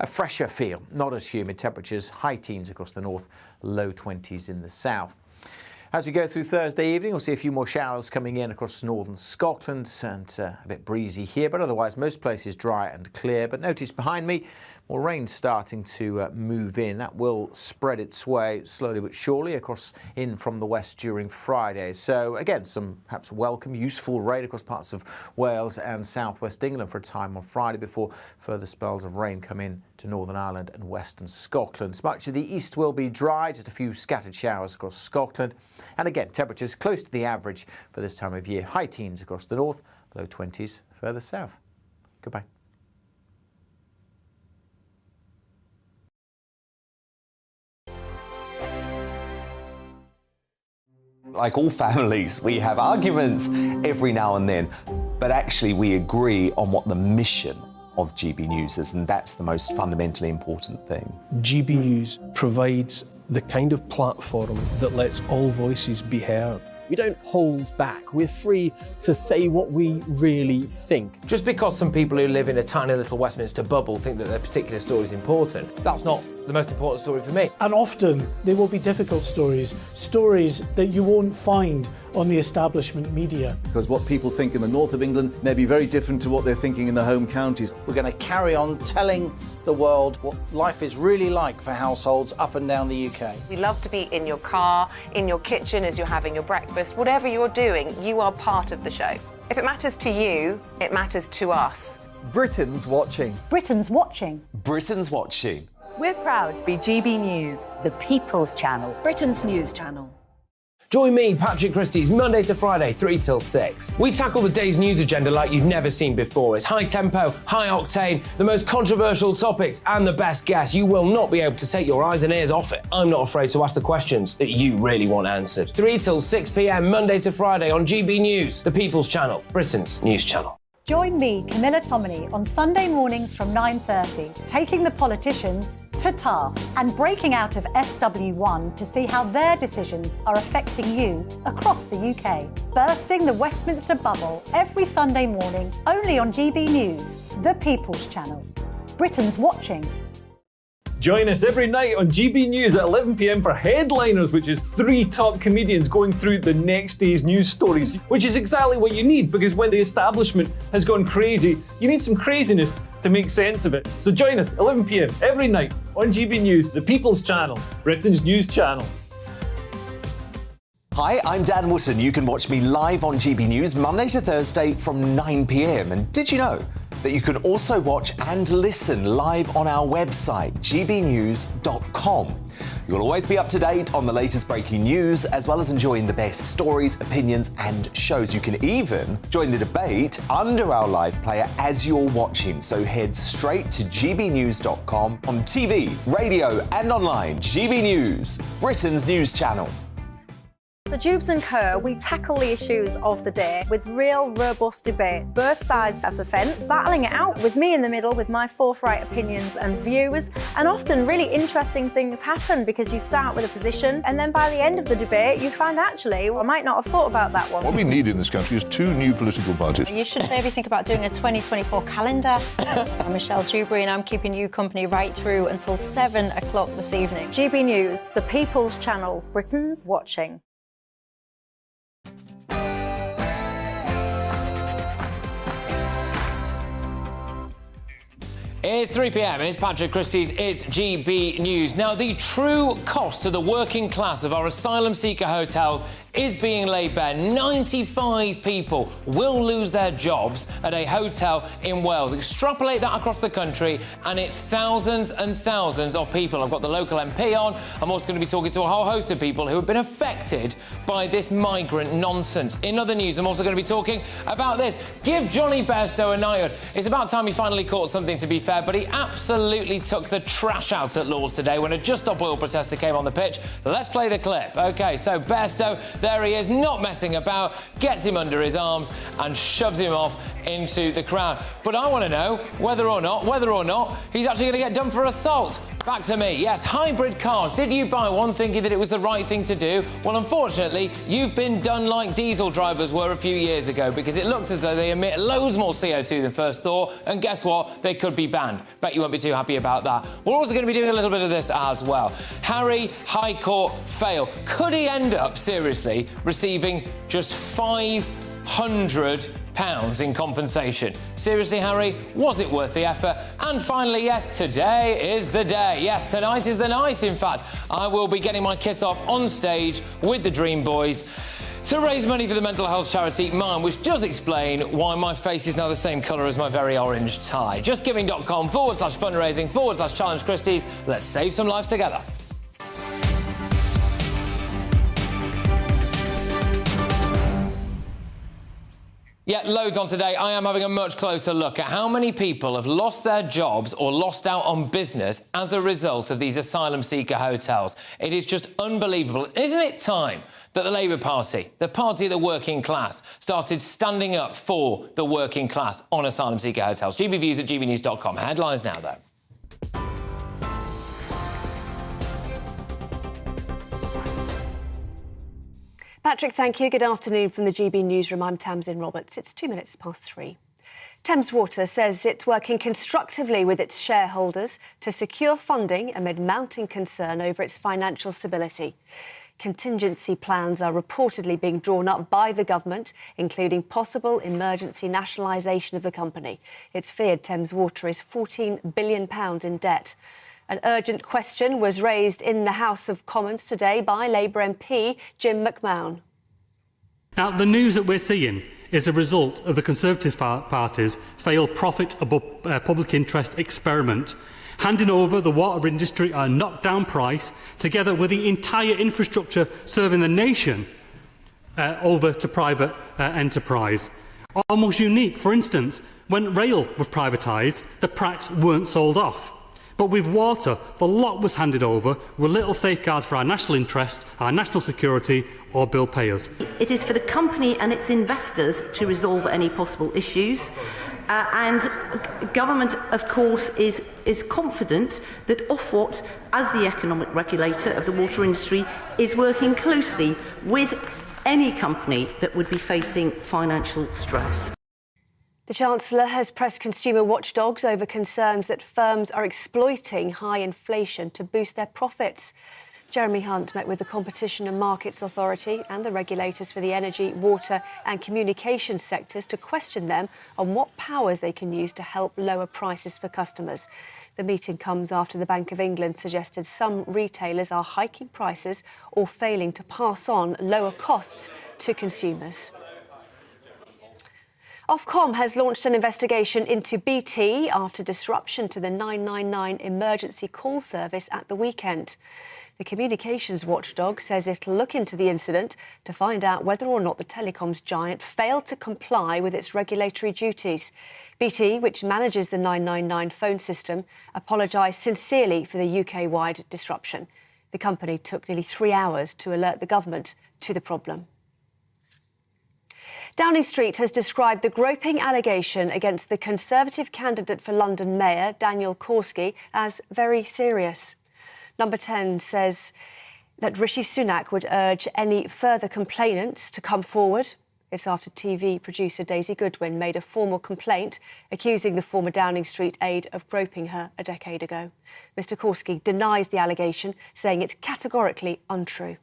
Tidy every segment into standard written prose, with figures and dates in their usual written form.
A fresher feel, not as humid. Temperatures high teens across the north, low 20s in the south. As we go through Thursday evening, we'll see a few more showers coming in across northern Scotland and a bit breezy here, but otherwise most places dry and clear. But notice behind me, more rain starting to move in. That will spread its way slowly but surely across in from the west during Friday. So again, some perhaps welcome, useful rain across parts of Wales and southwest England for a time on Friday before further spells of rain come in to Northern Ireland and western Scotland. Much of the east will be dry, just a few scattered showers across Scotland. And again, temperatures close to the average for this time of year. High teens across the north, low 20s further south. Goodbye. Like all families, we have arguments every now and then, but actually we agree on what the mission of GB News is, and that's the most fundamentally important thing. GB News provides the kind of platform that lets all voices be heard. We don't hold back. We're free to say what we really think. Just because some people who live in a tiny little Westminster bubble think that their particular story is important, that's not the most important story for me. And often they will be difficult stories, stories that you won't find on the establishment media. Because what people think in the north of England may be very different to what they're thinking in their home counties. We're going to carry on telling the world what life is really like for households up and down the UK. We love to be in your car, in your kitchen as you're having your breakfast. Whatever you're doing, you are part of the show. If it matters to you, it matters to us. Britain's watching. Britain's watching. Britain's watching. We're proud to be GB News, the People's Channel, Britain's news channel. Join me, Patrick Christys, Monday to Friday, 3 till 6. We tackle the day's news agenda like you've never seen before. It's high tempo, high octane, the most controversial topics and the best guests. You will not be able to take your eyes and ears off it. I'm not afraid to ask the questions that you really want answered. 3 till 6 p.m, Monday to Friday on GB News, the People's Channel, Britain's news channel. Join me, Camilla Tominey, on Sunday mornings from 9:30, taking the politicians to task and breaking out of SW1 to see how their decisions are affecting you across the UK. Bursting the Westminster bubble every Sunday morning, only on GB News, the People's Channel. Britain's watching. Join us every night on GB News at 11 p.m. for Headliners, which is 3 top comedians going through the next day's news stories, which is exactly what you need, because when the establishment has gone crazy, you need some craziness to make sense of it. So join us 11 p.m. every night on GB News, the People's Channel, Britain's news channel. Hi, I'm Dan Wootton. You can watch me live on GB News Monday to Thursday from 9 p.m. And did you know that you can also watch and listen live on our website, gbnews.com. You'll always be up to date on the latest breaking news, as well as enjoying the best stories, opinions and shows. You can even join the debate under our live player as you're watching. So head straight to gbnews.com on TV, radio and online. GB News, Britain's news channel. So Jubes and Kerr, we tackle the issues of the day with real robust debate, both sides of the fence, battling it out with me in the middle with my forthright opinions and views. And often really interesting things happen because you start with a position and then by the end of the debate you find actually, well, I might not have thought about that one. What we need in this country is 2 new political parties. You should maybe think about doing a 2024 calendar. I'm Michelle Dewberry and I'm keeping you company right through until 7 o'clock this evening. GB News, the People's Channel, Britain's watching. It's 3 p.m, it's Patrick Christys, it's GB News. Now, the true cost to the working class of our asylum seeker hotels is being laid bare. 95 people will lose their jobs at a hotel in Wales. Extrapolate that across the country, and it's thousands and thousands of people. I've got the local MP on. I'm also going to be talking to a whole host of people who have been affected by this migrant nonsense. In other news, I'm also going to be talking about this. Give Johnny Bairstow a knighthood. It's about time he finally caught something, to be fair, but he absolutely took the trash out at Lord's today when a Just Stop Oil protester came on the pitch. Let's play the clip. OK, so Bairstow, there he is, not messing about, gets him under his arms and shoves him off into the crowd. But I want to know whether or not he's actually going to get done for assault. Back to me. Yes, hybrid cars. Did you buy one thinking that it was the right thing to do? Well, unfortunately, you've been done like diesel drivers were a few years ago, because it looks as though they emit loads more CO2 than first thought, and guess what? They could be banned. banned. Bet you won't be too happy about that. We're also going to be doing a little bit of this as well. Harry, High Court fail. Could he end up, seriously, receiving just £500 in compensation? Seriously, Harry, was it worth the effort? And finally, yes, today is the day. Yes, tonight is the night, in fact. I will be getting my kit off on stage with the Dream Boys to raise money for the mental health charity Mine, which does explain why my face is now the same colour as my very orange tie. JustGiving.com/fundraising/challenge Christys. Let's save some lives together. Yeah, loads on today. I am having a much closer look at how many people have lost their jobs or lost out on business as a result of these asylum seeker hotels. It is just unbelievable. Isn't it time that the Labour Party, the party of the working class, started standing up for the working class on asylum seeker hotels? GB Views at GBnews.com. Headlines now, though. Patrick, thank you. Good afternoon from the GB Newsroom. I'm Tamsin Roberts. It's 3:02. Thames Water says it's working constructively with its shareholders to secure funding amid mounting concern over its financial stability. Contingency plans are reportedly being drawn up by the government, including possible emergency nationalisation of the company. It's feared Thames Water is £14 billion in debt. An urgent question was raised in the House of Commons today by Labour MP Jim McMahon. Now, the news that we're seeing is a result of the Conservative Party's failed profit above public interest experiment, handing over the water industry at a knockdown price, together with the entire infrastructure serving the nation, over to private enterprise. Almost unique, for instance, when rail was privatised, the tracks weren't sold off. But with water, the lot was handed over with little safeguards for our national interest, our national security or bill payers. It is for the company and its investors to resolve any possible issues. And government, of course, is confident that Ofwat, as the economic regulator of the water industry, is working closely with any company that would be facing financial stress. The Chancellor has pressed consumer watchdogs over concerns that firms are exploiting high inflation to boost their profits. Jeremy Hunt met with the Competition and Markets Authority and the regulators for the energy, water and communications sectors to question them on what powers they can use to help lower prices for customers. The meeting comes after the Bank of England suggested some retailers are hiking prices or failing to pass on lower costs to consumers. Ofcom has launched an investigation into BT after disruption to the 999 emergency call service at the weekend. The communications watchdog says it'll look into the incident to find out whether or not the telecoms giant failed to comply with its regulatory duties. BT, which manages the 999 phone system, apologised sincerely for the UK-wide disruption. The company took nearly 3 hours to alert the government to the problem. Downing Street has described the groping allegation against the Conservative candidate for London Mayor, Daniel Korski, as very serious. Number 10 says that Rishi Sunak would urge any further complainants to come forward. It's after TV producer Daisy Goodwin made a formal complaint accusing the former Downing Street aide of groping her a decade ago. Mr Korski denies the allegation, saying it's categorically untrue.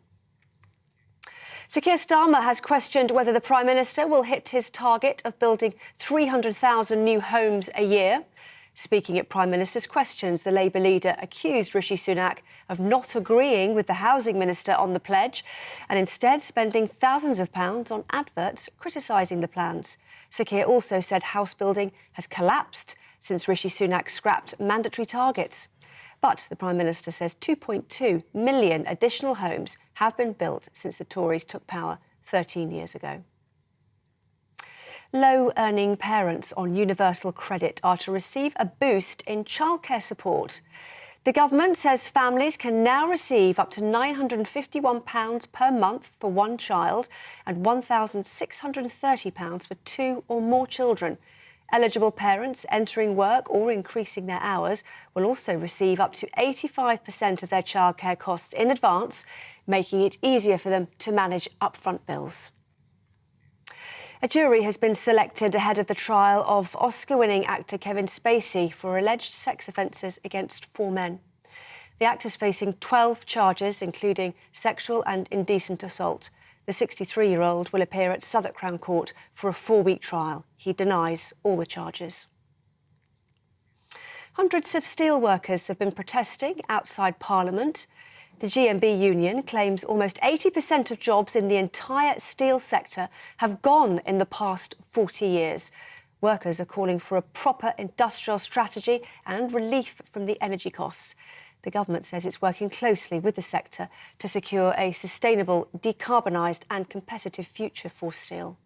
Sir Keir Starmer has questioned whether the Prime Minister will hit his target of building 300,000 new homes a year. Speaking at Prime Minister's questions, the Labour leader accused Rishi Sunak of not agreeing with the Housing Minister on the pledge and instead spending thousands of pounds on adverts criticising the plans. Sir Keir also said house building has collapsed since Rishi Sunak scrapped mandatory targets. But the Prime Minister says 2.2 million additional homes have been built since the Tories took power 13 years ago. Low-earning parents on universal credit are to receive a boost in childcare support. The government says families can now receive up to £951 per month for one child and £1,630 for two or more children. Eligible parents entering work or increasing their hours will also receive up to 85% of their childcare costs in advance, making it easier for them to manage upfront bills. A jury has been selected ahead of the trial of Oscar-winning actor Kevin Spacey for alleged sex offences against 4 men. The actor's facing 12 charges, including sexual and indecent assault. The 63-year-old will appear at Southwark Crown Court for a 4-week trial. He denies all the charges. Hundreds of steel workers have been protesting outside Parliament. The GMB union claims almost 80% of jobs in the entire steel sector have gone in the past 40 years. Workers are calling for a proper industrial strategy and relief from the energy costs. The government says it's working closely with the sector to secure a sustainable, decarbonised and competitive future for steel.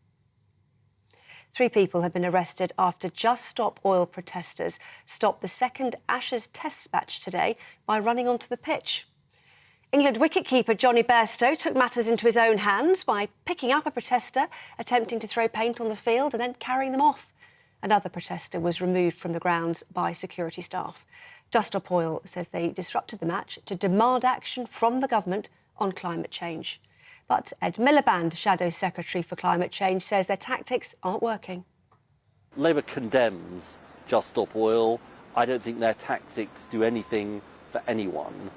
3 people have been arrested after Just Stop Oil protesters stopped the second Ashes Test match today by running onto the pitch. England wicketkeeper Johnny Bairstow took matters into his own hands by picking up a protester attempting to throw paint on the field and then carrying them off. Another protester was removed from the grounds by security staff. Just Stop Oil says they disrupted the match to demand action from the government on climate change. But Ed Miliband, Shadow Secretary for Climate Change, says their tactics aren't working. Labour condemns Just Stop Oil. I don't think their tactics do anything for anyone.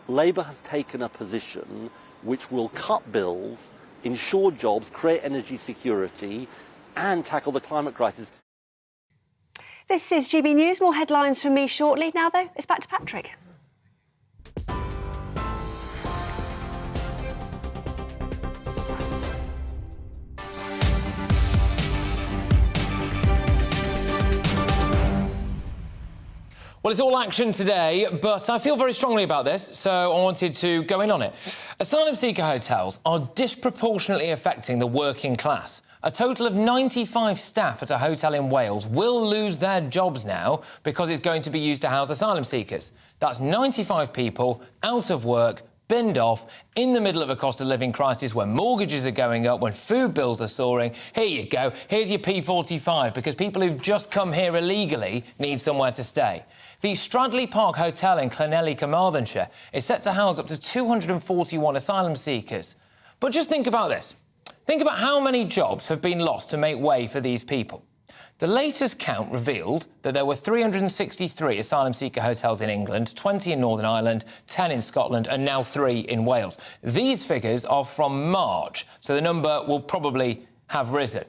Labour has taken a position which will cut bills, ensure jobs, create energy security and tackle the climate crisis. This is GB News. More headlines from me shortly. Now, though, it's back to Patrick. Well, it's all action today, but I feel very strongly about this, so I wanted to go in on it. Asylum seeker hotels are disproportionately affecting the working class. A total of 95 staff at a hotel in Wales will lose their jobs now because it's going to be used to house asylum seekers. That's 95 people out of work, binned off, in the middle of a cost of living crisis when mortgages are going up, when food bills are soaring. Here you go, here's your P45, because people who've just come here illegally need somewhere to stay. The Stradley Park Hotel in Llanelli, Carmarthenshire is set to house up to 241 asylum seekers. But just think about this. Think about how many jobs have been lost to make way for these people. The latest count revealed that there were 363 asylum seeker hotels in England, 20 in Northern Ireland, 10 in Scotland and now 3 in Wales. These figures are from March, so the number will probably have risen.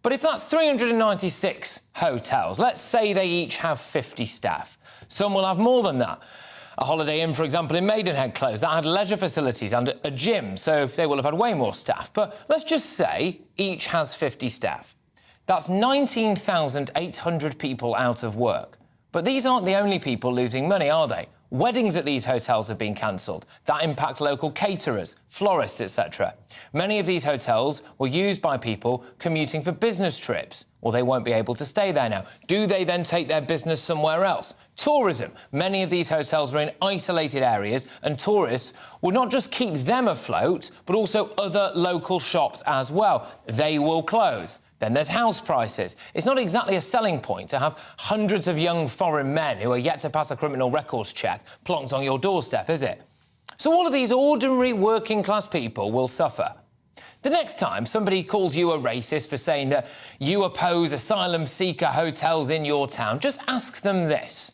But if that's 396 hotels, let's say they each have 50 staff. Some will have more than that. A Holiday Inn, for example, in Maidenhead closed. That had leisure facilities and a gym, so they will have had way more staff. But let's just say each has 50 staff. That's 19,800 people out of work. But these aren't the only people losing money, are they? Weddings at these hotels have been cancelled. That impacts local caterers, florists, etc. Many of these hotels were used by people commuting for business trips. Well, they won't be able to stay there now. Do they then take their business somewhere else? Tourism. Many of these hotels are in isolated areas, and tourists will not just keep them afloat, but also other local shops as well. They will close. Then there's house prices. It's not exactly a selling point to have hundreds of young foreign men who are yet to pass a criminal records check plonked on your doorstep, is it? So all of these ordinary working-class people will suffer. The next time somebody calls you a racist for saying that you oppose asylum seeker hotels in your town, just ask them this.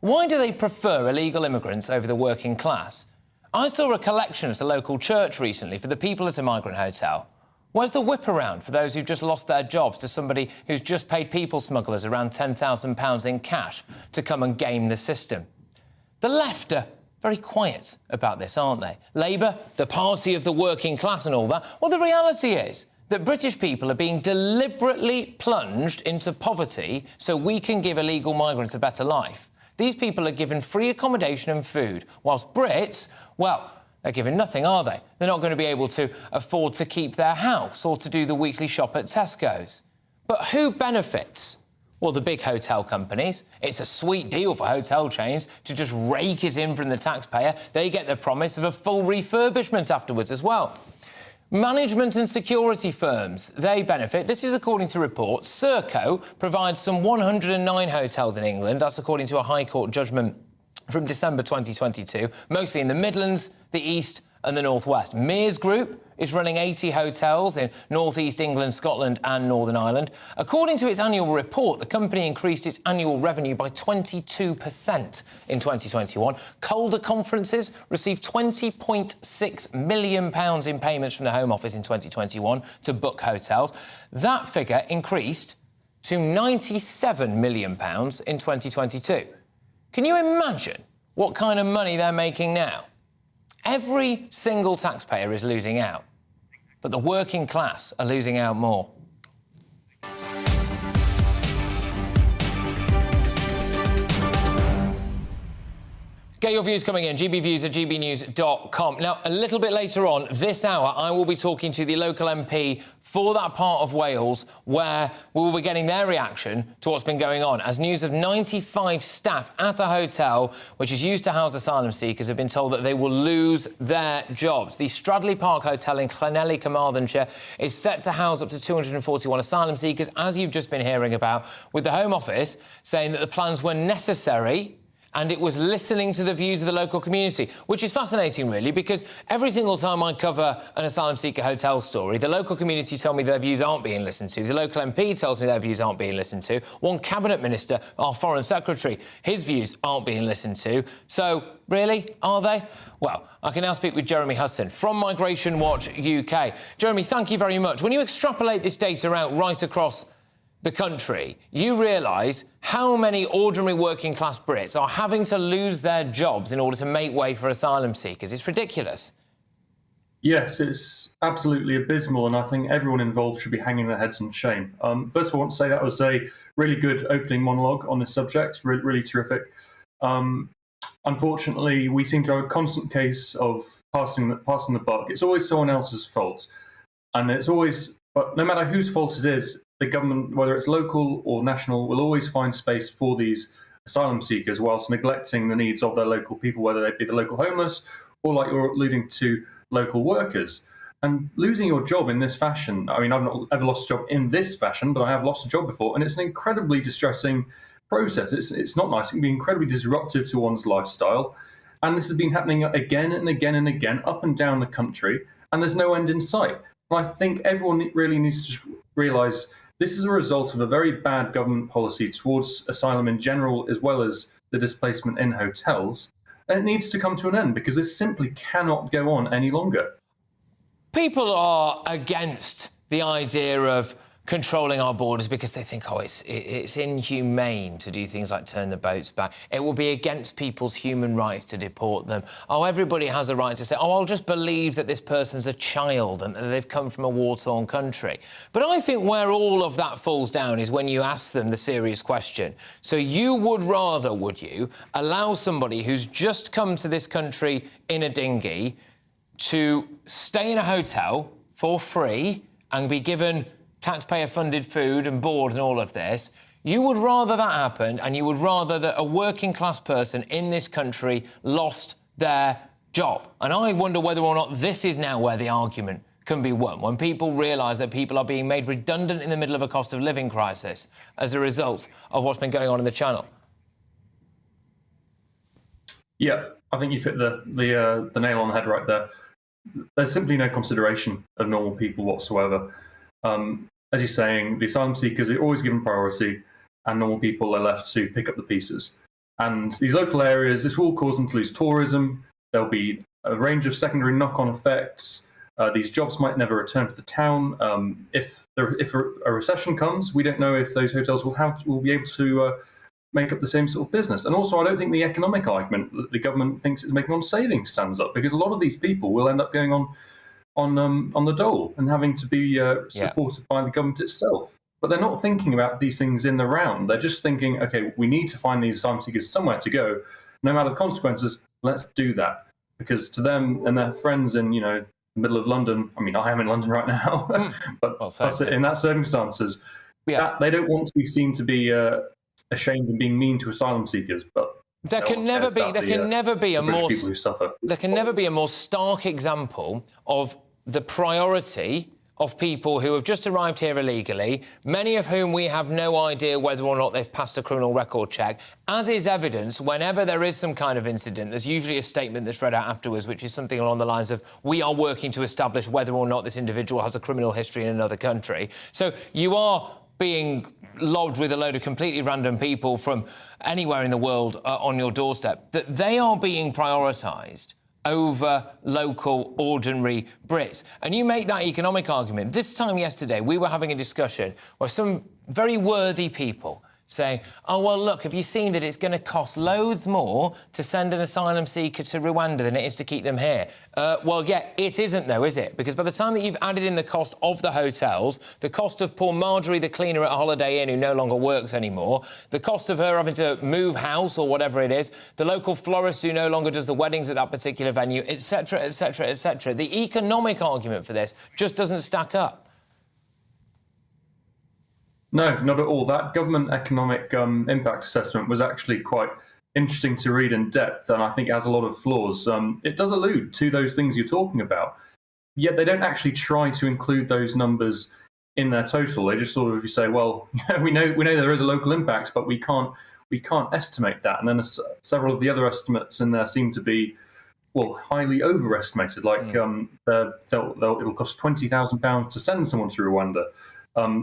Why do they prefer illegal immigrants over the working class? I saw a collection at a local church recently for the people at a migrant hotel. Where's the whip around for those who've just lost their jobs to somebody who's just paid people smugglers around £10,000 in cash to come and game the system? The left are very quiet about this, aren't they? Labour, the party of the working class and all that. Well, the reality is that British people are being deliberately plunged into poverty so we can give illegal migrants a better life. These people are given free accommodation and food, whilst Brits, well, they're given nothing, are they? They're not going to be able to afford to keep their house or to do the weekly shop at Tesco's. But who benefits? Well, the big hotel companies. It's a sweet deal for hotel chains to just rake it in from the taxpayer. They get the promise of a full refurbishment afterwards as well. Management and security firms, they benefit. This is according to reports. Serco provides some 109 hotels in England. That's according to a High Court judgment from December 2022, mostly in the Midlands, the East and the North West. Mears Group is running 80 hotels in North East England, Scotland and Northern Ireland. According to its annual report, the company increased its annual revenue by 22% in 2021. Calder Conferences received £20.6 million in payments from the Home Office in 2021 to book hotels. That figure increased to £97 million in 2022. Can you imagine what kind of money they're making now? Every single taxpayer is losing out, but the working class are losing out more. Get your views coming in, gbviews@gbnews.com. Now, a little bit later on this hour, I will be talking to the local MP for that part of Wales where we will be getting their reaction to what's been going on, as news of 95 staff at a hotel which is used to house asylum seekers have been told that they will lose their jobs. The Stradley Park Hotel in Llanelli, Carmarthenshire, is set to house up to 241 asylum seekers, as you've just been hearing about, with the Home Office saying that the plans were necessary and it was listening to the views of the local community, which is fascinating, really, because every single time I cover an asylum seeker hotel story, the local community tell me their views aren't being listened to. The local MP tells me their views aren't being listened to. One cabinet minister, our foreign secretary, his views aren't being listened to. So, really, are they? Well, I can now speak with Jeremy Hudson from Migration Watch UK. Jeremy, thank you very much. When you extrapolate this data out right across the country, you realise how many ordinary working-class Brits are having to lose their jobs in order to make way for asylum seekers. It's ridiculous. Yes, it's absolutely abysmal, and I think everyone involved should be hanging their heads in shame. First of all, I want to say that was a really good opening monologue on this subject, really terrific. Unfortunately, we seem to have a constant case of passing the buck. It's always someone else's fault, and it's always, but no matter whose fault it is, the government, whether it's local or national, will always find space for these asylum seekers whilst neglecting the needs of their local people, whether they be the local homeless or, like you're alluding to, local workers. And losing your job in this fashion, I mean, I've not ever lost a job in this fashion, but I have lost a job before, and it's an incredibly distressing process. It's not nice. It can be incredibly disruptive to one's lifestyle. And this has been happening again and again and again, up and down the country, and there's no end in sight. And I think everyone really needs to realise this is a result of a very bad government policy towards asylum in general, as well as the displacement in hotels. And it needs to come to an end, because this simply cannot go on any longer. People are against the idea of controlling our borders because they think, oh, it's inhumane to do things like turn the boats back. It will be against people's human rights to deport them. Oh, everybody has a right to say, oh, I'll just believe that this person's a child and that they've come from a war-torn country. But I think where all of that falls down is when you ask them the serious question. So you would rather, would you, allow somebody who's just come to this country in a dinghy to stay in a hotel for free and be given taxpayer-funded food and board and all of this? You would rather that happened, and you would rather that a working-class person in this country lost their job. And I wonder whether or not this is now where the argument can be won, when people realise that people are being made redundant in the middle of a cost of living crisis as a result of what's been going on in the Channel. Yeah, I think you've hit the nail on the head right there. There's simply no consideration of normal people whatsoever. As you're saying, the asylum seekers are always given priority, and normal people are left to pick up the pieces. And these local areas, this will cause them to lose tourism. There'll be a range of secondary knock-on effects. These jobs might never return to the town. If a recession comes, we don't know if those hotels will be able to make up the same sort of business. And also, I don't think the economic argument that the government thinks it's making on savings stands up, because a lot of these people will end up going on the dole and having to be supported by the government itself. But they're not thinking about these things in the round. They're just thinking, OK, we need to find these asylum seekers somewhere to go. No matter the consequences, let's do that. Because to them and their friends in, the middle of London, I mean, I am in London right now, but in that circumstances, they don't want to be seen to be ashamed and being mean to asylum seekers. But there can never be a more stark example of the priority of people who have just arrived here illegally, many of whom we have no idea whether or not they've passed a criminal record check. As is evidence, whenever there is some kind of incident, there's usually a statement that's read out afterwards, which is something along the lines of, we are working to establish whether or not this individual has a criminal history in another country. So you are being lobbed with a load of completely random people from anywhere in the world on your doorstep, that they are being prioritised over local, ordinary Brits. And you make that economic argument. This time yesterday, we were having a discussion where some very worthy people saying, oh, well, look, have you seen that it's going to cost loads more to send an asylum seeker to Rwanda than it is to keep them here? Well, yeah, it isn't, though, is it? Because by the time that you've added in the cost of the hotels, the cost of poor Marjorie, the cleaner at Holiday Inn, who no longer works anymore, the cost of her having to move house or whatever it is, the local florist who no longer does the weddings at that particular venue, etc., etc., etc., the economic argument for this just doesn't stack up. No, not at all. That government economic impact assessment was actually quite interesting to read in depth, and I think it has a lot of flaws. It does allude to those things you're talking about, yet they don't actually try to include those numbers in their total. They just sort of say, well, we know there is a local impact, but we can't estimate that. And then several of the other estimates in there seem to be, well, highly overestimated. Like it'll cost £20,000 to send someone to Rwanda.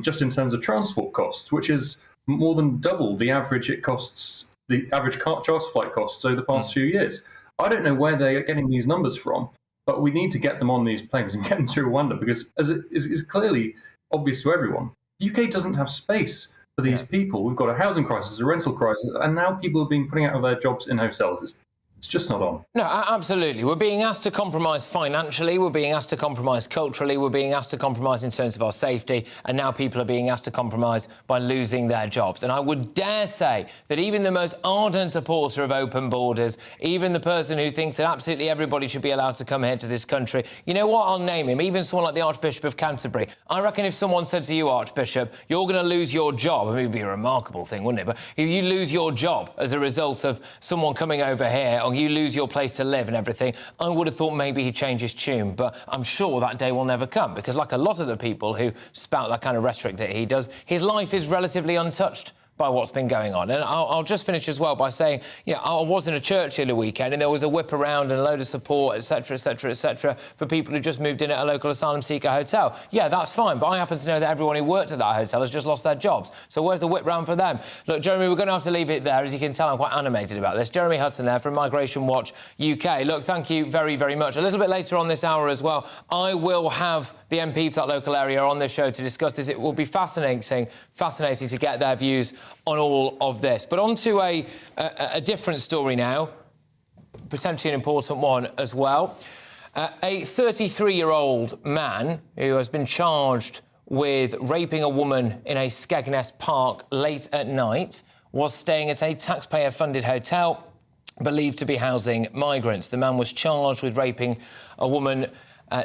Just in terms of transport costs, which is more than double the average charter flight costs over the past few years. I don't know where they're getting these numbers from, but we need to get them on these planes and get them to Rwanda, because as it is clearly obvious to everyone, the UK doesn't have space for these people. We've got a housing crisis, a rental crisis, and now people are being put out of their jobs in hotels. It's just not on. No, absolutely. We're being asked to compromise financially, we're being asked to compromise culturally, we're being asked to compromise in terms of our safety, and now people are being asked to compromise by losing their jobs. And I would dare say that even the most ardent supporter of open borders, even the person who thinks that absolutely everybody should be allowed to come here to this country, you know what, I'll name him, even someone like the Archbishop of Canterbury. I reckon if someone said to you, Archbishop, you're going to lose your job, I mean, it would be a remarkable thing, wouldn't it? But if you lose your job as a result of someone coming over here, or you lose your place to live and everything, I would have thought maybe he'd change his tune, but I'm sure that day will never come, because like a lot of the people who spout that kind of rhetoric that he does, his life is relatively untouched by what's been going on. And I'll just finish as well by saying, you know, I was in a church here the weekend and there was a whip around and a load of support, etc., etc., etc., for people who just moved in at a local asylum seeker hotel. Yeah, that's fine, but I happen to know that everyone who worked at that hotel has just lost their jobs. So where's the whip round for them? Look, Jeremy, we're going to have to leave it there. As you can tell, I'm quite animated about this. Jeremy Hudson there from Migration Watch UK. Look, thank you very, very much. A little bit later on this hour as well, I will have the MP for that local area on this show to discuss this. It will be fascinating to get their views on all of this. But on to a different story now, potentially an important one as well. A 33-year-old man who has been charged with raping a woman in a Skegness park late at night was staying at a taxpayer-funded hotel believed to be housing migrants. The man was charged with raping a woman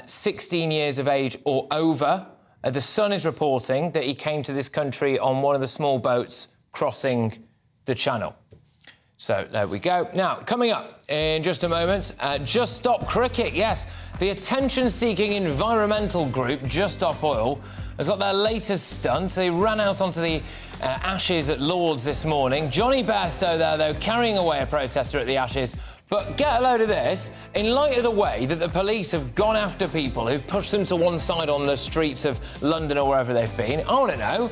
16 years of age or over. The Sun is reporting that he came to this country on one of the small boats crossing the channel. So there we go. Now, coming up in just a moment, Just Stop Cricket. Yes, the attention-seeking environmental group Just Stop Oil has got their latest stunt. They ran out onto the Ashes at Lord's this morning. Johnny Bairstow there, though, carrying away a protester at the Ashes. But get a load of this. In light of the way that the police have gone after people who've pushed them to one side on the streets of London or wherever they've been, I want to know,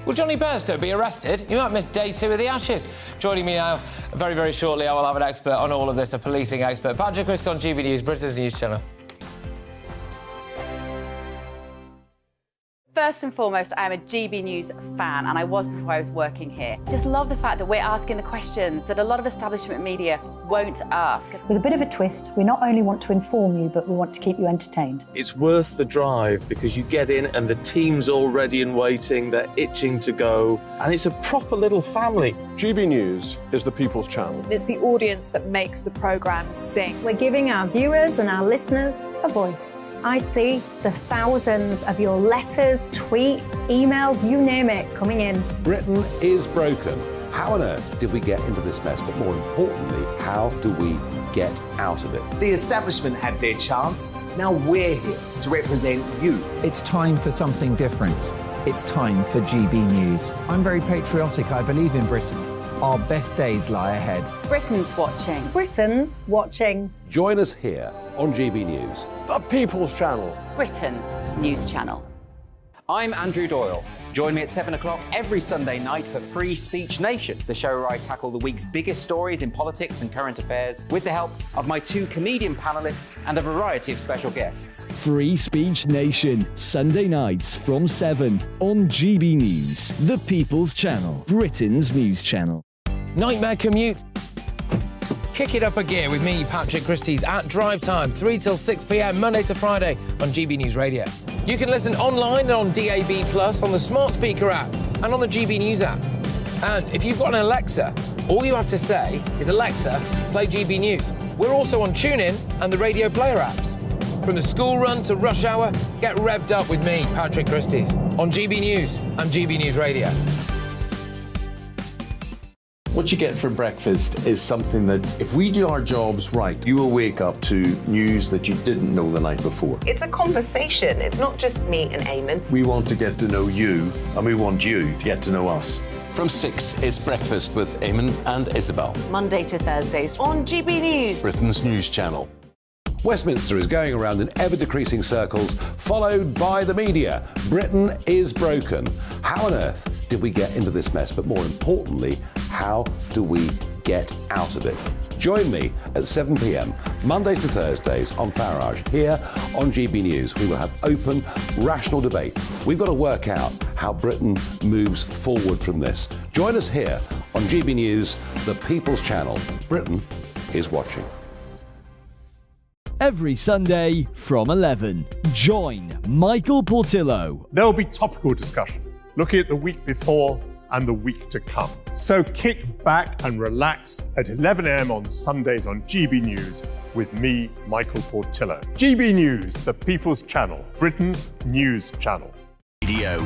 will Johnny Bairstow be arrested? You might miss day 2 of the Ashes. Joining me now, very, very shortly, I will have an expert on all of this, a policing expert. Patrick Christys on GBNews, Britain's news channel. First and foremost, I am a GB News fan, and I was before I was working here. Just love the fact that we're asking the questions that a lot of establishment media won't ask. With a bit of a twist, we not only want to inform you, but we want to keep you entertained. It's worth the drive because you get in and the team's all ready and waiting, they're itching to go, and it's a proper little family. GB News is the people's channel. It's the audience that makes the programme sing. We're giving our viewers and our listeners a voice. I see the thousands of your letters, tweets, emails, you name it, coming in. Britain is broken. How on earth did we get into this mess? But more importantly, how do we get out of it. The establishment had their chance. Now we're here to represent you. It's time for something different. It's time for GB News. I'm very patriotic. I believe in Britain. Our best days lie ahead. Britain's watching. Britain's watching. Join us here on GB News. The People's Channel. Britain's news channel. I'm Andrew Doyle. Join me at 7 o'clock every Sunday night for Free Speech Nation, the show where I tackle the week's biggest stories in politics and current affairs with the help of my 2 comedian panellists and a variety of special guests. Free Speech Nation, Sunday nights from 7 on GB News, the People's Channel, Britain's news channel. Nightmare commute. Kick it up a gear with me, Patrick Christys, at drive time, 3 till 6 p.m, Monday to Friday on GB News Radio. You can listen online and on DAB+, on the smart speaker app, and on the GB News app. And if you've got an Alexa, all you have to say is, Alexa, play GB News. We're also on TuneIn and the Radio Player apps. From the school run to rush hour, get revved up with me, Patrick Christys, on GB News and GB News Radio. What you get for breakfast is something that, if we do our jobs right, you will wake up to news that you didn't know the night before. It's a conversation. It's not just me and Eamon. We want to get to know you, and we want you to get to know us. From 6, it's Breakfast with Eamon and Isabel. Monday to Thursdays on GB News, Britain's news channel. Westminster is going around in ever-decreasing circles, followed by the media. Britain is broken. How on earth did we get into this mess? But more importantly, how do we get out of it? Join me at 7 p.m, Monday to Thursdays on Farage, here on GB News. We will have open, rational debate. We've got to work out how Britain moves forward from this. Join us here on GB News, the People's Channel. Britain is watching. Every Sunday from 11, join Michael Portillo. There will be topical discussion, looking at the week before and the week to come. So kick back and relax at 11 a.m. on Sundays on GB News with me, Michael Portillo. GB News, the People's Channel, Britain's news channel. Radio.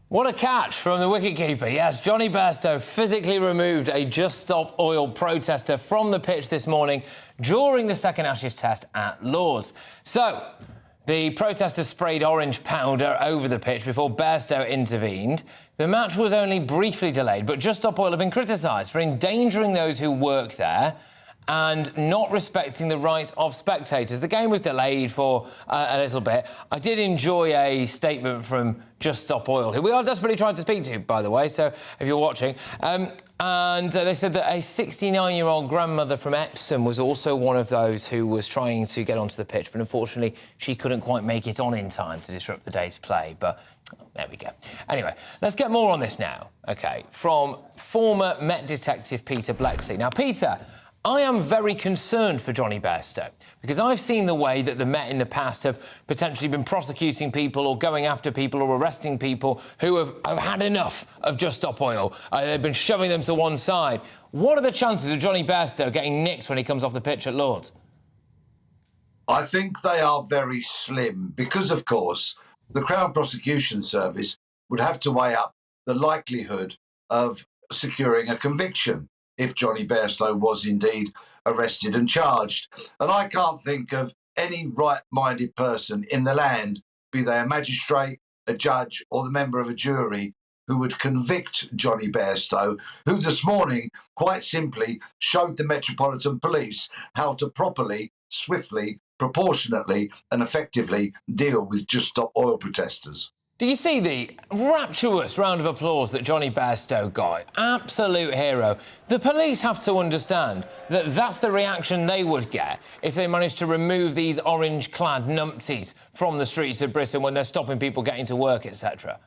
What a catch from the wicketkeeper. Yes, Johnny Bairstow physically removed a Just Stop Oil protester from the pitch this morning during the second Ashes test at Lord's. So, the protester sprayed orange powder over the pitch before Bairstow intervened. The match was only briefly delayed, but Just Stop Oil have been criticised for endangering those who work there and not respecting the rights of spectators. The game was delayed for a little bit. I did enjoy a statement from Just Stop Oil, who we are desperately trying to speak to, by the way, so if you're watching. And they said that a 69-year-old grandmother from Epsom was also one of those who was trying to get onto the pitch, but unfortunately she couldn't quite make it on in time to disrupt the day's play. But there we go. Anyway, let's get more on this now, OK, from former Met Detective Peter Blexley. Now, Peter, I am very concerned for Johnny Bairstow because I've seen the way that the Met in the past have potentially been prosecuting people or going after people or arresting people who have had enough of Just Stop Oil. They've been shoving them to one side. What are the chances of Johnny Bairstow getting nicked when he comes off the pitch at Lord's? I think they are very slim because, of course, the Crown Prosecution Service would have to weigh up the likelihood of securing a conviction if Johnny Bairstow was indeed arrested and charged. And I can't think of any right-minded person in the land, be they a magistrate, a judge or the member of a jury, who would convict Johnny Bairstow, who this morning quite simply showed the Metropolitan Police how to properly, swiftly, proportionately and effectively deal with Just Stop Oil protesters. Do you see the rapturous round of applause that Johnny Bairstow got? Absolute hero. The police have to understand that that's the reaction they would get if they managed to remove these orange-clad numpties from the streets of Britain when they're stopping people getting to work, etc.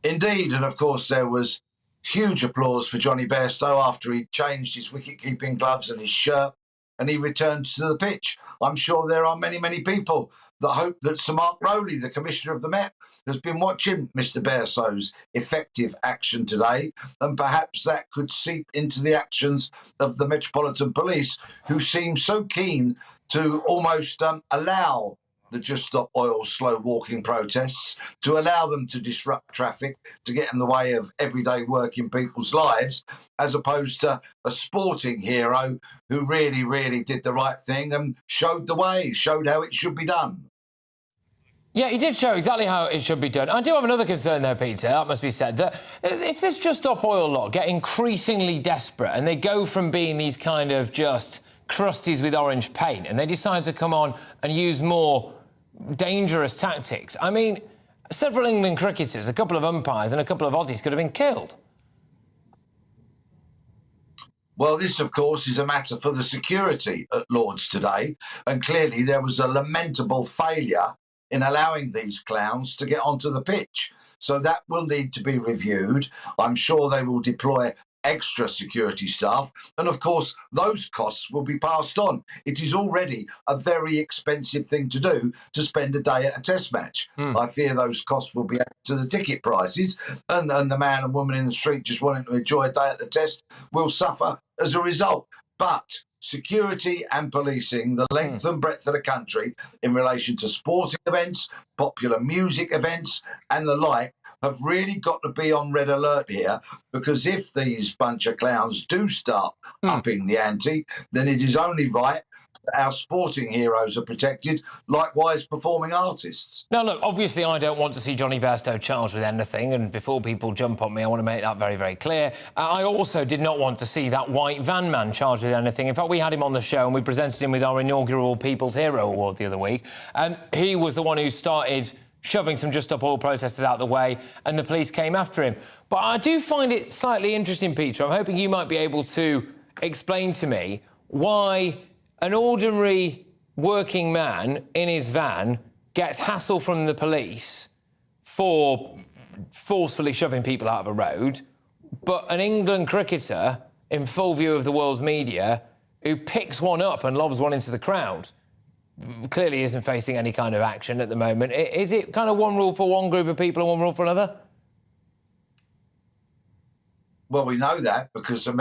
Indeed, and of course there was huge applause for Johnny Bairstow after he changed his wicket-keeping gloves and his shirt and he returned to the pitch. I'm sure there are many, many people that hope that Sir Mark Rowley, the Commissioner of the Met, has been watching Mr Bairstow's effective action today, and perhaps that could seep into the actions of the Metropolitan Police, who seem so keen to almost allow the Just Stop Oil slow walking protests, to allow them to disrupt traffic, to get in the way of everyday working people's lives, as opposed to a sporting hero who really, really did the right thing and showed the way, showed how it should be done. Yeah, he did show exactly how it should be done. I do have another concern though, Peter, that must be said, that if this Just Stop Oil lot get increasingly desperate and they go from being these kind of just crusties with orange paint and they decide to come on and use more dangerous tactics. I mean, several England cricketers, a couple of umpires and a couple of Aussies could have been killed. Well, this, of course, is a matter for the security at Lord's today, and clearly there was a lamentable failure in allowing these clowns to get onto the pitch. So that will need to be reviewed. I'm sure they will deploy extra security staff, and of course those costs will be passed on. It is already a very expensive thing to do to spend a day at a test match. I fear those costs will be added to the ticket prices, and the man and woman in the street just wanting to enjoy a day at the test will suffer as a result. But security and policing, the length and breadth of the country in relation to sporting events, popular music events and the like, have really got to be on red alert here, because if these bunch of clowns do start upping the ante, then it is only right that our sporting heroes are protected, likewise performing artists. Now, look, obviously I don't want to see Johnny Bairstow charged with anything, and before people jump on me, I want to make that very, very clear. I also did not want to see that white van man charged with anything. In fact, we had him on the show and we presented him with our inaugural People's Hero Award the other week, and he was the one who started shoving some Just Stop Oil protesters out the way, and the police came after him. But I do find it slightly interesting, Peter. I'm hoping you might be able to explain to me why an ordinary working man in his van gets hassle from the police for forcefully shoving people out of a road, but an England cricketer in full view of the world's media who picks one up and lobs one into the crowd clearly isn't facing any kind of action at the moment. Is it kind of one rule for one group of people and one rule for another? Well, we know that because the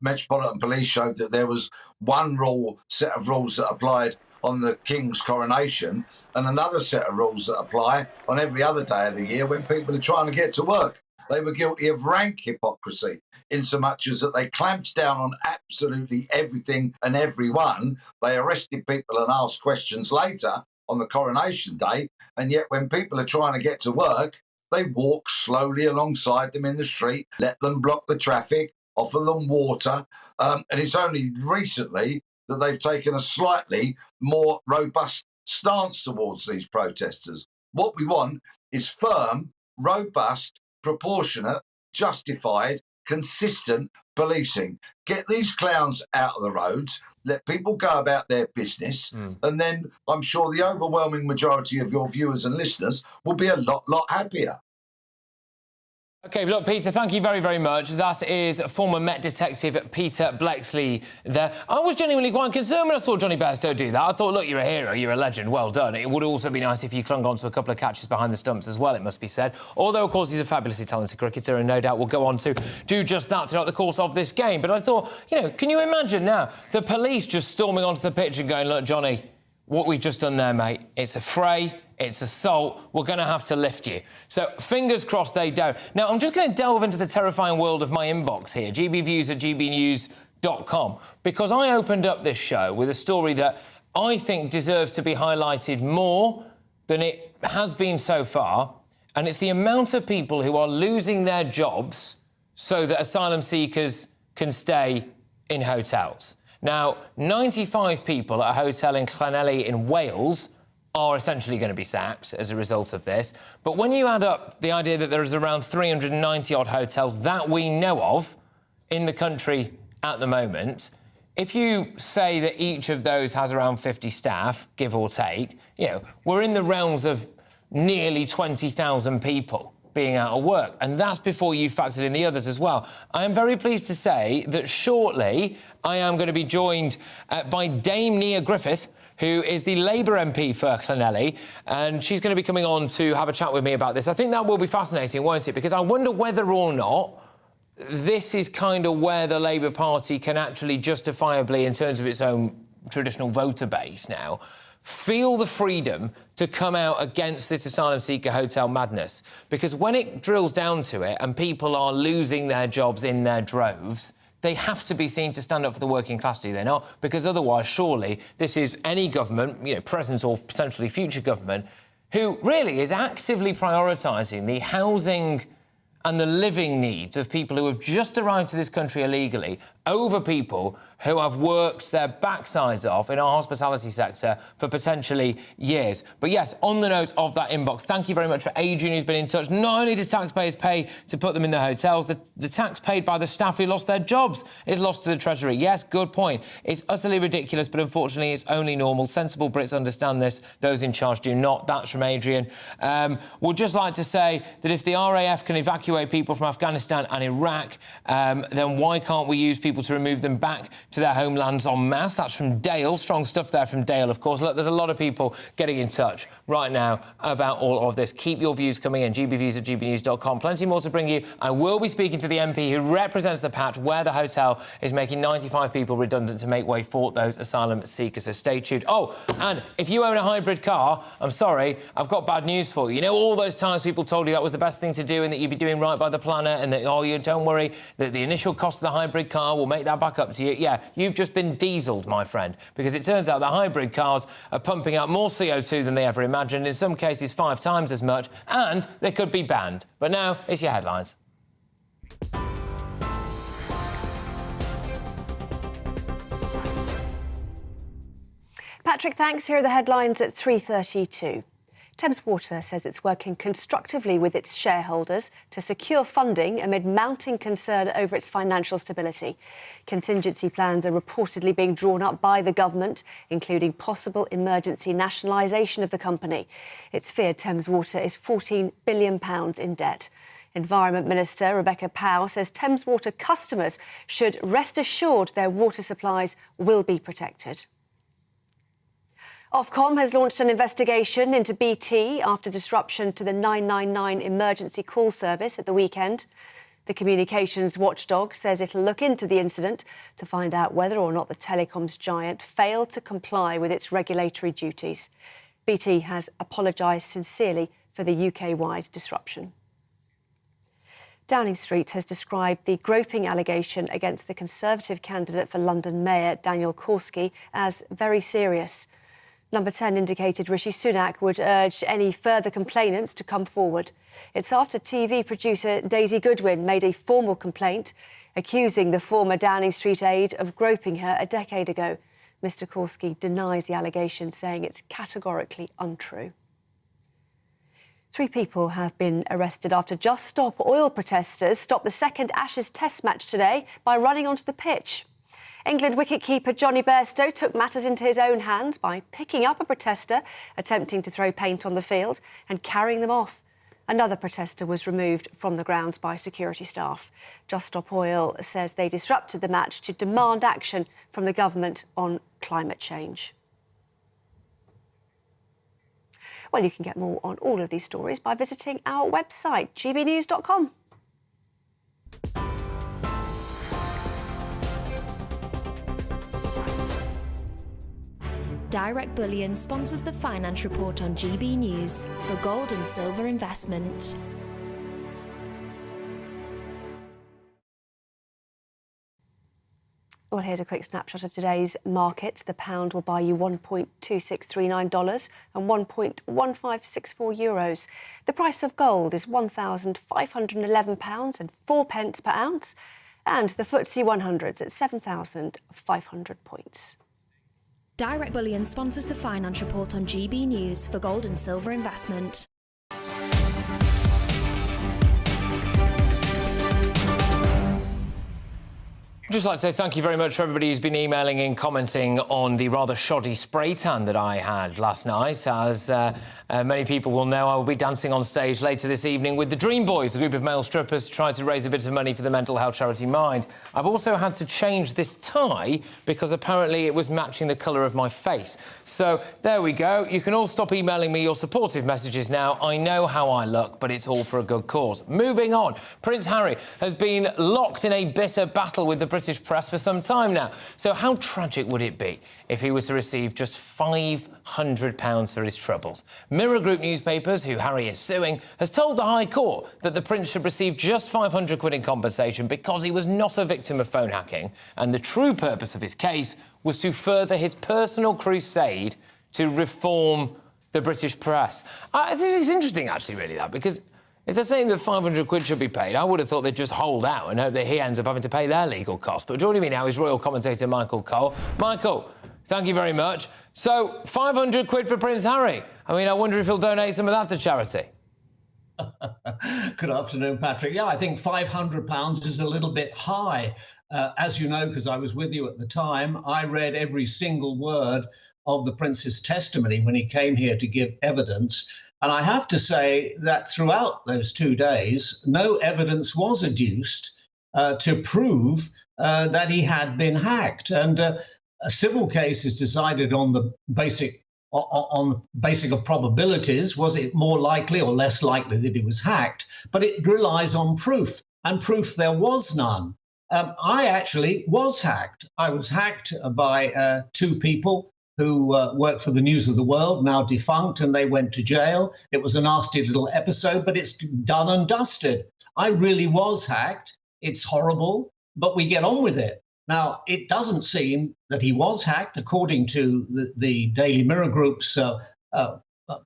Metropolitan Police showed that there was one set of rules that applied on the King's coronation and another set of rules that apply on every other day of the year when people are trying to get to work. They were guilty of rank hypocrisy, insomuch as that they clamped down on absolutely everything and everyone. They arrested people and asked questions later on the coronation day, and yet when people are trying to get to work, they walk slowly alongside them in the street, let them block the traffic, offer them water, and it's only recently that they've taken a slightly more robust stance towards these protesters. What we want is firm, robust, proportionate, justified, consistent policing. Get these clowns out of the roads, let people go about their business, and then I'm sure the overwhelming majority of your viewers and listeners will be a lot happier. OK, look, Peter, thank you very, very much. That is former Met Detective Peter Blexley there. I was genuinely quite concerned when I saw Johnny Bairstow do that. I thought, look, you're a hero, you're a legend, well done. It would also be nice if you clung on to a couple of catches behind the stumps as well, it must be said. Although, of course, he's a fabulously talented cricketer and no doubt will go on to do just that throughout the course of this game. But I thought, you know, can you imagine now the police just storming onto the pitch and going, look, Johnny, what we've just done there, mate, it's a fray, it's assault, we're going to have to lift you. So, fingers crossed they don't. Now, I'm just going to delve into the terrifying world of my inbox here, gbviews@gbnews.com, because I opened up this show with a story that I think deserves to be highlighted more than it has been so far, and it's the amount of people who are losing their jobs so that asylum seekers can stay in hotels. Now, 95 people at a hotel in Llanelli in Wales are essentially going to be sacked as a result of this. But when you add up the idea that there is around 390-odd hotels that we know of in the country at the moment, if you say that each of those has around 50 staff, give or take, you know, we're in the realms of nearly 20,000 people being out of work. And that's before you factored in the others as well. I am very pleased to say that shortly I am going to be joined by Dame Nia Griffith, who is the Labour MP for Llanelli, and she's going to be coming on to have a chat with me about this. I think that will be fascinating, won't it? Because I wonder whether or not this is kind of where the Labour Party can actually justifiably, in terms of its own traditional voter base now, feel the freedom to come out against this asylum seeker hotel madness. Because when it drills down to it and people are losing their jobs in their droves, they have to be seen to stand up for the working class, do they not? Because otherwise, surely, this is any government, present or potentially future government, who really is actively prioritising the housing and the living needs of people who have just arrived to this country illegally over people who have worked their backsides off in our hospitality sector for potentially years. But yes, on the note of that inbox, thank you very much for Adrian, who's been in touch. Not only does taxpayers pay to put them in the hotels, the tax paid by the staff who lost their jobs is lost to the Treasury. Yes, good point. It's utterly ridiculous, but unfortunately it's only normal. Sensible Brits understand this. Those in charge do not. That's from Adrian. Would just like to say that if the RAF can evacuate people from Afghanistan and Iraq, then why can't we use people to remove them back to their homelands en masse? That's from Dale. Strong stuff there from Dale, of course. Look, there's a lot of people getting in touch right now about all of this. Keep your views coming in. gbviews@gbnews.com. Plenty more to bring you. I will be speaking to the MP who represents the patch where the hotel is making 95 people redundant to make way for those asylum seekers. So stay tuned. Oh, and if you own a hybrid car, I'm sorry, I've got bad news for you. You know, all those times people told you that was the best thing to do and that you'd be doing right by the planet and that, you don't worry, that the initial cost of the hybrid car will make that back up to you. Yeah, you've just been dieselled, my friend, because it turns out the hybrid cars are pumping out more CO2 than they ever imagined, in some cases 5 times as much, and they could be banned. But now, it's your headlines. Patrick, thanks. Here are the headlines at 3:32. Thames Water says it's working constructively with its shareholders to secure funding amid mounting concern over its financial stability. Contingency plans are reportedly being drawn up by the government, including possible emergency nationalisation of the company. It's feared Thames Water is £14 billion in debt. Environment Minister Rebecca Powell says Thames Water customers should rest assured their water supplies will be protected. Ofcom has launched an investigation into BT after disruption to the 999 emergency call service at the weekend. The communications watchdog says it'll look into the incident to find out whether or not the telecoms giant failed to comply with its regulatory duties. BT has apologised sincerely for the UK-wide disruption. Downing Street has described the groping allegation against the Conservative candidate for London Mayor, Daniel Korski, as very serious. Number 10 indicated Rishi Sunak would urge any further complainants to come forward. It's after TV producer Daisy Goodwin made a formal complaint accusing the former Downing Street aide of groping her a decade ago. Mr Korski denies the allegation, saying it's categorically untrue. 3 people have been arrested after Just Stop Oil protesters stopped the second Ashes Test match today by running onto the pitch. England wicketkeeper Johnny Bairstow took matters into his own hands by picking up a protester attempting to throw paint on the field and carrying them off. Another protester was removed from the grounds by security staff. Just Stop Oil says they disrupted the match to demand action from the government on climate change. Well, you can get more on all of these stories by visiting our website, gbnews.com. Direct Bullion sponsors the Finance Report on GB News for gold and silver investment. Well, here's a quick snapshot of today's markets. The pound will buy you $1.2639 and €1.1564. The price of gold is £1,511 and 4 pence per ounce, and the FTSE 100's at 7,500 points. Direct Bullion sponsors the Finance Report on GB News for gold and silver investment. I'd just like to say thank you very much for everybody who's been emailing in, commenting on the rather shoddy spray tan that I had last night, as Many people will know I will be dancing on stage later this evening with the Dream Boys, a group of male strippers, to try to raise a bit of money for the mental health charity Mind. I've also had to change this tie because apparently it was matching the colour of my face. So there we go. You can all stop emailing me your supportive messages now. I know how I look, but it's all for a good cause. Moving on. Prince Harry has been locked in a bitter battle with the British press for some time now. So how tragic would it be if he was to receive just £500 for his troubles? Mirror Group newspapers, who Harry is suing, has told the High Court that the Prince should receive just £500 in compensation because he was not a victim of phone hacking, and the true purpose of his case was to further his personal crusade to reform the British press. I think it's interesting, actually, really, that, because if they're saying that £500 should be paid, I would have thought they'd just hold out and hope that he ends up having to pay their legal costs. But joining me now is royal commentator Michael Cole. Michael, thank you very much. So, £500 for Prince Harry. I mean, I wonder if he'll donate some of that to charity. Good afternoon, Patrick. Yeah, I think £500 is a little bit high. As you know, because I was with you at the time, I read every single word of the Prince's testimony when he came here to give evidence. And I have to say that throughout those 2 days, no evidence was adduced to prove that he had been hacked. And a civil case is decided on the basic of probabilities. Was it more likely or less likely that he was hacked? But it relies on proof, and proof there was none. I actually was hacked. I was hacked by 2 people who worked for the News of the World, now defunct, and they went to jail. It was a nasty little episode, but it's done and dusted. I really was hacked. It's horrible, but we get on with it. Now, it doesn't seem that he was hacked, according to the Daily Mirror Group's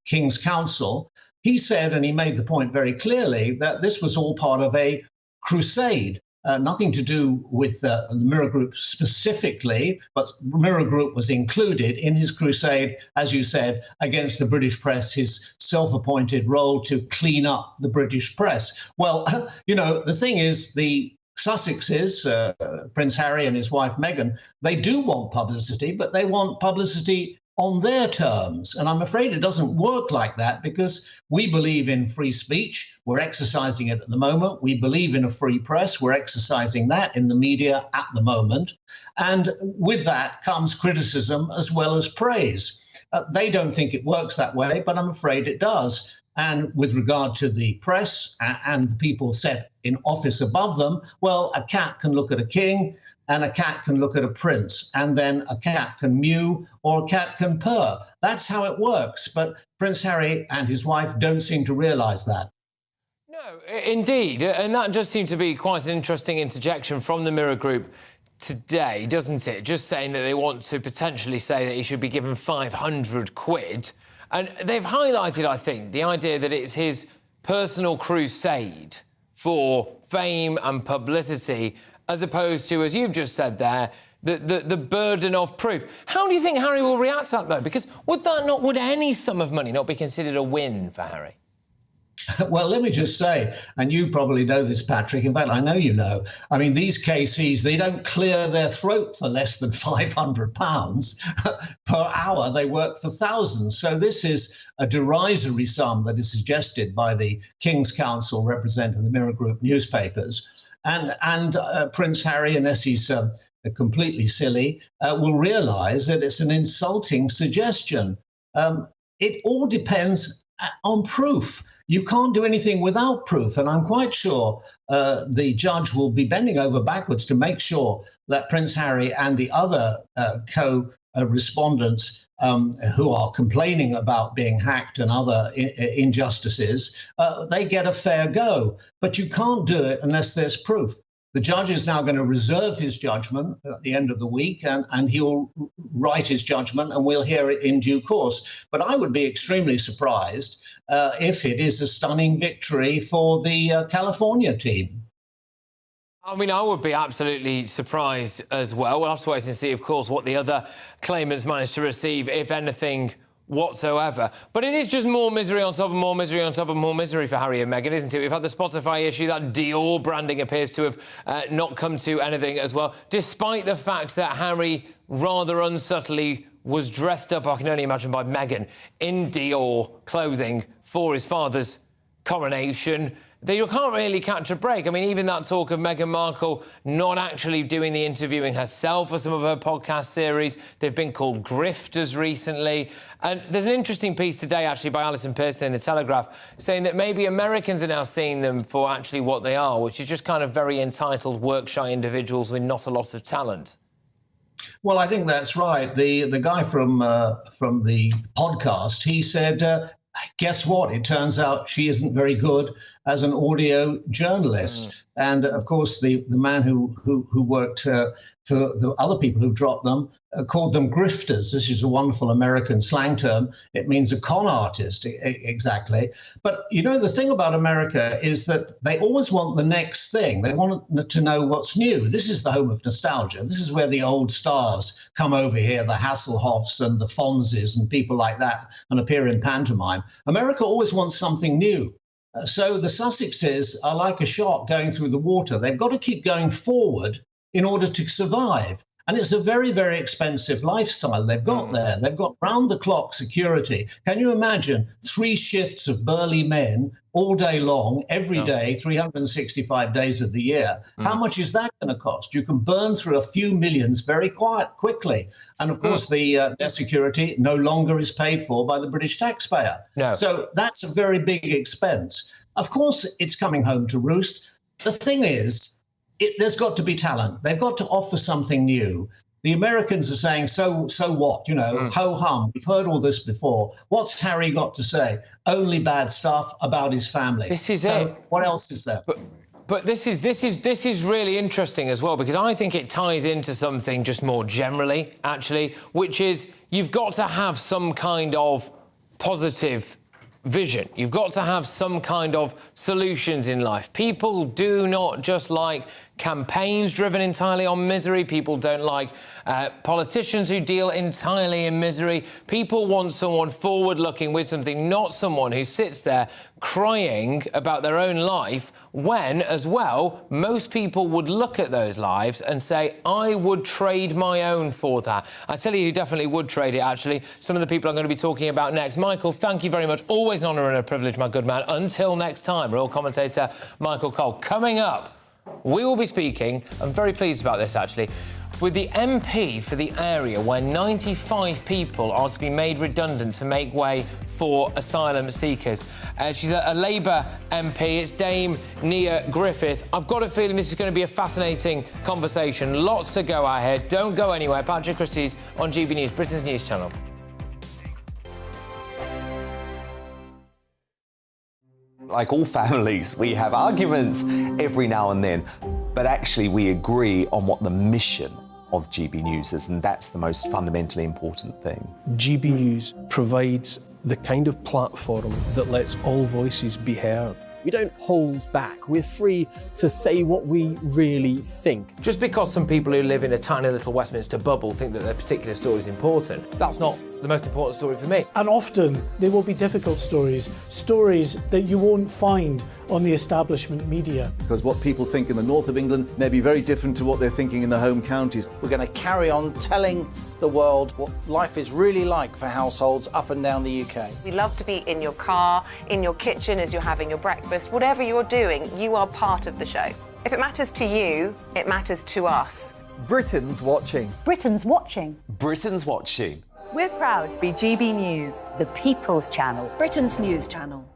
King's Counsel. He said, and he made the point very clearly, that this was all part of a crusade. Nothing to do with the Mirror Group specifically, but Mirror Group was included in his crusade, as you said, against the British press, his self-appointed role to clean up the British press. Well, you know, the thing is, the Sussexes, Prince Harry and his wife Meghan, they do want publicity, but they want publicity on their terms. And I'm afraid it doesn't work like that, because we believe in free speech. We're exercising it at the moment. We believe in a free press. We're exercising that in the media at the moment. And with that comes criticism as well as praise. They don't think it works that way, but I'm afraid it does. And with regard to the press and the people set in office above them, well, a cat can look at a king, and a cat can look at a prince, and then a cat can mew or a cat can purr. That's how it works. But Prince Harry and his wife don't seem to realise that. No, indeed. And that just seemed to be quite an interesting interjection from the Mirror Group today, doesn't it? Just saying that they want to potentially say that he should be given £500. And they've highlighted, I think, the idea that it's his personal crusade for fame and publicity, as opposed to, as you've just said there, the burden of proof. How do you think Harry will react to that, though? Because would any sum of money not be considered a win for Harry? Well, let me just say, and you probably know this, Patrick, in fact, I know you know, I mean, these KCs, they don't clear their throat for less than £500 per hour. They work for thousands. So this is a derisory sum that is suggested by the King's Counsel representing the Mirror Group newspapers. And Prince Harry, unless he's completely silly, will realise that it's an insulting suggestion. It all depends on proof. You can't do anything without proof, and I'm quite sure the judge will be bending over backwards to make sure that Prince Harry and the other co-respondents who are complaining about being hacked and other injustices, they get a fair go. But you can't do it unless there's proof. The judge is now going to reserve his judgment at the end of the week, and he'll write his judgment, and we'll hear it in due course. But I would be extremely surprised if it is a stunning victory for the California team. I mean, I would be absolutely surprised as well. We'll have to wait and see, of course, what the other claimants managed to receive, if anything whatsoever. But it is just more misery on top of more misery on top of more misery for Harry and Meghan, isn't it? We've had the Spotify issue. That Dior branding appears to have not come to anything as well, despite the fact that Harry rather unsubtly was dressed up, I can only imagine, by Meghan in Dior clothing for his father's coronation. You can't really catch a break. I mean, even that talk of Meghan Markle not actually doing the interviewing herself for some of her podcast series. They've been called grifters recently. And there's an interesting piece today, actually, by Alison Pearson in The Telegraph, saying that maybe Americans are now seeing them for actually what they are, which is just kind of very entitled, work-shy individuals with not a lot of talent. Well, I think that's right. The guy from the podcast, he said, guess what? It turns out she isn't very good as an audio journalist. And of course, the man who worked for the other people who dropped them called them grifters. This is a wonderful American slang term. It means a con artist, exactly. But you know, the thing about America is that they always want the next thing. They want to know what's new. This is the home of nostalgia. This is where the old stars come over here, the Hasselhoffs and the Fonzes and people like that, and appear in pantomime. America always wants something new. So the Sussexes are like a shark going through the water. They've got to keep going forward in order to survive. And it's a very, very expensive lifestyle they've got there. They've got round-the-clock security. Can you imagine 3 shifts of burly men all day long, every day, 365 days of the year? How much is that going to cost? You can burn through a few millions very quickly. And, of course, their security no longer is paid for by the British taxpayer. No. So that's a very big expense. Of course, it's coming home to roost. The thing is, there's got to be talent. They've got to offer something new. The Americans are saying, so what? You know, ho-hum. We've heard all this before. What's Harry got to say? Only bad stuff about his family. This is it. What else is there? But this is really interesting as well, because I think it ties into something just more generally, actually, which is you've got to have some kind of positive vision. You've got to have some kind of solutions in life. People do not just like campaigns driven entirely on misery. People don't like politicians who deal entirely in misery. People want someone forward-looking with something, not someone who sits there crying about their own life when, as well, most people would look at those lives and say, I would trade my own for that. I tell you who definitely would trade it, actually. Some of the people I'm going to be talking about next. Michael, thank you very much. Always an honour and a privilege, my good man. Until next time, Royal commentator Michael Cole. Coming up, we will be speaking, I'm very pleased about this, actually, with the MP for the area where 95 people are to be made redundant to make way for asylum seekers. She's a Labour MP. It's Dame Nia Griffith. I've got a feeling this is going to be a fascinating conversation. Lots to go ahead. Don't go anywhere. Patrick Christys on GB News, Britain's news channel. Like all families, we have arguments every now and then, but actually we agree on what the mission of GB News is, and that's the most fundamentally important thing. GB News provides the kind of platform that lets all voices be heard. We don't hold back. We're free to say what we really think. Just because some people who live in a tiny little Westminster bubble think that their particular story is important, that's not the most important story for me. And often they will be difficult stories that you won't find on the establishment media. Because what people think in the north of England may be very different to what they're thinking in the home counties. We're going to carry on telling the world what life is really like for households up and down the UK. We love to be in your car, in your kitchen as you're having your breakfast. Whatever you're doing, you are part of the show. If it matters to you, it matters to us. Britain's watching. Britain's watching. Britain's watching. We're proud to be GB News, the People's Channel, Britain's news channel.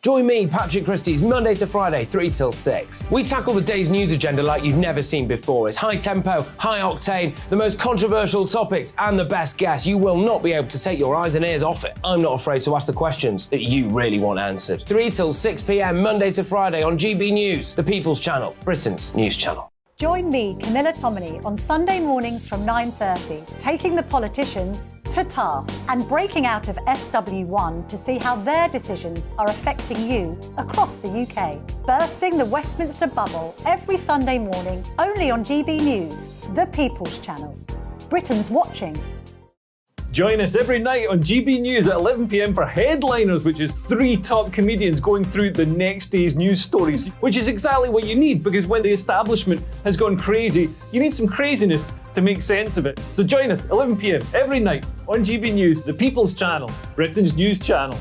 Join me, Patrick Christys, Monday to Friday, 3 till 6. We tackle the day's news agenda like you've never seen before. It's high tempo, high octane, the most controversial topics and the best guests. You will not be able to take your eyes and ears off it. I'm not afraid to ask the questions that you really want answered. 3 till 6 p.m, Monday to Friday on GB News, the People's Channel, Britain's news channel. Join me, Camilla Tominey, on Sunday mornings from 9:30, taking the politicians to task and breaking out of SW1 to see how their decisions are affecting you across the UK. Bursting the Westminster bubble every Sunday morning, only on GB News, the People's Channel. Britain's watching. Join us every night on GB News at 11 p.m. for Headliners, which is 3 top comedians going through the next day's news stories, which is exactly what you need, because when the establishment has gone crazy, you need some craziness to make sense of it. So join us 11 p.m. every night on GB News, the People's Channel, Britain's news channel.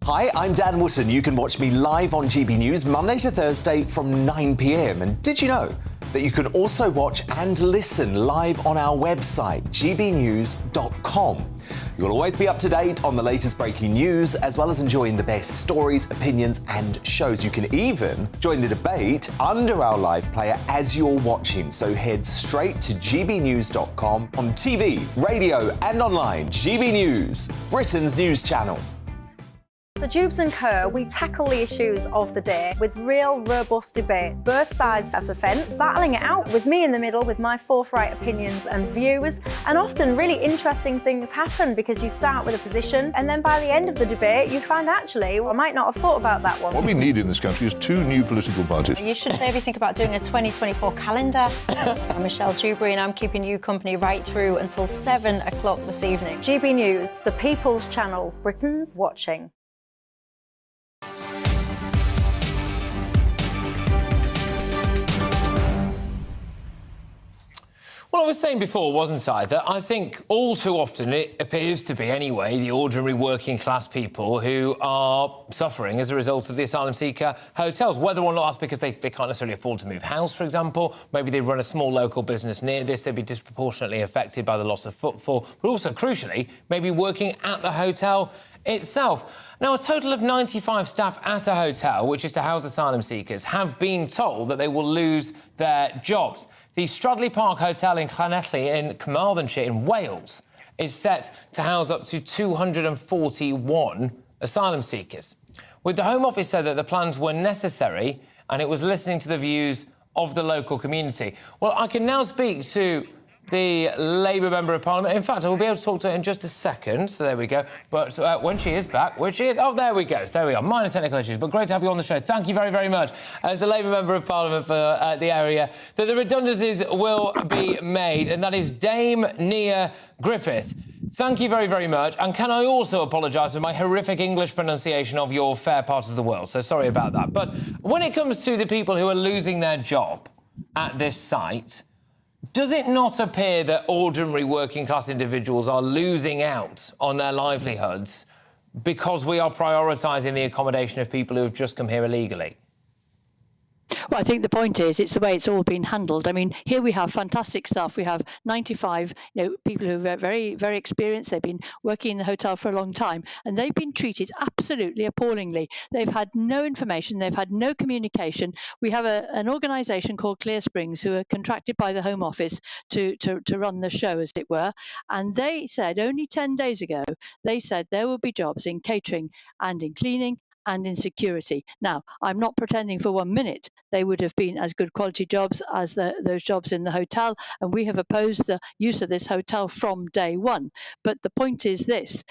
Hi, I'm Dan Wootton. You can watch me live on GB News Monday to Thursday from 9 p.m. And did you know that you can also watch and listen live on our website, gbnews.com? You'll always be up to date on the latest breaking news, as well as enjoying the best stories, opinions and shows. You can even join the debate under our live player as you're watching. So head straight to gbnews.com on TV, radio and online. GB News, Britain's news channel. So Jubes & Co, we tackle the issues of the day with real robust debate, both sides of the fence, battling it out with me in the middle with my forthright opinions and views. And often really interesting things happen because you start with a position and then by the end of the debate you find actually, well, I might not have thought about that one. What we need in this country is 2 new political parties. You should maybe think about doing a 2024 calendar. I'm Michelle Dewberry and I'm keeping you company right through until 7 o'clock this evening. GB News, the People's Channel, Britain's watching. Well, I was saying before, wasn't I, that I think all too often it appears to be, anyway, the ordinary working class people who are suffering as a result of the asylum seeker hotels, whether or not that's because they can't necessarily afford to move house, for example. Maybe they run a small local business near this, they'd be disproportionately affected by the loss of footfall, but also, crucially, maybe working at the hotel itself. Now, a total of 95 staff at a hotel, which is to house asylum seekers, have been told that they will lose their jobs. The Stradley Park Hotel in Llanelli in Carmarthenshire in Wales is set to house up to 241 asylum seekers. With the Home Office said that the plans were necessary and it was listening to the views of the local community. Well, I can now speak to the Labour Member of Parliament. In fact, I will be able to talk to her in just a second, so there we go. But when she is back, where she is... Oh, there we go. So there we are. Minor technical issues, but great to have you on the show. Thank you very, very much. As the Labour Member of Parliament for the area, that the redundancies will be made, and that is Dame Nia Griffith. Thank you very, very much. And can I also apologise for my horrific English pronunciation of your fair part of the world? So sorry about that. But when it comes to the people who are losing their job at this site, does it not appear that ordinary working-class individuals are losing out on their livelihoods because we are prioritising the accommodation of people who have just come here illegally? Well, I think the point is it's the way it's all been handled. I mean, here we have fantastic staff. We have 95, people who are very, very experienced. They've been working in the hotel for a long time, and they've been treated absolutely appallingly. They've had no information. They've had no communication. We have an organisation called Clear Springs who are contracted by the Home Office to run the show, as it were. And they said only 10 days ago, they said there will be jobs in catering and in cleaning and in security. Now, I'm not pretending for 1 minute they would have been as good quality jobs as those jobs in the hotel, and we have opposed the use of this hotel from day one. But the point is this,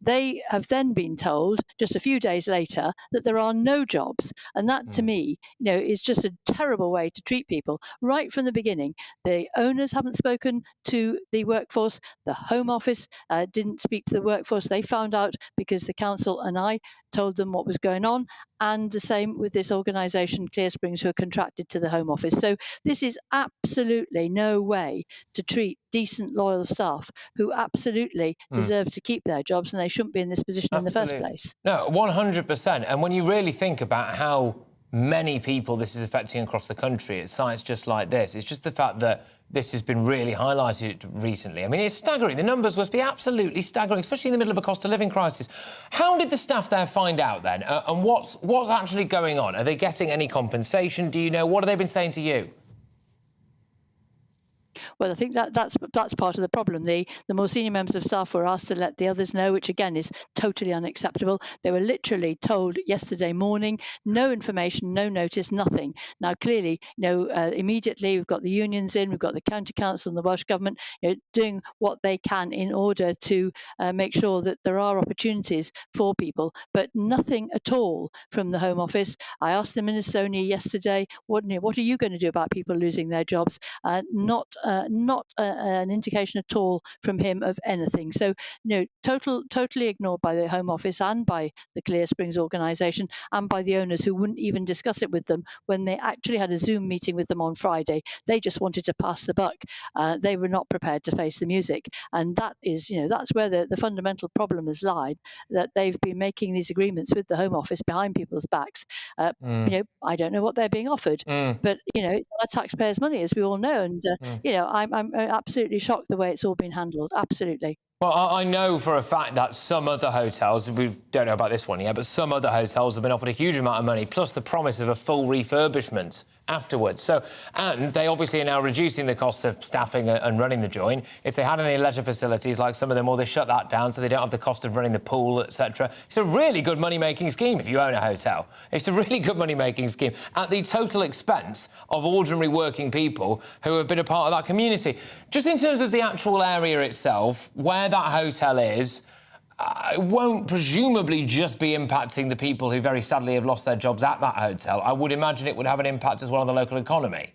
they have then been told just a few days later that there are no jobs, and that to me, is just a terrible way to treat people right from the beginning. The owners haven't spoken to the workforce, the Home Office didn't speak to the workforce. They found out because the council and I told them what was going on, and the same with this organisation, Clear Springs, who are contracted to the Home Office. So this is absolutely no way to treat decent, loyal staff who absolutely deserve to keep their jobs, and they shouldn't be in this position in the first place. No, 100%. And when you really think about how many people this is affecting across the country at sites just like this, it's just the fact that this has been really highlighted recently. I mean, it's staggering. The numbers must be absolutely staggering, especially in the middle of a cost of living crisis. How did the staff there find out then? And what's actually going on? Are they getting any compensation? Do you know? What have they been saying to you? Well, I think that's part of the problem. The more senior members of staff were asked to let the others know, which again is totally unacceptable. They were literally told yesterday morning, no information, no notice, nothing. Now, clearly, immediately we've got the unions in, we've got the county council and the Welsh government doing what they can in order to make sure that there are opportunities for people, but nothing at all from the Home Office. I asked the Minister only yesterday, what are you going to do about people losing their jobs? Not not an indication at all from him of anything. So, totally ignored by the Home Office and by the Clear Springs organisation and by the owners, who wouldn't even discuss it with them when they actually had a Zoom meeting with them on Friday. They just wanted to pass the buck. They were not prepared to face the music, and that is, that's where the fundamental problem has lied. That they've been making these agreements with the Home Office behind people's backs. I don't know what they're being offered, but it's our taxpayers' money, as we all know, and I'm absolutely shocked the way it's all been handled. Absolutely. Well, I know for a fact that some other hotels, we don't know about this one yet, but some other hotels have been offered a huge amount of money, plus the promise of a full refurbishment afterwards. So, and they obviously are now reducing the cost of staffing and running the joint. If they had any leisure facilities like some of them, they shut that down, so they don't have the cost of running the pool, etc. It's a really good money-making scheme if you own a hotel. It's a really good money-making scheme at the total expense of ordinary working people who have been a part of that community. Just in terms of the actual area itself, where that hotel is, it won't presumably just be impacting the people who very sadly have lost their jobs at that hotel. I would imagine it would have an impact as well on the local economy.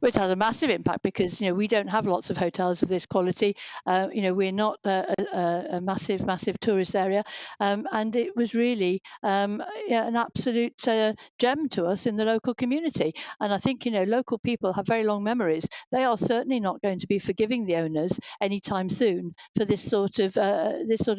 It has a massive impact because, we don't have lots of hotels of this quality. We're not a massive tourist area. And it was really an absolute gem to us in the local community. And I think, local people have very long memories. They are certainly not going to be forgiving the owners anytime soon for this sort of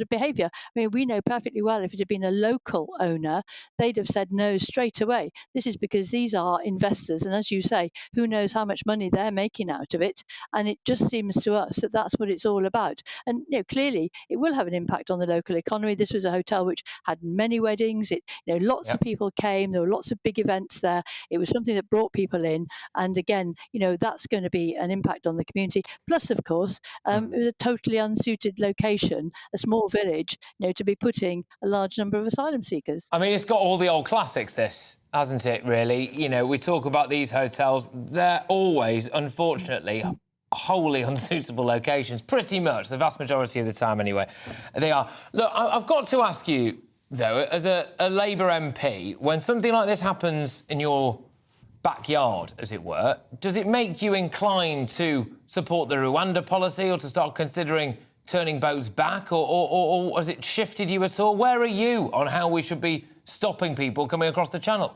behaviour. I mean, we know perfectly well if it had been a local owner, they'd have said no straight away. This is because these are investors. And as you say, who knows how much money they're making out of it, and it just seems to us that that's what it's all about. And clearly it will have an impact on the local economy. This was a hotel which had many weddings. Lots of people came. There were lots of big events there. It was something that brought people in, and again, that's going to be an impact on the community. Plus, of course, it was a totally unsuited location, a small village, to be putting a large number of asylum seekers. I mean, it's got all the old classics, this, hasn't it, really? We talk about these hotels, they're always, unfortunately, wholly unsuitable locations, pretty much, the vast majority of the time anyway. They are. Look, I've got to ask you, though, as a Labour MP, when something like this happens in your backyard, as it were, does it make you inclined to support the Rwanda policy or to start considering turning boats back, or has it shifted you at all? Where are you on how we should be stopping people coming across the channel?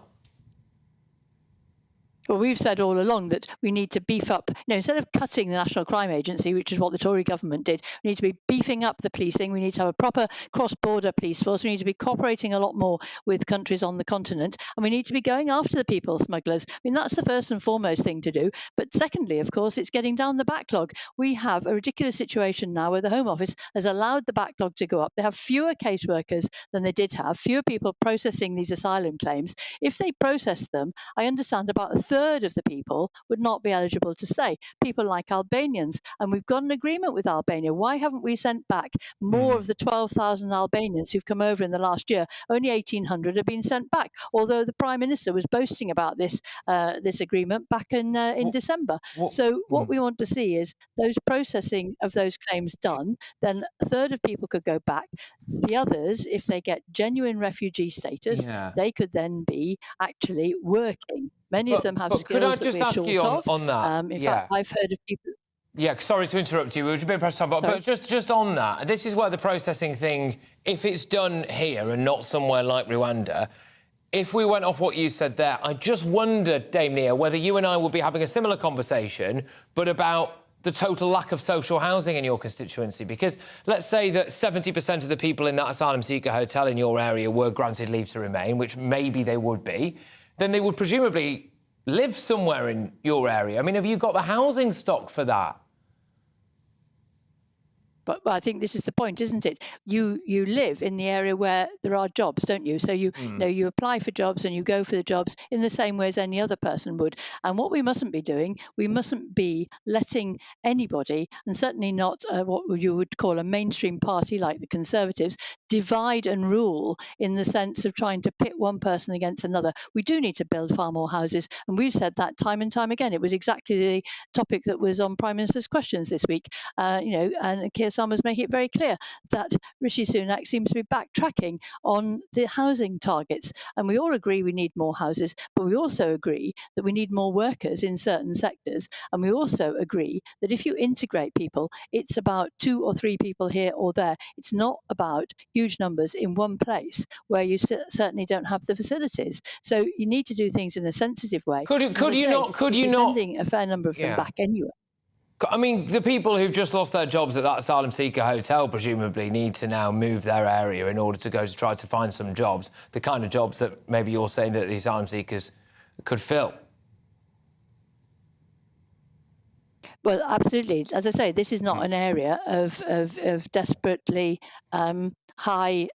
Well, we've said all along that we need to beef up, instead of cutting the National Crime Agency, which is what the Tory government did, we need to be beefing up the policing. We need to have a proper cross-border police force. We need to be cooperating a lot more with countries on the continent. And we need to be going after the people smugglers. I mean, that's the first and foremost thing to do. But secondly, of course, it's getting down the backlog. We have a ridiculous situation now where the Home Office has allowed the backlog to go up. They have fewer caseworkers than they did have, fewer people processing these asylum claims. If they process them, I understand about a third of the people would not be eligible to stay. People like Albanians, and we've got an agreement with Albania. Why haven't we sent back more of the 12,000 Albanians who've come over in the last year? Only 1,800 have been sent back, although the Prime Minister was boasting about this agreement back in December. So what we want to see is those processing of those claims done, then a third of people could go back. The others, if they get genuine refugee status, they could then be actually working. Many of them have skills could I just that we're ask short you of. on that? In fact, I've heard of people... Yeah, sorry to interrupt you. We were a bit pressed time, but just on that, this is where the processing thing, if it's done here and not somewhere like Rwanda, if we went off what you said there, I just wondered, Dame Nia, whether you and I would be having a similar conversation, but about the total lack of social housing in your constituency. Because let's say that 70% of the people in that asylum seeker hotel in your area were granted leave to remain, which maybe they would be, then they would presumably live somewhere in your area. I mean, have you got the housing stock for that? But I think this is the point, isn't it? You live in the area where there are jobs, don't you? So you apply for jobs and you go for the jobs in the same way as any other person would. And what we mustn't be doing, we mustn't be letting anybody, and certainly not what you would call a mainstream party like the Conservatives, divide and rule in the sense of trying to pit one person against another. We do need to build far more houses, and we've said that time and time again. It was exactly the topic that was on Prime Minister's questions this week. And Keir Starmer's making it very clear that Rishi Sunak seems to be backtracking on the housing targets. And we all agree we need more houses, but we also agree that we need more workers in certain sectors. And we also agree that if you integrate people, it's about 2 or 3 people here or there. It's not about huge numbers in one place where you certainly don't have the facilities. So you need to do things in a sensitive way. Could you not sending a fair number of them back anyway? I mean, the people who've just lost their jobs at that asylum seeker hotel presumably need to now move their area in order to go to try to find some jobs, the kind of jobs that maybe you're saying that the asylum seekers could fill. Well, absolutely. As I say, this is not an area of desperately high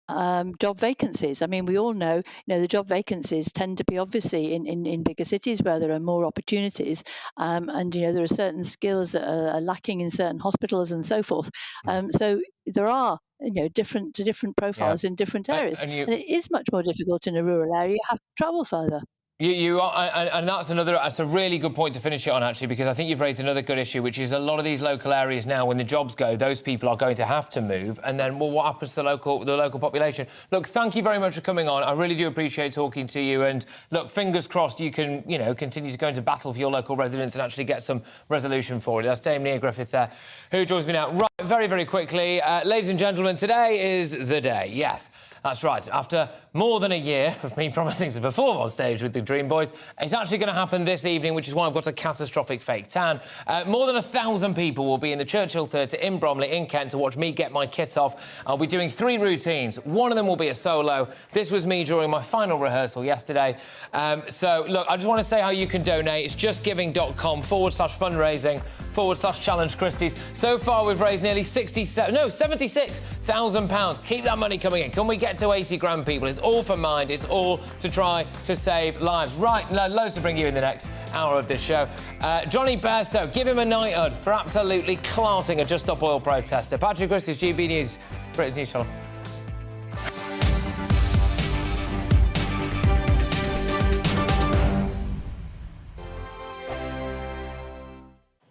job vacancies. I mean, we all know, the job vacancies tend to be obviously in bigger cities where there are more opportunities, and there are certain skills that are lacking in certain hospitals and so forth. So there are different profiles in different areas, and it is much more difficult in a rural area. You have to travel further. You are, and that's a really good point to finish it on, actually, because I think you've raised another good issue, which is a lot of these local areas now, when the jobs go, those people are going to have to move, and then, well, what happens to the local population? Look, thank you very much for coming on. I really do appreciate talking to you, and look, fingers crossed you can, continue to go into battle for your local residents and actually get some resolution for it. That's Dame Nia Griffith there, who joins me now. Right, very, very quickly, ladies and gentlemen, today is the day. Yes. That's right. After more than a year of me promising to perform on stage with the Dream Boys, it's actually going to happen this evening, which is why I've got a catastrophic fake tan. More than 1,000 people will be in the Churchill Theatre in Bromley, in Kent, to watch me get my kit off. I'll be doing 3 routines. One of them will be a solo. This was me during my final rehearsal yesterday. So, look, I just want to say how you can donate. It's justgiving.com/fundraising/challenge Christys. So far, we've raised nearly £76,000. Keep that money coming in. Can we get to 80 grand, people? It's all for Mind. It's all to try to save lives. Right, loads to bring you in the next hour of this show. Johnny Bairstow, give him a knighthood for absolutely clarting a Just Stop Oil protester. Patrick Christys, GB News, Britain's News Channel.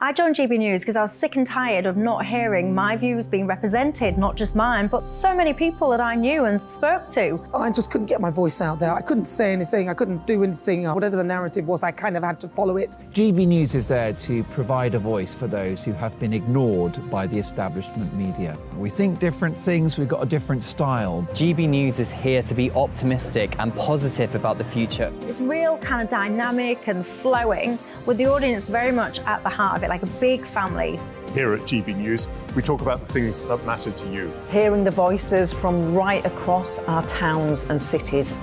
I joined GB News because I was sick and tired of not hearing my views being represented, not just mine, but so many people that I knew and spoke to. I just couldn't get my voice out there. I couldn't say anything. I couldn't do anything. Whatever the narrative was, I kind of had to follow it. GB News is there to provide a voice for those who have been ignored by the establishment media. We think different things, we've got a different style. GB News is here to be optimistic and positive about the future. It's real kind of dynamic and flowing, with the audience very much at the heart of it, like a big family. Here at GB News, we talk about the things that matter to you. Hearing the voices from right across our towns and cities,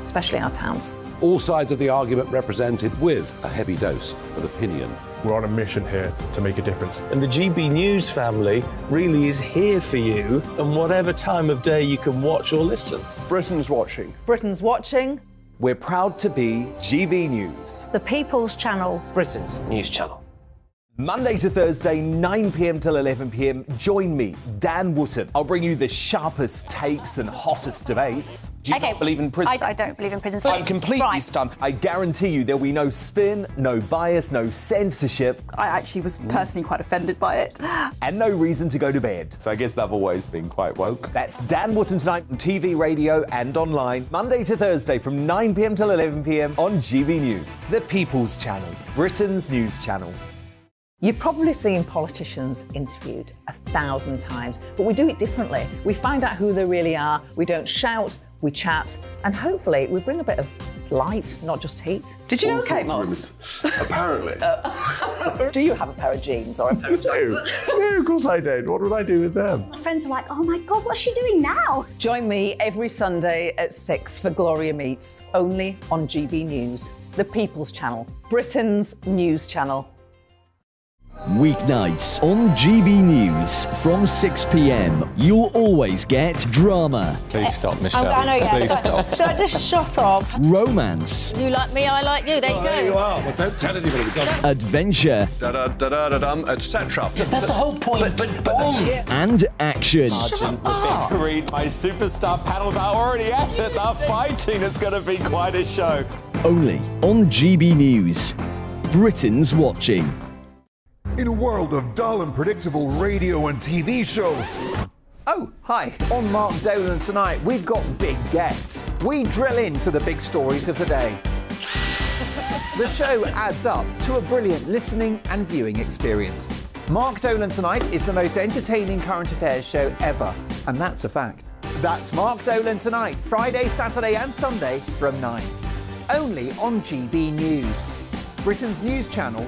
especially our towns. All sides of the argument represented with a heavy dose of opinion. We're on a mission here to make a difference. And the GB News family really is here for you, and whatever time of day you can watch or listen. Britain's watching. Britain's watching. We're proud to be GB News, the People's Channel, Britain's news channel. Monday to Thursday, 9 p.m. till 11 p.m. Join me, Dan Wootton. I'll bring you the sharpest takes and hottest debates. Do you not believe in prison? I don't believe in prison. I'm completely stunned. I guarantee you there'll be no spin, no bias, no censorship. I actually was personally quite offended by it. And no reason to go to bed. So I guess they've always been quite woke. That's Dan Wootton tonight on TV, radio and online. Monday to Thursday from 9 p.m. till 11 p.m. on GB News, the People's Channel, Britain's news channel. You've probably seen politicians interviewed 1,000 times, but we do it differently. We find out who they really are, we don't shout, we chat, and hopefully we bring a bit of light, not just heat. Did you know Kate Moss? Apparently. Do you have a pair of jeans or a pair of jeans? No, of course I don't. What would I do with them? My friends are like, oh my God, what's she doing now? Join me every Sunday at 6 for Gloria Meets, only on GB News, the People's Channel, Britain's news channel. Weeknights on GB News from 6 p.m. You'll always get drama. Please stop, Michelle. I know, yeah. Please stop. Should I just shut up? Romance. You like me, I like you. There you go. There you are. Well, don't tell anybody. Adventure. Etc. That's the whole point. But and action. Sergeant, read my superstar panel. They're already at it. They're fighting. It's going to be quite a show. Only on GB News. Britain's watching. In a world of dull and predictable radio and TV shows. Oh, hi. On Mark Dolan tonight, we've got big guests. We drill into the big stories of the day. The show adds up to a brilliant listening and viewing experience. Mark Dolan Tonight is the most entertaining current affairs show ever, and that's a fact. That's Mark Dolan Tonight, Friday, Saturday and Sunday from 9. Only on GB News, Britain's news channel.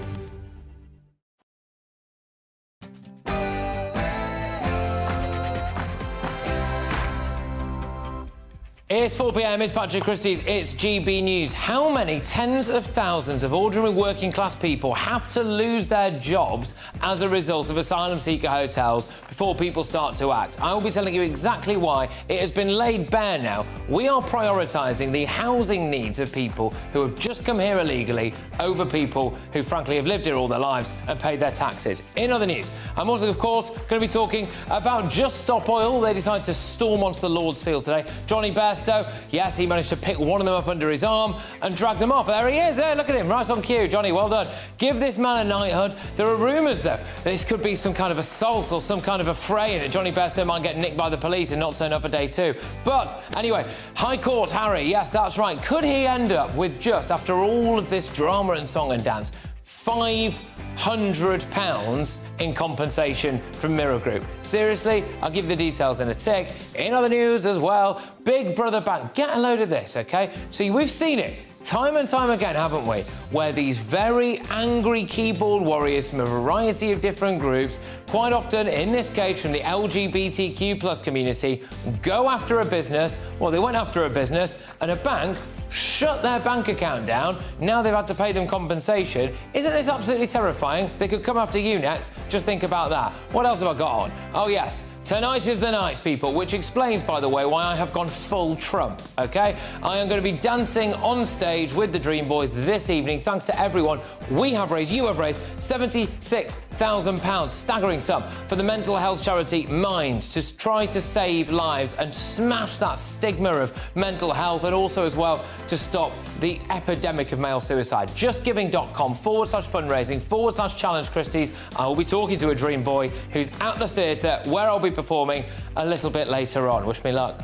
It's 4 p.m, it's Patrick Christys, it's GB News. How many tens of thousands of ordinary working class people have to lose their jobs as a result of asylum seeker hotels before people start to act? I will be telling you exactly why. It has been laid bare now. We are prioritising the housing needs of people who have just come here illegally over people who frankly have lived here all their lives and paid their taxes. In other news, I'm also of course going to be talking about Just Stop Oil. They decided to storm onto the Lord's Field today. Johnny Bairstow, yes, he managed to pick one of them up under his arm and drag them off. There he is, there, look at him, right on cue. Johnny, well done. Give this man a knighthood. There are rumours, though, this could be some kind of assault or some kind of a fray, that Johnny Bairstow might get nicked by the police and not turn up for day 2. But, anyway, High Court Harry, yes, that's right. Could he end up with just, after all of this drama and song and dance, £500 in compensation from Mirror Group? Seriously? I'll give you the details in a tick. In other news as well, Big Brother Bank. Get a load of this, OK? See, we've seen it time and time again, haven't we? Where these very angry keyboard warriors from a variety of different groups, quite often, in this case, from the LGBTQ+ community, go after a business. Well, they went after a business and a bank shut their bank account down. Now they've had to pay them compensation. Isn't this absolutely terrifying? They could come after you next. Just think about that. What else have I got on? Oh, yes. Tonight is the night, people, which explains, by the way, why I have gone full Trump, OK? I am going to be dancing on stage with the Dream Boys this evening. Thanks to everyone. You have raised £76,000, staggering sum, for the mental health charity Mind, to try to save lives and smash that stigma of mental health, and also as well to stop the epidemic of male suicide. JustGiving.com/fundraising/challenge Christys. I will be talking to a Dream Boy who's at the theatre where I'll be performing a little bit later on. Wish me luck.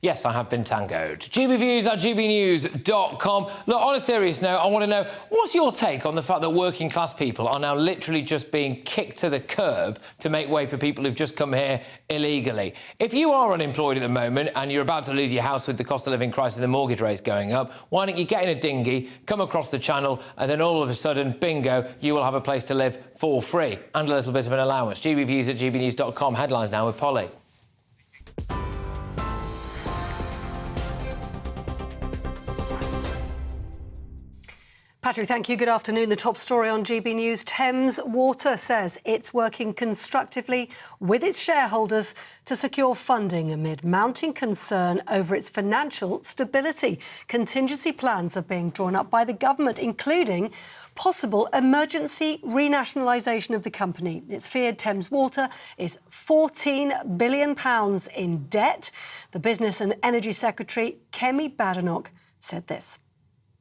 Yes, I have been tangoed. gbviews@gbnews.com. Look, on a serious note, I want to know, what's your take on the fact that working class people are now literally just being kicked to the curb to make way for people who've just come here illegally? If you are unemployed at the moment and you're about to lose your house with the cost of living crisis and the mortgage rates going up, why don't you get in a dinghy, come across the channel, and then all of a sudden, bingo, you will have a place to live for free and a little bit of an allowance. gbviews@gbnews.com. Headlines now with Polly. Patrick, thank you. Good afternoon. The top story on GB News. Thames Water says it's working constructively with its shareholders to secure funding amid mounting concern over its financial stability. Contingency plans are being drawn up by the government, including possible emergency renationalisation of the company. It's feared Thames Water is £14 billion in debt. The Business and Energy Secretary, Kemi Badenoch, said this.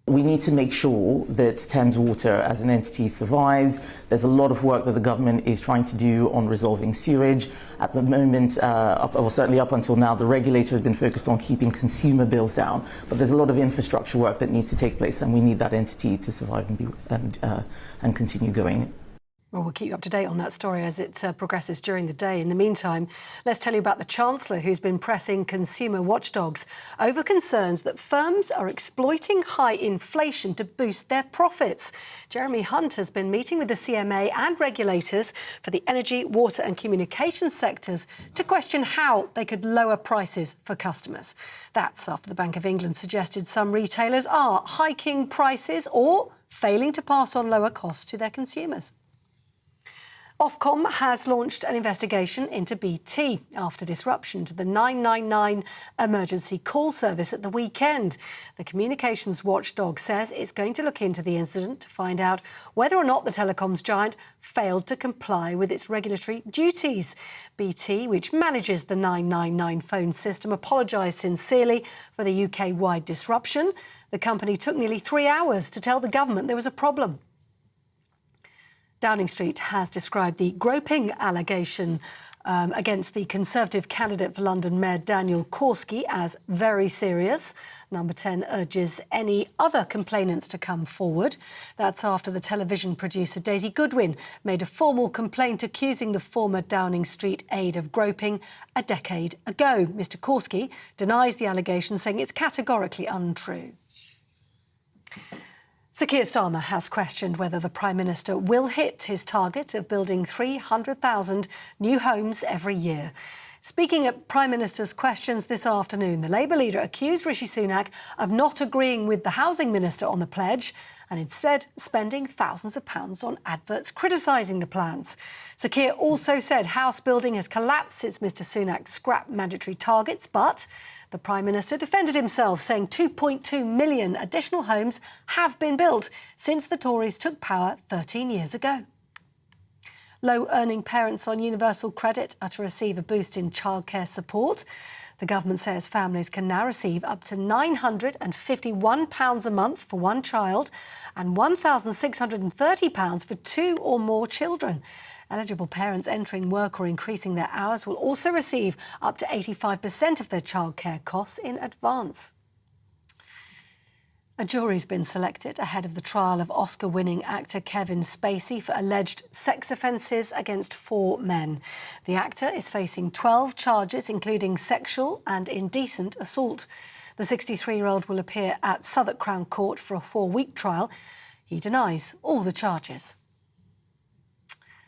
We need to make sure that Thames Water as an entity survives. There's a lot of work that the government is trying to do on resolving sewage. At the moment, certainly up until now, the regulator has been focused on keeping consumer bills down. But there's a lot of infrastructure work that needs to take place, and we need that entity to survive and continue going. Well, we'll keep you up to date on that story as it progresses during the day. In the meantime, let's tell you about the Chancellor, who's been pressing consumer watchdogs over concerns that firms are exploiting high inflation to boost their profits. Jeremy Hunt has been meeting with the CMA and regulators for the energy, water and communications sectors to question how they could lower prices for customers. That's after the Bank of England suggested some retailers are hiking prices or failing to pass on lower costs to their consumers. Ofcom has launched an investigation into BT after disruption to the 999 emergency call service at the weekend. The communications watchdog says it's going to look into the incident to find out whether or not the telecoms giant failed to comply with its regulatory duties. BT, which manages the 999 phone system, apologised sincerely for the UK-wide disruption. The company took nearly 3 hours to tell the government there was a problem. Downing Street has described the groping allegation against the Conservative candidate for London Mayor Daniel Korski as very serious. Number 10 urges any other complainants to come forward. That's after the television producer Daisy Goodwin made a formal complaint accusing the former Downing Street aide of groping a decade ago. Mr Korski denies the allegation, saying it's categorically untrue. Sir Keir Starmer has questioned whether the Prime Minister will hit his target of building 300,000 new homes every year. Speaking at Prime Minister's questions this afternoon, the Labour leader accused Rishi Sunak of not agreeing with the Housing Minister on the pledge and instead spending thousands of pounds on adverts criticising the plans. Sir Keir also said house building has collapsed since Mr Sunak scrapped mandatory targets, but the Prime Minister defended himself, saying 2.2 million additional homes have been built since the Tories took power 13 years ago. Low-earning parents on universal credit are to receive a boost in childcare support. The government says families can now receive up to £951 a month for one child and £1,630 for 2 or more children. Eligible parents entering work or increasing their hours will also receive up to 85% of their childcare costs in advance. A jury's been selected ahead of the trial of Oscar-winning actor Kevin Spacey for alleged sex offences against 4 men. The actor is facing 12 charges, including sexual and indecent assault. The 63-year-old will appear at Southwark Crown Court for a 4-week trial. He denies all the charges.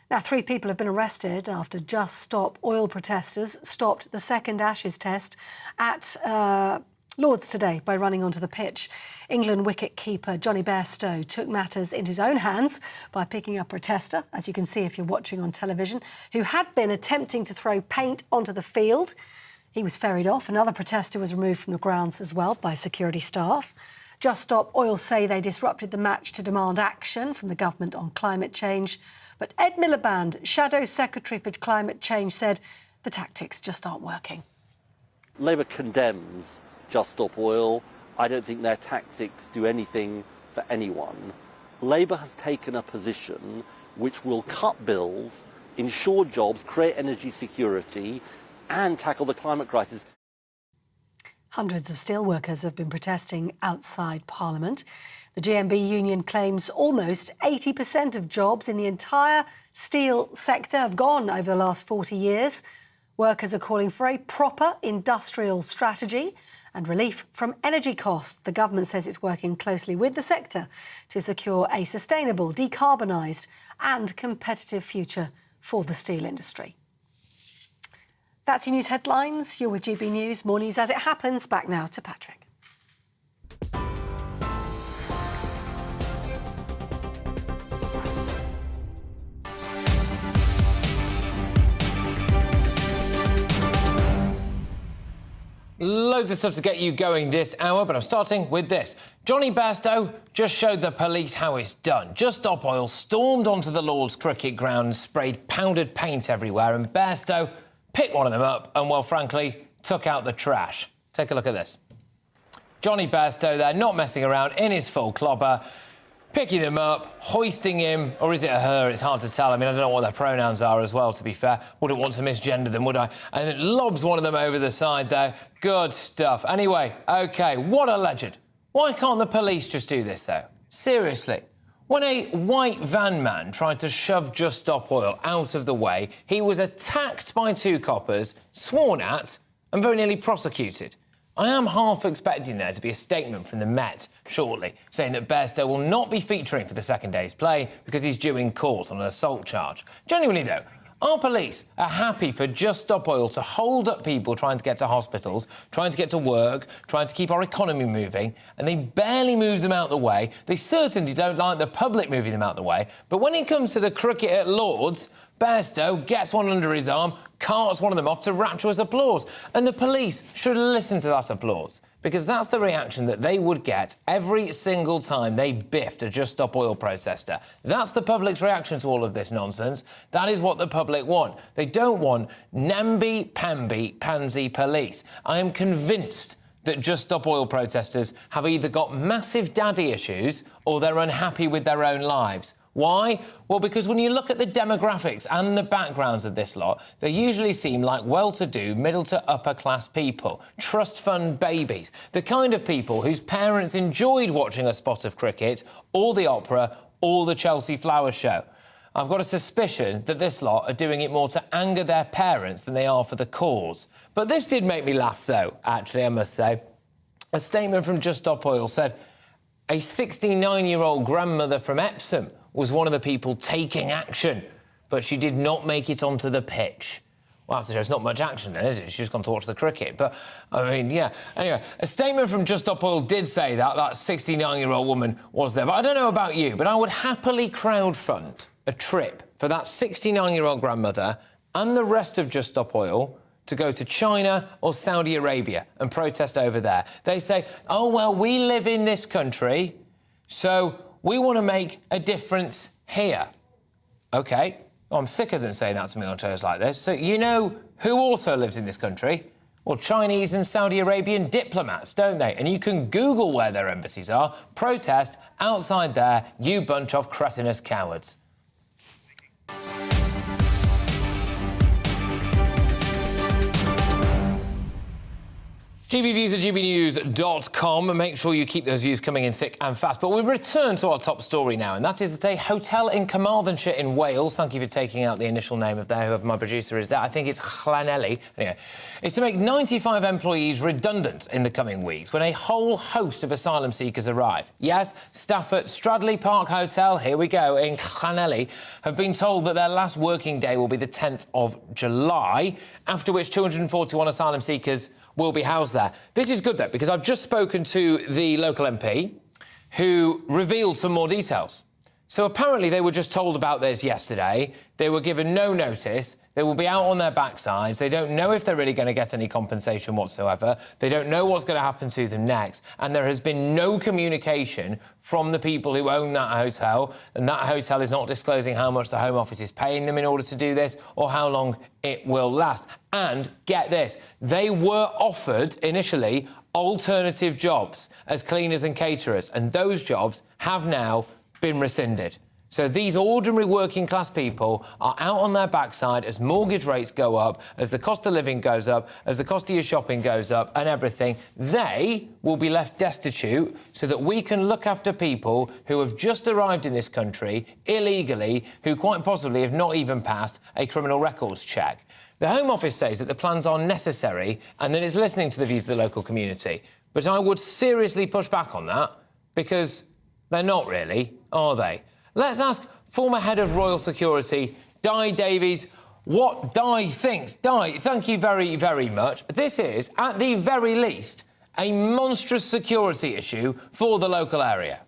Now, 3 people have been arrested after Just Stop oil protesters stopped the second Ashes test at Lords today by running onto the pitch. England wicket-keeper Johnny Bairstow took matters into his own hands by picking up a protester, as you can see if you're watching on television, who had been attempting to throw paint onto the field. He was ferried off. Another protester was removed from the grounds as well by security staff. Just Stop Oil say they disrupted the match to demand action from the government on climate change. But Ed Miliband, Shadow Secretary for Climate Change, said the tactics just aren't working. Labour condemns Just Stop Oil. I don't think their tactics do anything for anyone. Labour has taken a position which will cut bills, ensure jobs, create energy security and tackle the climate crisis. Hundreds of steelworkers have been protesting outside Parliament. The GMB union claims almost 80% of jobs in the entire steel sector have gone over the last 40 years. Workers are calling for a proper industrial strategy and relief from energy costs. The government says it's working closely with the sector to secure a sustainable, decarbonised and competitive future for the steel industry. That's your news headlines. You're with GB News. More news as it happens. Back now to Patrick. Loads of stuff to get you going this hour, but I'm starting with this. Johnny Bairstow just showed the police how it's done. Just Stop Oil stormed onto the Lord's cricket ground and sprayed powdered paint everywhere, and Bairstow picked one of them up and, well, frankly, took out the trash. Take a look at this. Johnny Bairstow there, not messing around, in his full clobber, picking them up, hoisting him, or is it a her? It's hard to tell. I mean, I don't know what their pronouns are as well, to be fair. Wouldn't want to misgender them, would I? And it lobs one of them over the side there. Good stuff. Anyway, OK, what a legend. Why can't the police just do this, though? Seriously. When a white van man tried to shove Just Stop Oil out of the way, he was attacked by 2 coppers, sworn at, and very nearly prosecuted. I am half expecting there to be a statement from the Met shortly, saying that Bairstow will not be featuring for the second day's play because he's due in court on an assault charge. Genuinely, though, our police are happy for Just Stop Oil to hold up people trying to get to hospitals, trying to get to work, trying to keep our economy moving, and they barely move them out the way. They certainly don't like the public moving them out the way. But when it comes to the cricket at Lords, Bairstow gets one under his arm, carts one of them off to rapturous applause. And the police should listen to that applause, because that's the reaction that they would get every single time they biffed a Just Stop Oil protester. That's the public's reaction to all of this nonsense. That is what the public want. They don't want namby-pamby-pansy police. I am convinced that Just Stop Oil protesters have either got massive daddy issues or they're unhappy with their own lives. Why? Well, because when you look at the demographics and the backgrounds of this lot, they usually seem like well-to-do, middle to upper-class people, trust fund babies, the kind of people whose parents enjoyed watching a spot of cricket, or the opera, or the Chelsea Flowers show. I've got a suspicion that this lot are doing it more to anger their parents than they are for the cause. But this did make me laugh, though, actually, I must say. A statement from Just Stop Oil said, a 69-year-old grandmother from Epsom was one of the people taking action, but she did not make it onto the pitch. Well, there's not much action then, is it? She's just gone to watch the cricket. But, I mean, yeah. Anyway, a statement from Just Stop Oil did say that 69-year-old woman was there. But I don't know about you, but I would happily crowdfund a trip for that 69-year-old grandmother and the rest of Just Stop Oil to go to China or Saudi Arabia and protest over there. They say, oh, well, we live in this country, so we want to make a difference here. OK, well, I'm sick of them saying that to me on shows like this. So you know who also lives in this country? Well, Chinese and Saudi Arabian diplomats, don't they? And you can Google where their embassies are. Protest outside there, you bunch of cretinous cowards. GBviews at gbnews.com. Make sure you keep those views coming in thick and fast. But we return to our top story now, and that is that a hotel in Carmarthenshire in Wales, thank you for taking out the initial name of there, whoever my producer is there, I think it's Llanelli, anyway, is to make 95 employees redundant in the coming weeks when a whole host of asylum seekers arrive. Yes, staff at Stradley Park Hotel, here we go, in Llanelli, have been told that their last working day will be the 10th of July, after which 241 asylum seekers will be housed there. This is good, though, because I've just spoken to the local MP who revealed some more details. So apparently they were just told about this yesterday. They were given no notice. They will be out on their backsides. They don't know if they're really going to get any compensation whatsoever. They don't know what's going to happen to them next. And there has been no communication from the people who own that hotel. And that hotel is not disclosing how much the Home Office is paying them in order to do this or how long it will last. And get this, they were offered initially alternative jobs as cleaners and caterers. And those jobs have now been rescinded. So these ordinary working class people are out on their backside as mortgage rates go up, as the cost of living goes up, as the cost of your shopping goes up and everything. They will be left destitute so that we can look after people who have just arrived in this country illegally, who quite possibly have not even passed a criminal records check. The Home Office says that the plans are necessary and that it's listening to the views of the local community. But I would seriously push back on that because they're not really, are they? Let's ask former head of Royal Security, Di Davies, what Di thinks. Di, thank you very, very much. This is, at the very least, a monstrous security issue for the local area.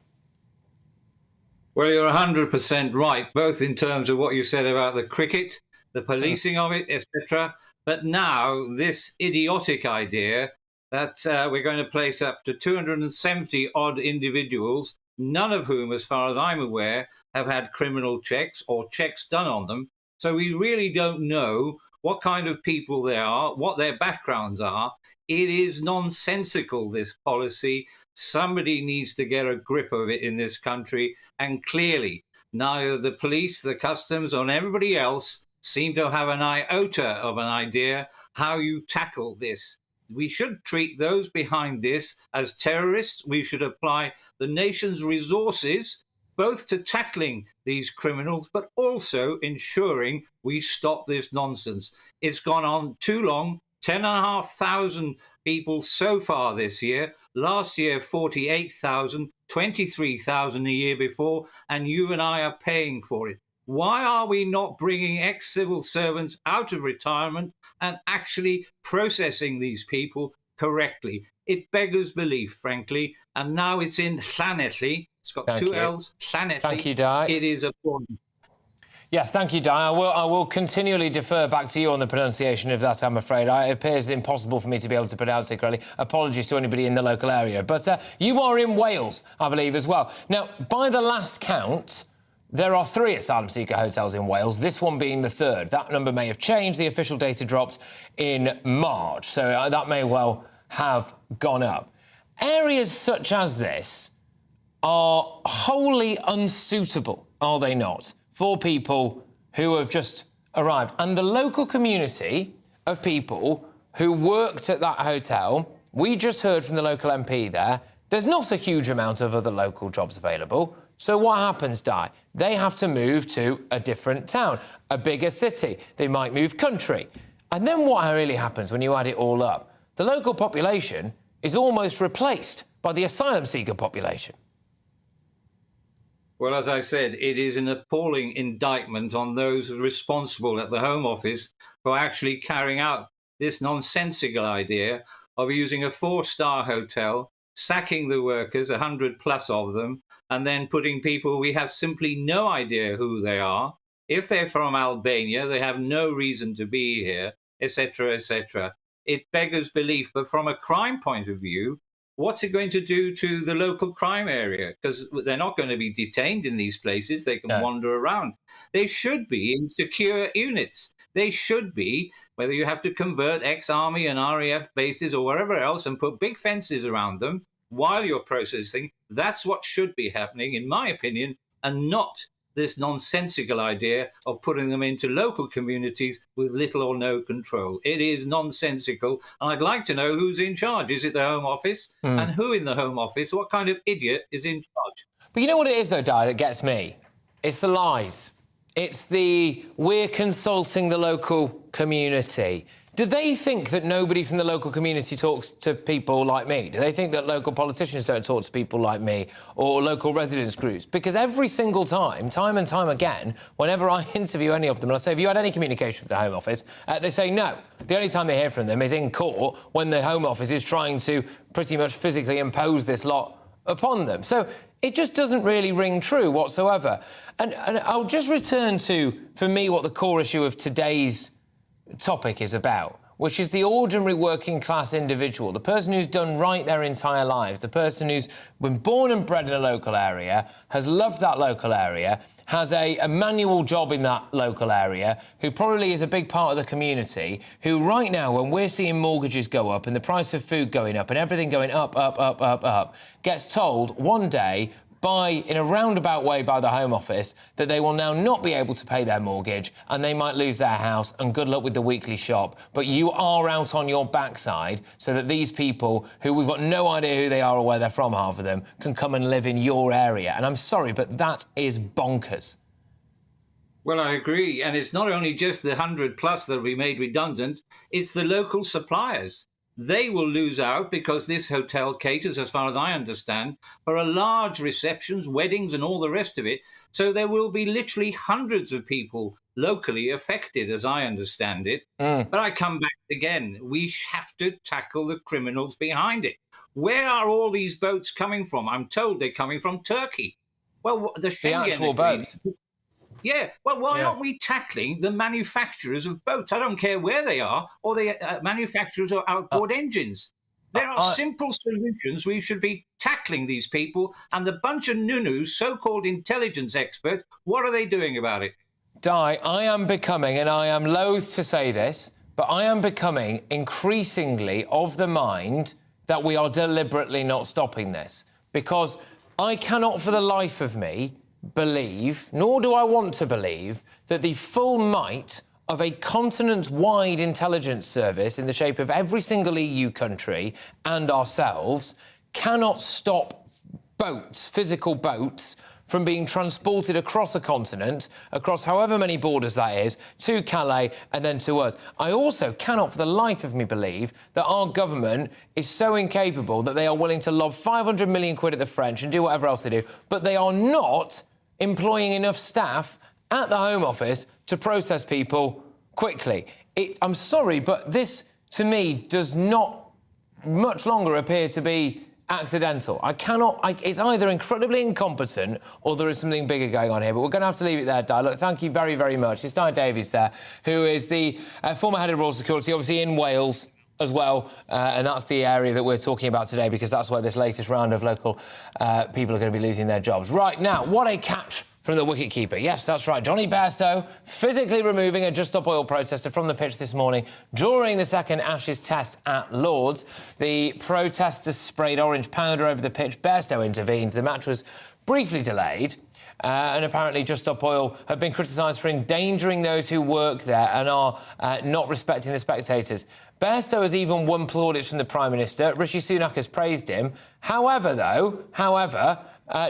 Well, you're 100% right, both in terms of what you said about the cricket, the policing of it, etc. But now this idiotic idea that we're going to place up to 270-odd individuals, none of whom, as far as I'm aware, have had criminal checks or checks done on them. So we really don't know what kind of people they are, what their backgrounds are. It is nonsensical, this policy. Somebody needs to get a grip of it in this country. And clearly, neither the police, the customs, or everybody else seem to have an iota of an idea how you tackle this. We should treat those behind this as terrorists. We should apply the nation's resources both to tackling these criminals, but also ensuring we stop this nonsense. It's gone on too long. 10,500 people so far this year. Last year, 48,000, 23,000 a year before, and you and I are paying for it. Why are we not bringing ex-civil servants out of retirement and actually processing these people correctly? It beggars belief, frankly. And now it's in Llanelli. It's got two L's. Llanelli. Thank you, Di. It is appalling. Yes, thank you, Di. I will continually defer back to you on the pronunciation of that, I'm afraid. It appears impossible for me to be able to pronounce it correctly. Apologies to anybody in the local area. But you are in Wales, I believe, as well. Now, by the last count, there are 3 asylum seeker hotels in Wales, this one being the 3rd. That number may have changed. The official data dropped in March, so that may well have gone up. Areas such as this are wholly unsuitable, are they not, for people who have just arrived. And the local community of people who worked at that hotel, we just heard from the local MP there's not a huge amount of other local jobs available. So what happens, Di? They have to move to a different town, a bigger city. They might move country. And then what really happens when you add it all up? The local population is almost replaced by the asylum seeker population. Well, as I said, it is an appalling indictment on those responsible at the Home Office for actually carrying out this nonsensical idea of using a 4-star hotel, sacking the workers, 100 plus of them, and then putting people we have simply no idea who they are. If they're from Albania, they have no reason to be here, etc., etc. It beggars belief. But from a crime point of view, what's it going to do to the local crime area? Because they're not going to be detained in these places. They can wander around. They should be in secure units. They should be, whether you have to convert ex-army and RAF bases or wherever else and put big fences around them while you're processing, that's what should be happening, in my opinion, and not this nonsensical idea of putting them into local communities with little or no control. It is nonsensical, and I'd like to know who's in charge. Is it the Home Office? And who in the Home Office, what kind of idiot is in charge? But you know what it is, though, Di, that gets me? It's the lies. It's the we're consulting the local community. Do they think that nobody from the local community talks to people like me? Do they think that local politicians don't talk to people like me or local residents groups? Because every single time and time again, whenever I interview any of them, and I say, have you had any communication with the Home Office? They say no. The only time they hear from them is in court when the Home Office is trying to pretty much physically impose this lot upon them. So it just doesn't really ring true whatsoever. And I'll just return to, for me, what the core issue of today's topic is about, which is the ordinary working class individual, the person who's done right their entire lives, the person who's been born and bred in a local area, has loved that local area, has a manual job in that local area, who probably is a big part of the community, who right now, when we're seeing mortgages go up and the price of food going up and everything going up, gets told one day in a roundabout way by the Home Office that they will now not be able to pay their mortgage and they might lose their house, and good luck with the weekly shop. But you are out on your backside so that these people, who we've got no idea who they are or where they're from, half of them, can come and live in your area. And I'm sorry, but that is bonkers. Well, I agree. And it's not only just the 100 plus that will be made redundant, it's the local suppliers. They will lose out because this hotel caters, as far as I understand, for a large receptions, weddings and all the rest of it. So there will be literally hundreds of people locally affected, as I understand it. But I come back again. We have to tackle the criminals behind it. Where are all these boats coming from? I'm told they're coming from Turkey. Well, the actual boats. Yeah, well, why aren't we tackling the manufacturers of boats? I don't care where they are, or the manufacturers of outboard engines. There are simple solutions. We should be tackling these people, and the bunch of nunus, so-called intelligence experts, what are they doing about it? Di, I am becoming, and I am loath to say this, but I am becoming increasingly of the mind that we are deliberately not stopping this, because I cannot for the life of me believe, nor do I want to believe, that the full might of a continent-wide intelligence service in the shape of every single EU country and ourselves cannot stop boats, physical boats, from being transported across a continent, across however many borders that is, to Calais and then to us. I also cannot for the life of me believe that our government is so incapable that they are willing to lob 500 million quid at the French and do whatever else they do, but they are not employing enough staff at the Home Office to process people quickly. I'm sorry, but this, to me, does not much longer appear to be accidental. It's either incredibly incompetent or there is something bigger going on here, but we're going to have to leave it there, Di. Look, thank you very, very much. It's Di Davies there, who is the former head of Royal Security, obviously in Wales as well, and that's the area that we're talking about today because that's where this latest round of local people are going to be losing their jobs. Right, now, what a catch from the wicketkeeper. Yes, that's right. Jonny Bairstow physically removing a Just Stop Oil protester from the pitch this morning during the second Ashes test at Lords. The protesters sprayed orange powder over the pitch. Bairstow intervened. The match was briefly delayed. And apparently Just Stop Oil have been criticised for endangering those who work there and are not respecting the spectators. Bairstow has even won plaudits from the Prime Minister. Rishi Sunak has praised him. However,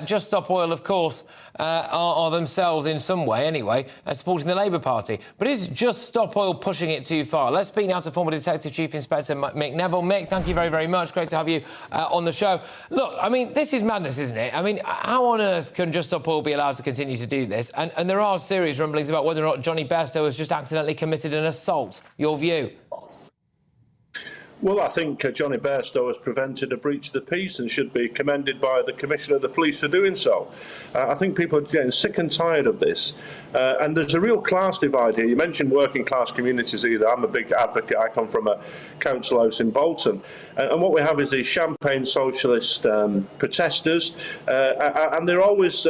Just Stop Oil, of course, are themselves in some way, anyway, supporting the Labour Party. But is Just Stop Oil pushing it too far? Let's speak now to former Detective Chief Inspector Mick Neville. Mick, thank you very, very much. Great to have you on the show. Look, I mean, this is madness, isn't it? I mean, how on earth can Just Stop Oil be allowed to continue to do this? And there are serious rumblings about whether or not Jonny Bairstow has just accidentally committed an assault. Your view? Well, I think Jonny Bairstow has prevented a breach of the peace and should be commended by the Commissioner of the Police for doing so. I think people are getting sick and tired of this. And there's a real class divide here. You mentioned working class communities either. I'm a big advocate. I come from a council house in Bolton. And what we have is these champagne socialist protesters, and they're always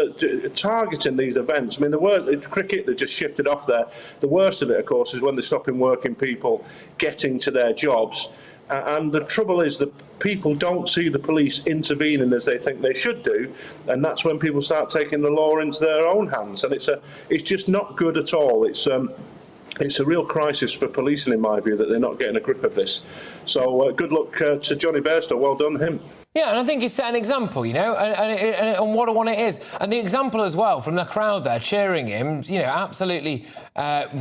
targeting these events. I mean, the cricket, they just shifted off there. The worst of it, of course, is when they're stopping working people getting to their jobs. And the trouble is that people don't see the police intervening as they think they should do, and that's when people start taking the law into their own hands. And it's just not good at all. It's a real crisis for policing, in my view, that they're not getting a grip of this. So good luck to Jonny Bairstow. Well done, him. Yeah, and I think he's set an example, you know, and what a one it is. And the example as well from the crowd there cheering him, you know, absolutely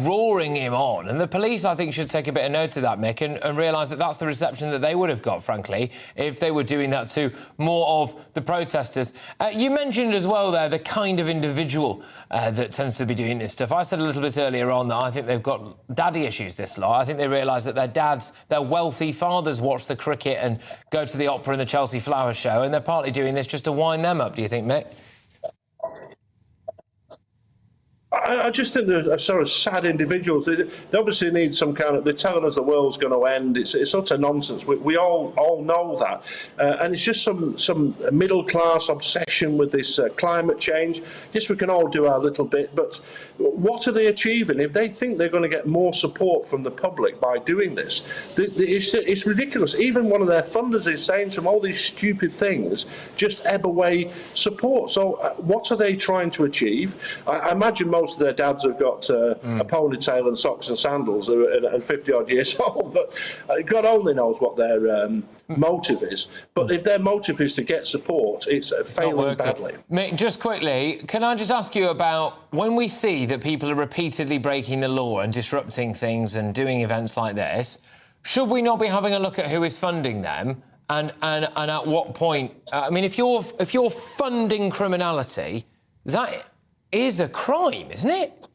roaring him on. And the police, I think, should take a bit of note of that, Mick, and realise that that's the reception that they would have got, frankly, if they were doing that to more of the protesters. You mentioned as well there the kind of individual that tends to be doing this stuff. I said a little bit earlier on that I think they've got daddy issues, this lot. I think they realise that their dads, their wealthy fathers watch the cricket and go to the opera and the Chelsea Flower Show, and they're partly doing this just to wind them up, do you think, Mick? I just think they're sort of sad individuals. They obviously need some kind of... They're telling us the world's going to end. It's utter nonsense. We all know that. And it's just some middle-class obsession with this climate change. Yes, we can all do our little bit, but what are they achieving? If they think they're going to get more support from the public by doing this, it's ridiculous. Even one of their funders is saying to them all these stupid things, just ebb away support. So what are they trying to achieve? I imagine most of their dads have got a ponytail and socks and sandals and 50-odd years old, but God only knows what their motive is. But if their motive is to get support, it's failing badly. Mick, just quickly, can I just ask you about when we see that people are repeatedly breaking the law and disrupting things and doing events like this, should we not be having a look at who is funding them and at what point? I mean, if you're funding criminality, that is a crime, isn't it?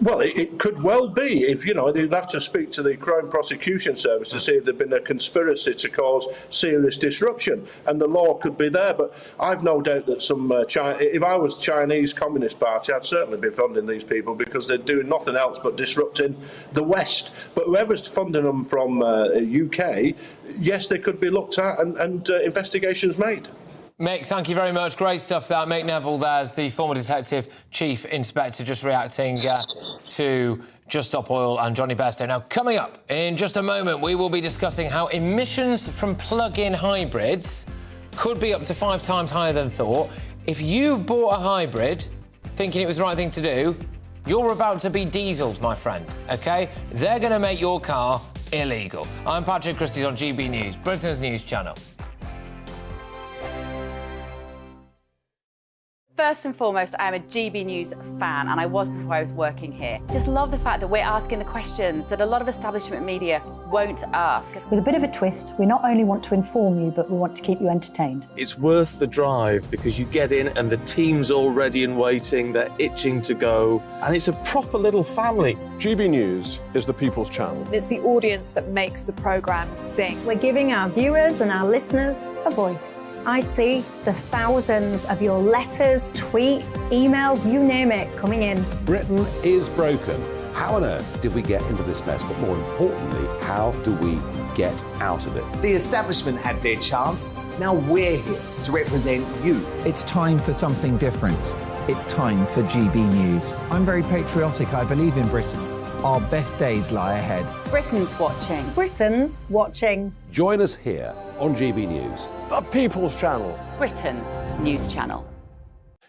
Well, it could well be. If, you know, they'd have to speak to the Crown Prosecution Service to see if there'd been a conspiracy to cause serious disruption, and the law could be there. But I've no doubt that some if I was Chinese Communist Party, I'd certainly be funding these people because they're doing nothing else but disrupting the West. But whoever's funding them from UK, yes, they could be looked at and investigations made. Mick, thank you very much. Great stuff, that. Mick Neville, there's the former Detective Chief Inspector, just reacting to Just Stop Oil and Jonny Bairstow. Now, coming up in just a moment, we will be discussing how emissions from plug-in hybrids could be up to 5 times higher than thought. If you bought a hybrid thinking it was the right thing to do, you're about to be dieselled, my friend, OK? They're going to make your car illegal. I'm Patrick Christys on GB News, Britain's news channel. First and foremost, I'm a GB News fan, and I was before I was working here. Just love the fact that we're asking the questions that a lot of establishment media won't ask. With a bit of a twist, we not only want to inform you, but we want to keep you entertained. It's worth the drive because you get in and the team's all ready and waiting, they're itching to go, and it's a proper little family. GB News is the people's channel. It's the audience that makes the programme sing. We're giving our viewers and our listeners a voice. I see the thousands of your letters, tweets, emails, you name it, coming in. Britain is broken. How on earth did we get into this mess? But more importantly, how do we get out of it? The establishment had their chance. Now we're here to represent you. It's time for something different. It's time for GB News. I'm very patriotic. I believe in Britain. Our best days lie ahead. Britain's watching. Britain's watching. Join us here on GB News. The people's channel. Britain's news channel.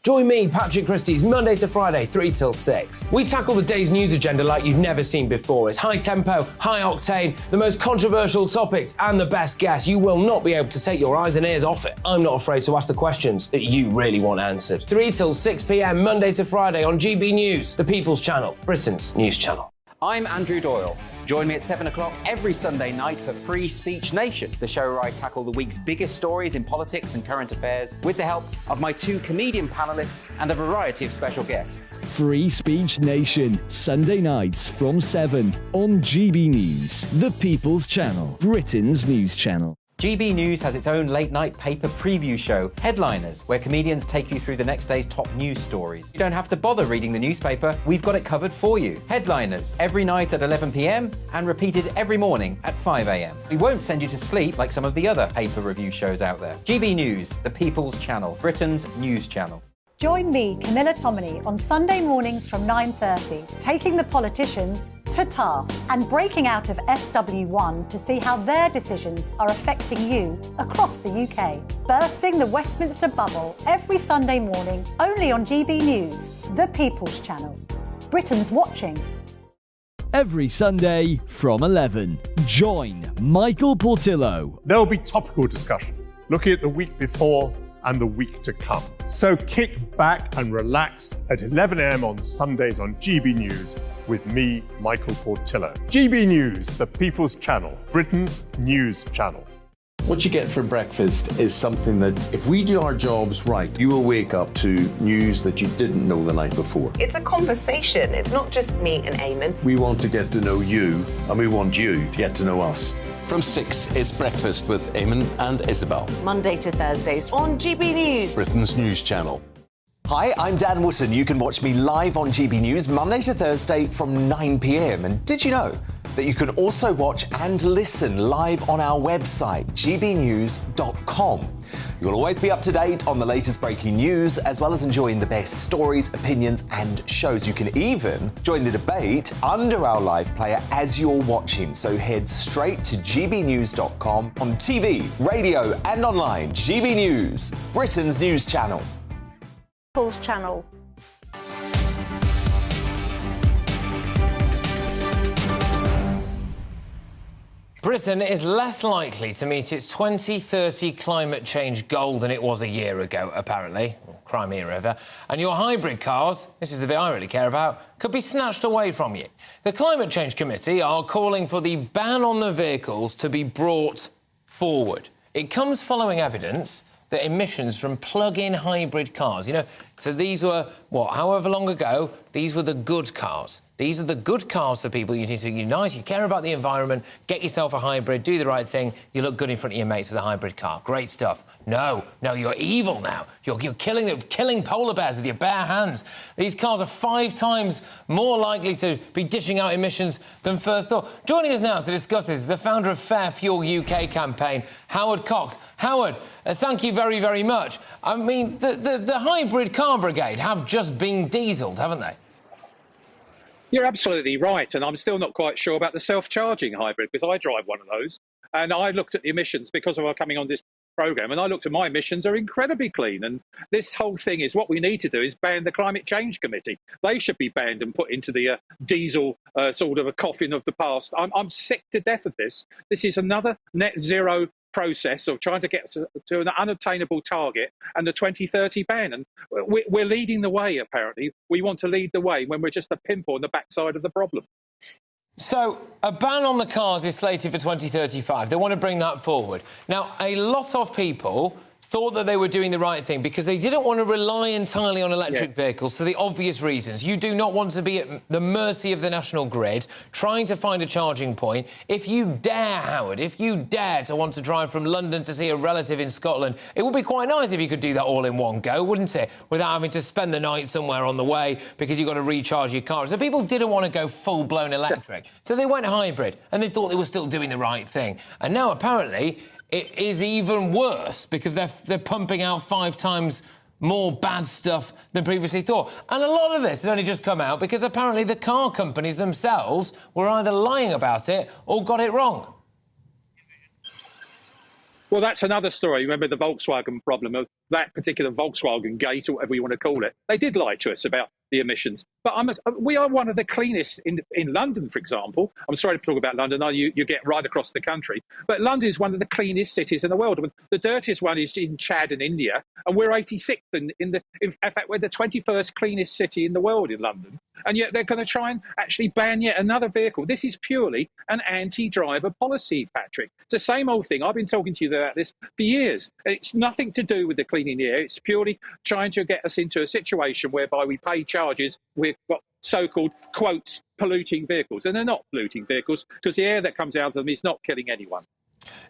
Join me, Patrick Christys, Monday to Friday, 3 till 6. We tackle the day's news agenda like you've never seen before. It's high tempo, high octane, the most controversial topics, and the best guests. You will not be able to take your eyes and ears off it. I'm not afraid to ask the questions that you really want answered. 3 till 6 p.m, Monday to Friday on GB News, the People's Channel, Britain's news channel. I'm Andrew Doyle. Join me at 7 o'clock every Sunday night for Free Speech Nation, the show where I tackle the week's biggest stories in politics and current affairs with the help of my 2 comedian panellists and a variety of special guests. Free Speech Nation, Sunday nights from 7 on GB News, the People's Channel, Britain's news channel. GB News has its own late-night paper preview show, Headliners, where comedians take you through the next day's top news stories. You don't have to bother reading the newspaper, we've got it covered for you. Headliners, every night at 11 p.m, and repeated every morning at 5 a.m. We won't send you to sleep like some of the other paper review shows out there. GB News, the People's Channel, Britain's news channel. Join me, Camilla Tominey, on Sunday mornings from 9:30, taking the politicians to task and breaking out of SW1 to see how their decisions are affecting you across the UK. Bursting the Westminster bubble every Sunday morning, only on GB News, the People's Channel. Britain's watching. Every Sunday from 11. Join Michael Portillo. There'll be topical discussion, looking at the week before and the week to come. So kick back and relax at 11 a.m. on Sundays on GB News with me, Michael Portillo. GB News, the People's Channel, Britain's news channel. What you get for breakfast is something that, if we do our jobs right, you will wake up to news that you didn't know the night before. It's a conversation. It's not just me and Eamon. We want to get to know you, and we want you to get to know us. From 6, it's Breakfast with Eamon and Isabel. Monday to Thursdays on GB News, Britain's news channel. Hi, I'm Dan Wootton. You can watch me live on GB News Monday to Thursday from 9 p.m. And did you know that you can also watch and listen live on our website, gbnews.com. You'll always be up to date on the latest breaking news, as well as enjoying the best stories, opinions and shows. You can even join the debate under our live player as you're watching. So head straight to gbnews.com on TV, radio and online. GB News, Britain's news channel. People's Channel. Britain is less likely to meet its 2030 climate change goal than it was a year ago, apparently. Crimea River. And your hybrid cars, this is the bit I really care about, could be snatched away from you. The Climate Change Committee are calling for the ban on the vehicles to be brought forward. It comes following evidence that emissions from plug-in hybrid cars, so these were, however long ago, these were the good cars. These are the good cars for people. You need to unite, you care about the environment, get yourself a hybrid, do the right thing, you look good in front of your mates with a hybrid car. Great stuff. No, you're evil now. You're killing polar bears with your bare hands. These cars are 5 times more likely to be dishing out emissions than first thought. Joining us now to discuss this is the founder of Fair Fuel UK campaign, Howard Cox. Howard, thank you very, very much. I mean, the hybrid car brigade have just been dieselled, haven't they? You're absolutely right, and I'm still not quite sure about the self-charging hybrid, because I drive one of those, and I looked at the emissions because of our coming on this programme, and I looked at my emissions are incredibly clean, and this whole thing is what we need to do is ban the Climate Change Committee. They should be banned and put into the diesel sort of a coffin of the past. I'm sick to death of this. This is another net zero process of trying to get to an unobtainable target and the 2030 ban. And we're leading the way, apparently. We want to lead the way when we're just a pimple on the backside of the problem. So, a ban on the cars is slated for 2035. They want to bring that forward. Now, a lot of people thought that they were doing the right thing because they didn't want to rely entirely on electric vehicles for the obvious reasons. You do not want to be at the mercy of the national grid, trying to find a charging point. If you dare, Howard, if you dare to want to drive from London to see a relative in Scotland, it would be quite nice if you could do that all in one go, wouldn't it? Without having to spend the night somewhere on the way because you've got to recharge your car. So people didn't want to go full-blown electric. So they went hybrid, and they thought they were still doing the right thing. And now, apparently, it is even worse because they're pumping out 5 times more bad stuff than previously thought. And a lot of this has only just come out because apparently the car companies themselves were either lying about it or got it wrong. Well, that's another story. Remember the Volkswagen problem of that particular Volkswagen gate, or whatever you want to call it. They did lie to us about the emissions. But we are one of the cleanest in London, for example. I'm sorry to talk about London. You get right across the country. But London is one of the cleanest cities in the world. The dirtiest one is in Chad in India, and we're 86th. In fact, we're the 21st cleanest city in the world in London. And yet they're going to try and actually ban yet another vehicle. This is purely an anti-driver policy, Patrick. It's the same old thing. I've been talking to you about this for years. It's nothing to do with the cleaning the air. It's purely trying to get us into a situation whereby we pay charges. We've got so-called, quotes, polluting vehicles. And they're not polluting vehicles because the air that comes out of them is not killing anyone.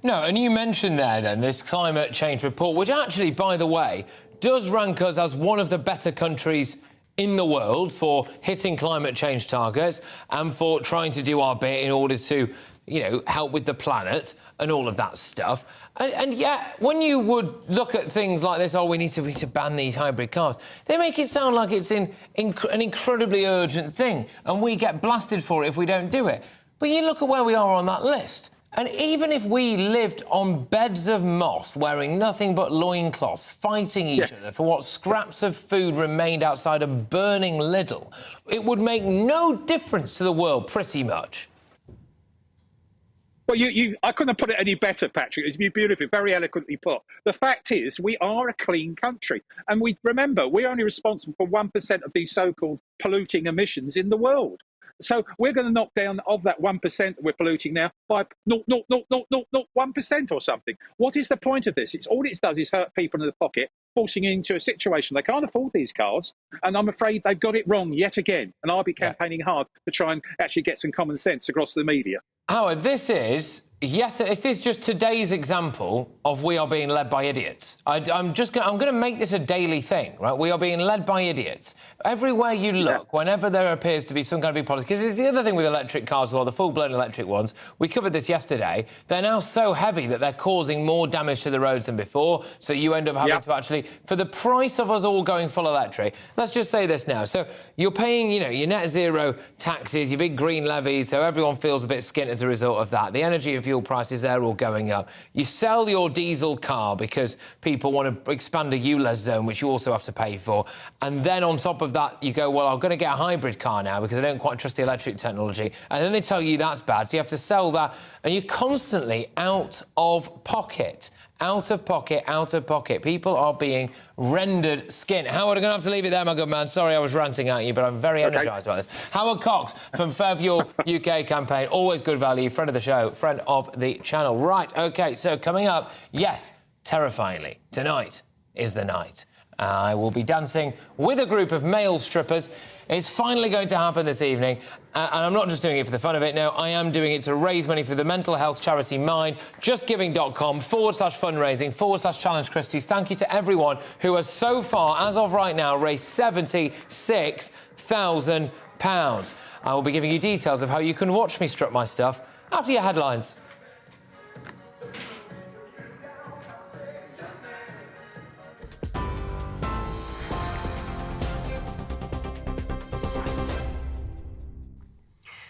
No, and you mentioned there, then, this climate change report, which actually, by the way, does rank us as one of the better countries in the world for hitting climate change targets and for trying to do our bit in order to, you know, help with the planet and all of that stuff. And yet, when you would look at things like this, we need to ban these hybrid cars, they make it sound like it's an incredibly urgent thing, and we get blasted for it if we don't do it. But you look at where we are on that list, and even if we lived on beds of moss, wearing nothing but loincloths, fighting each other for what scraps of food remained outside a burning Lidl, it would make no difference to the world, pretty much. Well, I couldn't have put it any better, Patrick. It's beautifully, very eloquently put. The fact is, we are a clean country. And remember, we're only responsible for 1% of these so-called polluting emissions in the world. So we're going to knock down of that 1% that we're polluting now by 0.00001% or something. What is the point of this? All it does is hurt people in the pocket, forcing into a situation they can't afford these cars. And I'm afraid they've got it wrong yet again. And I'll be campaigning hard to try and actually get some common sense across the media. Howard, this is just today's example of we are being led by idiots. I'm going to make this a daily thing, right? We are being led by idiots. Everywhere you look, whenever there appears to be some kind of big policy, because it's the other thing with electric cars, or the full-blown electric ones, we covered this yesterday, they're now so heavy that they're causing more damage to the roads than before, so you end up having to actually, for the price of us all going full electric, let's just say this now, so you're paying, you know, your net zero taxes, your big green levies, so everyone feels a bit skint as a result of that. The energy and fuel prices, they're all going up. You sell your diesel car because people want to expand a ULEZ zone, which you also have to pay for. And then on top of that, you go, well, I'm going to get a hybrid car now because I don't quite trust the electric technology. And then they tell you that's bad, so you have to sell that. And you're constantly out of pocket. Out of pocket, out of pocket. People are being rendered skint. Howard, I'm going to have to leave it there, my good man. Sorry I was ranting at you, but I'm very energised about this. Howard Cox from Fair Fuel UK campaign. Always good value. Friend of the show, friend of the channel. Right, OK, so coming up, yes, terrifyingly, tonight is the night. I will be dancing with a group of male strippers. It's finally going to happen this evening, and I'm not just doing it for the fun of it. No, I am doing it to raise money for the mental health charity Mind. JustGiving.com/fundraising/challenge Christys. Thank you to everyone who has so far, as of right now, raised £76,000. I will be giving you details of how you can watch me strip my stuff after your headlines.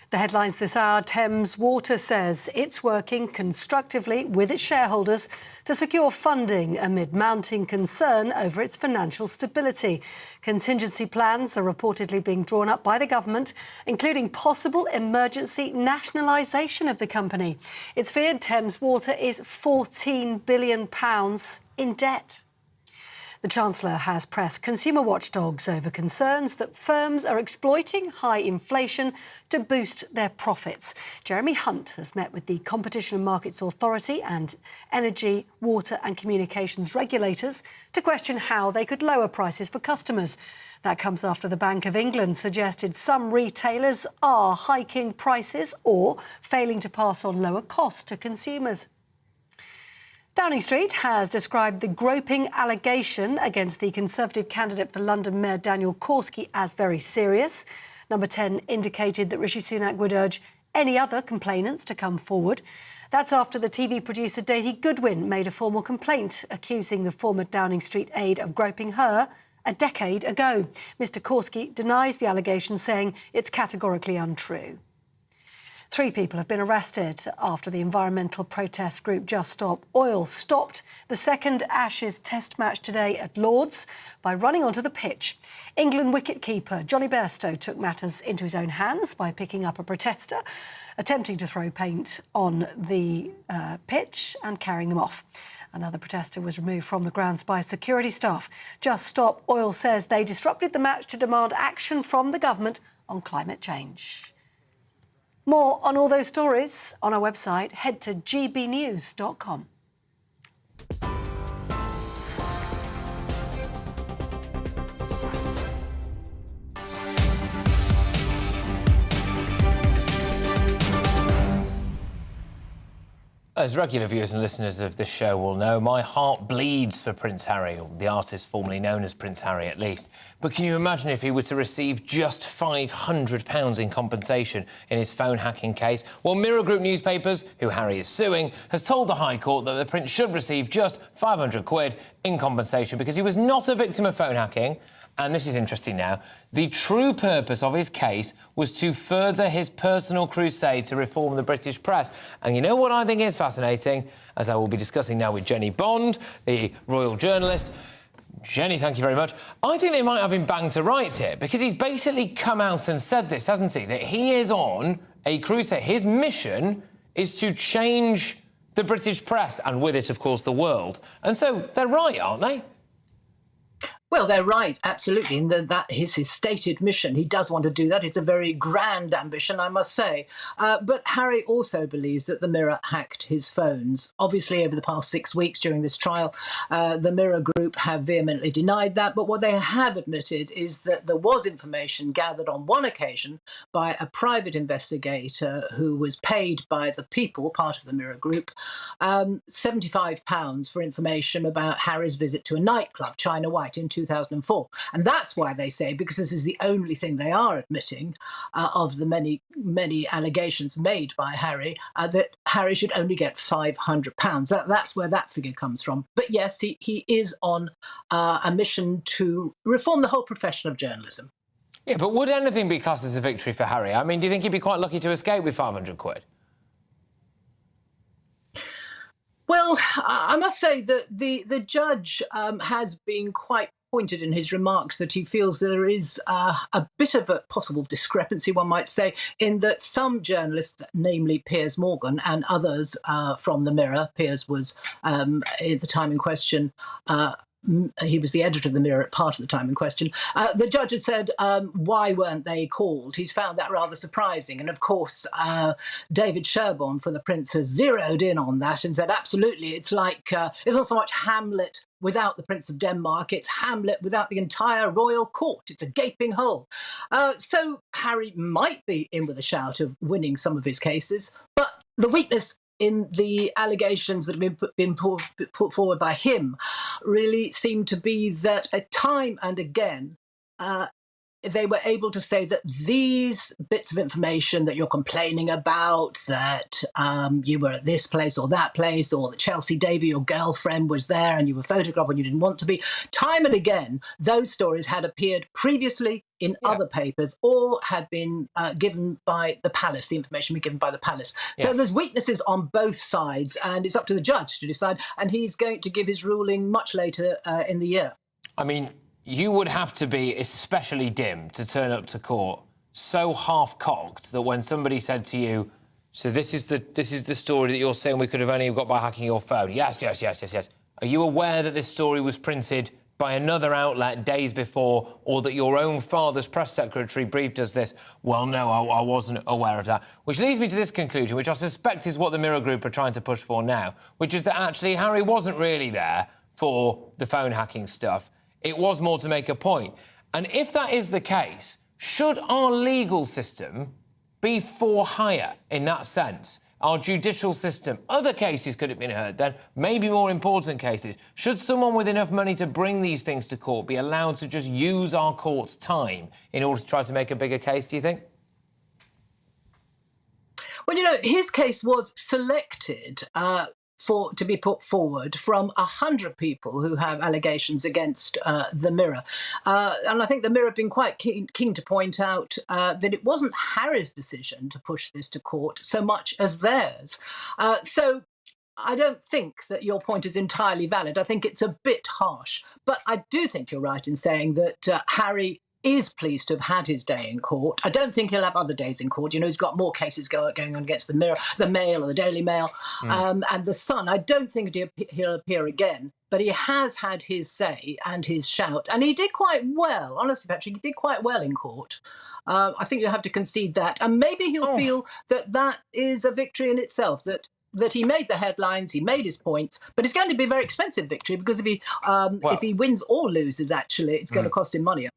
The headlines this hour: Thames Water says it's working constructively with its shareholders to secure funding amid mounting concern over its financial stability. Contingency plans are reportedly being drawn up by the government, including possible emergency nationalisation of the company. It's feared Thames Water is £14 billion in debt. The Chancellor has pressed consumer watchdogs over concerns that firms are exploiting high inflation to boost their profits. Jeremy Hunt has met with the Competition and Markets Authority and energy, water and communications regulators to question how they could lower prices for customers. That comes after the Bank of England suggested some retailers are hiking prices or failing to pass on lower costs to consumers. Downing Street has described the groping allegation against the Conservative candidate for London Mayor Daniel Korski as very serious. Number 10 indicated that Rishi Sunak would urge any other complainants to come forward. That's after the TV producer Daisy Goodwin made a formal complaint accusing the former Downing Street aide of groping her a decade ago. Mr Korski denies the allegation, saying it's categorically untrue. 3 people have been arrested after the environmental protest group Just Stop Oil stopped the second Ashes Test match today at Lord's by running onto the pitch. England wicket-keeper Johnny Bairstow took matters into his own hands by picking up a protester, attempting to throw paint on the pitch and carrying them off. Another protester was removed from the grounds by security staff. Just Stop Oil says they disrupted the match to demand action from the government on climate change. More on all those stories on our website. Head to gbnews.com. As regular viewers and listeners of this show will know, my heart bleeds for Prince Harry, or the artist formerly known as Prince Harry at least. But can you imagine if he were to receive just £500 in compensation in his phone hacking case? Well, Mirror Group newspapers, who Harry is suing, has told the High Court that the Prince should receive just £500 in compensation because he was not a victim of phone hacking. And this is interesting now, the true purpose of his case was to further his personal crusade to reform the British press. And you know what I think is fascinating? As I will be discussing now with Jenny Bond, the royal journalist. Jenny, thank you very much. I think they might have him banged to rights here, because he's basically come out and said this, hasn't he? That he is on a crusade. His mission is to change the British press, and with it, of course, the world. And so they're right, aren't they? Well, they're right, absolutely, and that is his stated mission. He does want to do that. It's a very grand ambition, I must say. But Harry also believes that the Mirror hacked his phones. Obviously, over the past 6 weeks during this trial, the Mirror Group have vehemently denied that. But what they have admitted is that there was information gathered on one occasion by a private investigator who was paid by the People, part of the Mirror Group, £75 for information about Harry's visit to a nightclub, China White, in 2004. And that's why they say, because this is the only thing they are admitting of the many, many allegations made by Harry, that Harry should only get £500. That's where that figure comes from. But yes, he is on a mission to reform the whole profession of journalism. Yeah, but would anything be classed as a victory for Harry? I mean, do you think he'd be quite lucky to escape with £500? Well, I must say that the judge has been quite pointed in his remarks that he feels there is a bit of a possible discrepancy, one might say, in that some journalists, namely Piers Morgan and others from the Mirror, Piers was at the time in question, he was the editor of the Mirror at part of the time in question. The judge had said, why weren't they called? He's found that rather surprising. And of course, David Sherborne for the Prince has zeroed in on that and said, absolutely, it's like, it's not so much Hamlet without the Prince of Denmark, it's Hamlet without the entire royal court. It's a gaping hole. So Harry might be in with a shout of winning some of his cases, but the weakness in the allegations that have been put forward by him really seem to be that time and again they were able to say that these bits of information that you're complaining about, that you were at this place or that place, or that Chelsea Davy, your girlfriend, was there and you were photographed when you didn't want to be, time and again, those stories had appeared previously in other papers or had been given by the palace, the information was given by the palace. So there's weaknesses on both sides, and it's up to the judge to decide, and he's going to give his ruling much later in the year. I mean, you would have to be especially dim to turn up to court so half-cocked that when somebody said to you, so this is the story that you're saying we could have only got by hacking your phone. Yes. Are you aware that this story was printed by another outlet days before, or that your own father's press secretary briefed us this? Well, no, I wasn't aware of that. Which leads me to this conclusion, which I suspect is what the Mirror Group are trying to push for now, which is that actually Harry wasn't really there for the phone hacking stuff. It was more to make a point. And if that is the case, should our legal system be for hire in that sense? Our judicial system, other cases could have been heard then, maybe more important cases. Should someone with enough money to bring these things to court be allowed to just use our court's time in order to try to make a bigger case, do you think? Well, you know, his case was selected to be put forward from 100 people who have allegations against the Mirror. And I think the Mirror have been quite keen to point out that it wasn't Harry's decision to push this to court so much as theirs. So I don't think that your point is entirely valid. I think it's a bit harsh. But I do think you're right in saying that Harry is pleased to have had his day in court. I don't think he'll have other days in court. You know, he's got more cases going on against the Mirror, the Mail or the Daily Mail, and the Sun. I don't think he'll appear again, but he has had his say and his shout, and he did quite well. Honestly, Patrick, he did quite well in court. I think you have to concede that, and maybe he'll feel that is a victory in itself, that he made the headlines, he made his points, but it's going to be a very expensive victory, because if he wins or loses, actually, it's going to cost him money.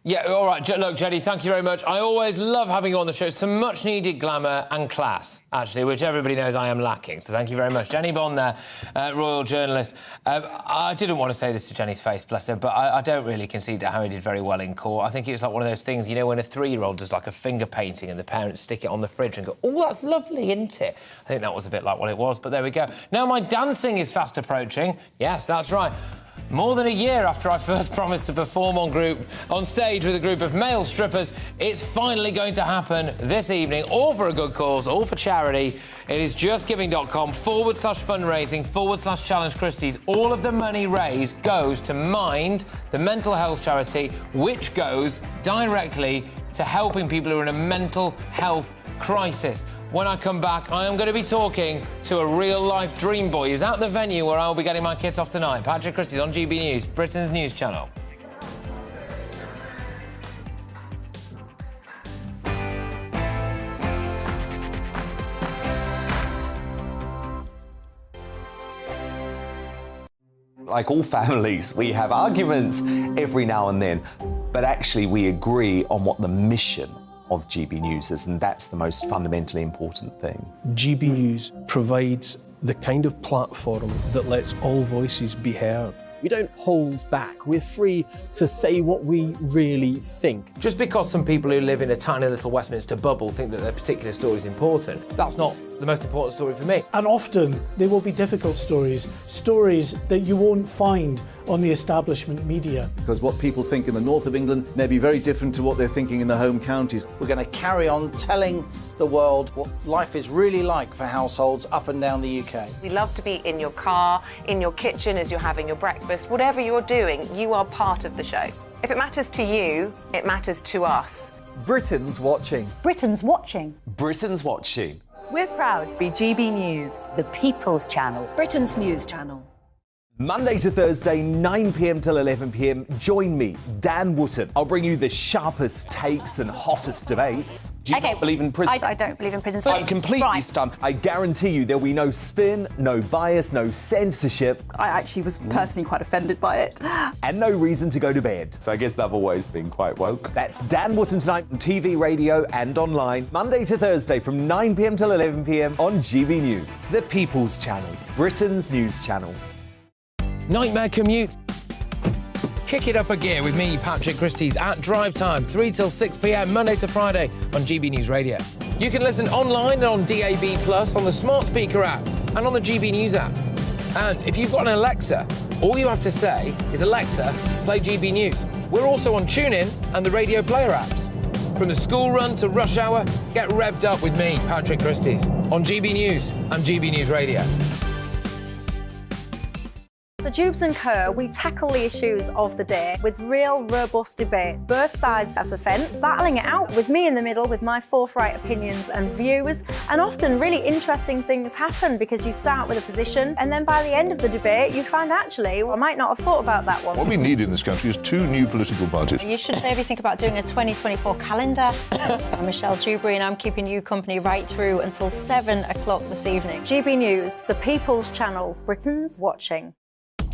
Yeah, all right. Look, Jenny, thank you very much. I always love having you on the show. Some much-needed glamour and class, actually, which everybody knows I am lacking. So thank you very much. Jenny Bond there, royal journalist. I didn't want to say this to Jenny's face, bless her, but I don't really concede that Harry did very well in court. I think it was like one of those things, you know, when a 3-year-old does like a finger painting and the parents stick it on the fridge and go, oh, that's lovely, isn't it? I think that was a bit like what it was, but there we go. Now my dancing is fast approaching. Yes, that's right. More than a year after I first promised to perform on stage with a group of male strippers, it's finally going to happen this evening, all for a good cause, all for charity. It is justgiving.com/fundraising/challenge Christys. All of the money raised goes to Mind, the mental health charity, which goes directly to helping people who are in a mental health crisis. When I come back, I am going to be talking to a real-life dream boy who's at the venue where I'll be getting my kids off tonight. Patrick Christys on GB News, Britain's news channel. Like all families, we have arguments every now and then, but actually we agree on what the mission of GB News is, and that's the most fundamentally important thing. GB News provides the kind of platform that lets all voices be heard. We don't hold back. We're free to say what we really think. Just because some people who live in a tiny little Westminster bubble think that their particular story is important, that's not the most important story for me. And often there will be difficult stories that you won't find on the establishment media. Because what people think in the north of England may be very different to what they're thinking in the home counties. We're going to carry on telling the world what life is really like for households up and down the UK. We love to be in your car, in your kitchen as you're having your breakfast. Whatever you're doing, you are part of the show. If it matters to you, it matters to us. Britain's watching. Britain's watching. Britain's watching. We're proud to be GB News, The People's Channel. Britain's news channel. Monday to Thursday, 9 p.m. till 11 p.m. Join me, Dan Wootton. I'll bring you the sharpest takes and hottest debates. Do you not believe in prisons? I don't believe in prisons. I'm completely stunned. I guarantee you there'll be no spin, no bias, no censorship. I actually was personally quite offended by it. And no reason to go to bed. So I guess they've always been quite woke. That's Dan Wootton tonight on TV, radio and online. Monday to Thursday from 9 p.m. till 11 p.m. on GB News. The People's Channel. Britain's news channel. Nightmare commute. kick it up a gear with me, Patrick Christys, at drive time, 3 till 6 p.m, Monday to Friday on GB News Radio. You can listen online and on DAB+, on the smart speaker app, and on the GB News app. And if you've got an Alexa, all you have to say is, Alexa, play GB News. We're also on TuneIn and the Radio Player apps. From the school run to rush hour, get revved up with me, Patrick Christys, on GB News and GB News Radio. So Jubes and Co, we tackle the issues of the day with real robust debate, both sides of the fence, battling it out with me in the middle with my forthright opinions and views. And often really interesting things happen because you start with a position and then by the end of the debate you find actually, well, I might not have thought about that one. What we need in this country is 2 new political parties. You should maybe think about doing a 2024 calendar. I'm Michelle Dewberry and I'm keeping you company right through until 7 o'clock this evening. GB News, the People's Channel, Britain's watching.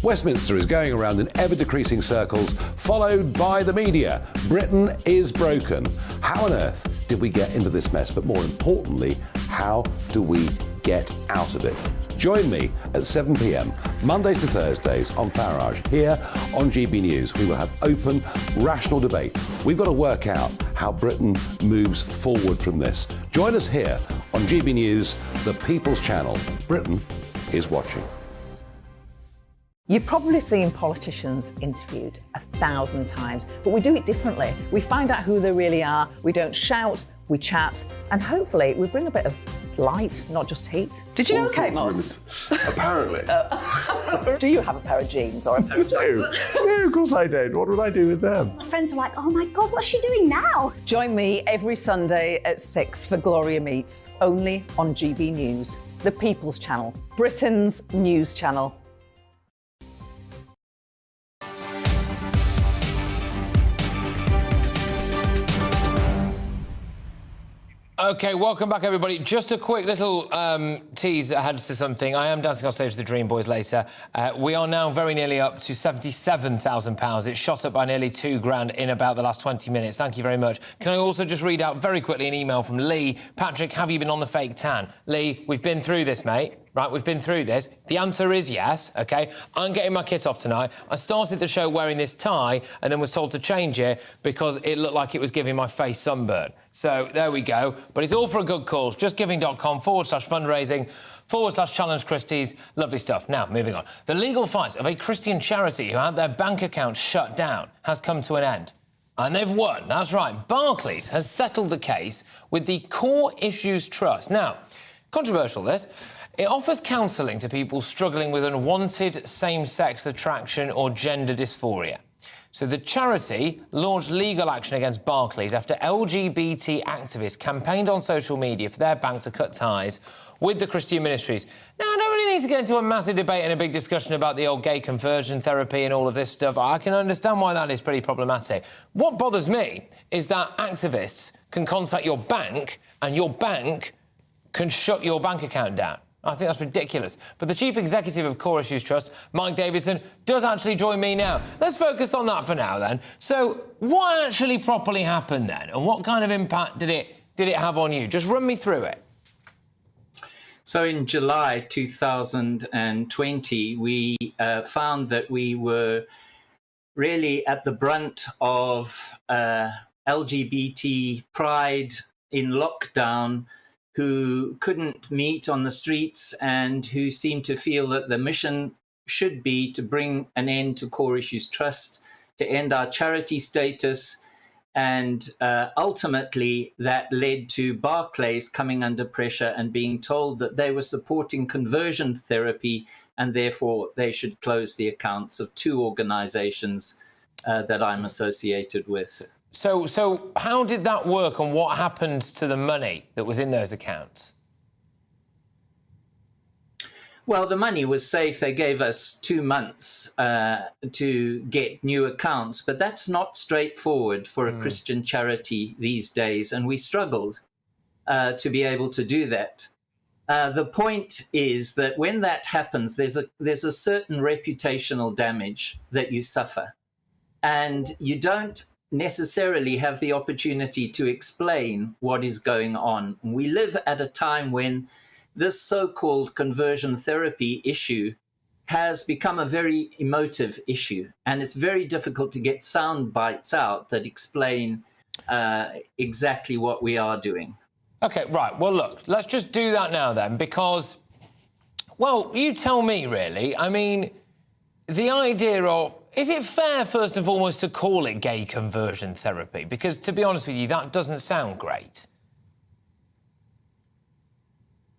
Westminster is going around in ever-decreasing circles, followed by the media. Britain is broken. How on earth did we get into this mess? But more importantly, how do we get out of it? Join me at 7 p.m, Mondays to Thursdays on Farage, here on GB News. We will have open, rational debate. We've got to work out how Britain moves forward from this. Join us here on GB News, the People's Channel. Britain is watching. You've probably seen politicians interviewed 1,000 times, but we do it differently. We find out who they really are, we don't shout, we chat, and hopefully we bring a bit of light, not just heat. Did you know Kate Moss? Apparently. Do you have a pair of jeans or a pair of jeans? No, of course I don't. What would I do with them? My friends are like, oh my God, what's she doing now? Join me every Sunday at 6 for Gloria Meets, only on GB News, the People's Channel, Britain's news channel. OK, welcome back, everybody. Just a quick little tease ahead to something. I am dancing on stage with the Dream Boys later. We are now very nearly up to £77,000. It's shot up by nearly £2,000 in about the last 20 minutes. Thank you very much. Can I also just read out very quickly an email from Lee? Patrick, have you been on the fake tan? Lee, we've been through this, mate. Right, we've been through this. The answer is yes, OK? I'm getting my kit off tonight. I started the show wearing this tie and then was told to change it because it looked like it was giving my face sunburn. So there we go. But it's all for a good cause. JustGiving.com/fundraising/challenge Christys. Lovely stuff. Now, moving on. The legal fight of a Christian charity who had their bank account shut down has come to an end. And they've won. That's right. Barclays has settled the case with the Core Issues Trust. Now, controversial, this. It offers counselling to people struggling with unwanted same-sex attraction or gender dysphoria. So the charity launched legal action against Barclays after LGBT activists campaigned on social media for their bank to cut ties with the Christian ministries. Now, I don't really need to get into a massive debate and a big discussion about the old gay conversion therapy and all of this stuff. I can understand why that is pretty problematic. What bothers me is that activists can contact your bank and your bank can shut your bank account down. I think that's ridiculous. But the Chief Executive of Core Issues Trust, Mike Davidson, does actually join me now. Let's focus on that for now, then. So what actually properly happened then? And what kind of impact did it have on you? Just run me through it. So in July 2020, we found that we were really at the brunt of LGBT pride in lockdown, who couldn't meet on the streets and who seemed to feel that the mission should be to bring an end to Core Issues Trust, to end our charity status. And ultimately, that led to Barclays coming under pressure and being told that they were supporting conversion therapy and therefore they should close the accounts of 2 organisations that I'm associated with. So how did that work and what happened to the money that was in those accounts? Well, the money was safe. They gave us 2 months to get new accounts, but that's not straightforward for a Christian charity these days, and we struggled to be able to do that. The point is that when that happens, there's a certain reputational damage that you suffer, and you don't necessarily have the opportunity to explain what is going on. We live at a time when this so-called conversion therapy issue has become a very emotive issue, and it's very difficult to get sound bites out that explain exactly what we are doing. OK, right. Well, look, let's just do that now then, because, well, you tell me, really. I mean, the idea of, is it fair, first and foremost, to call it gay conversion therapy? Because, to be honest with you, that doesn't sound great.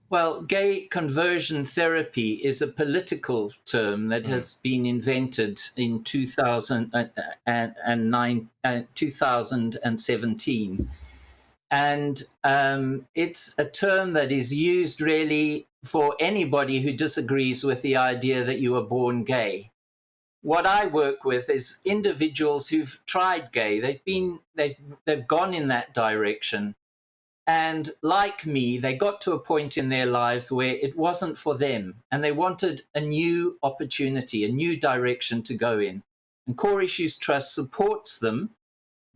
Well, gay conversion therapy is a political term that has been invented in 2017. And it's a term that is used really for anybody who disagrees with the idea that you were born gay. What I work with is individuals who've tried gay. They've gone in that direction. And like me, they got to a point in their lives where it wasn't for them, and they wanted a new opportunity, a new direction to go in. And Core Issues Trust supports them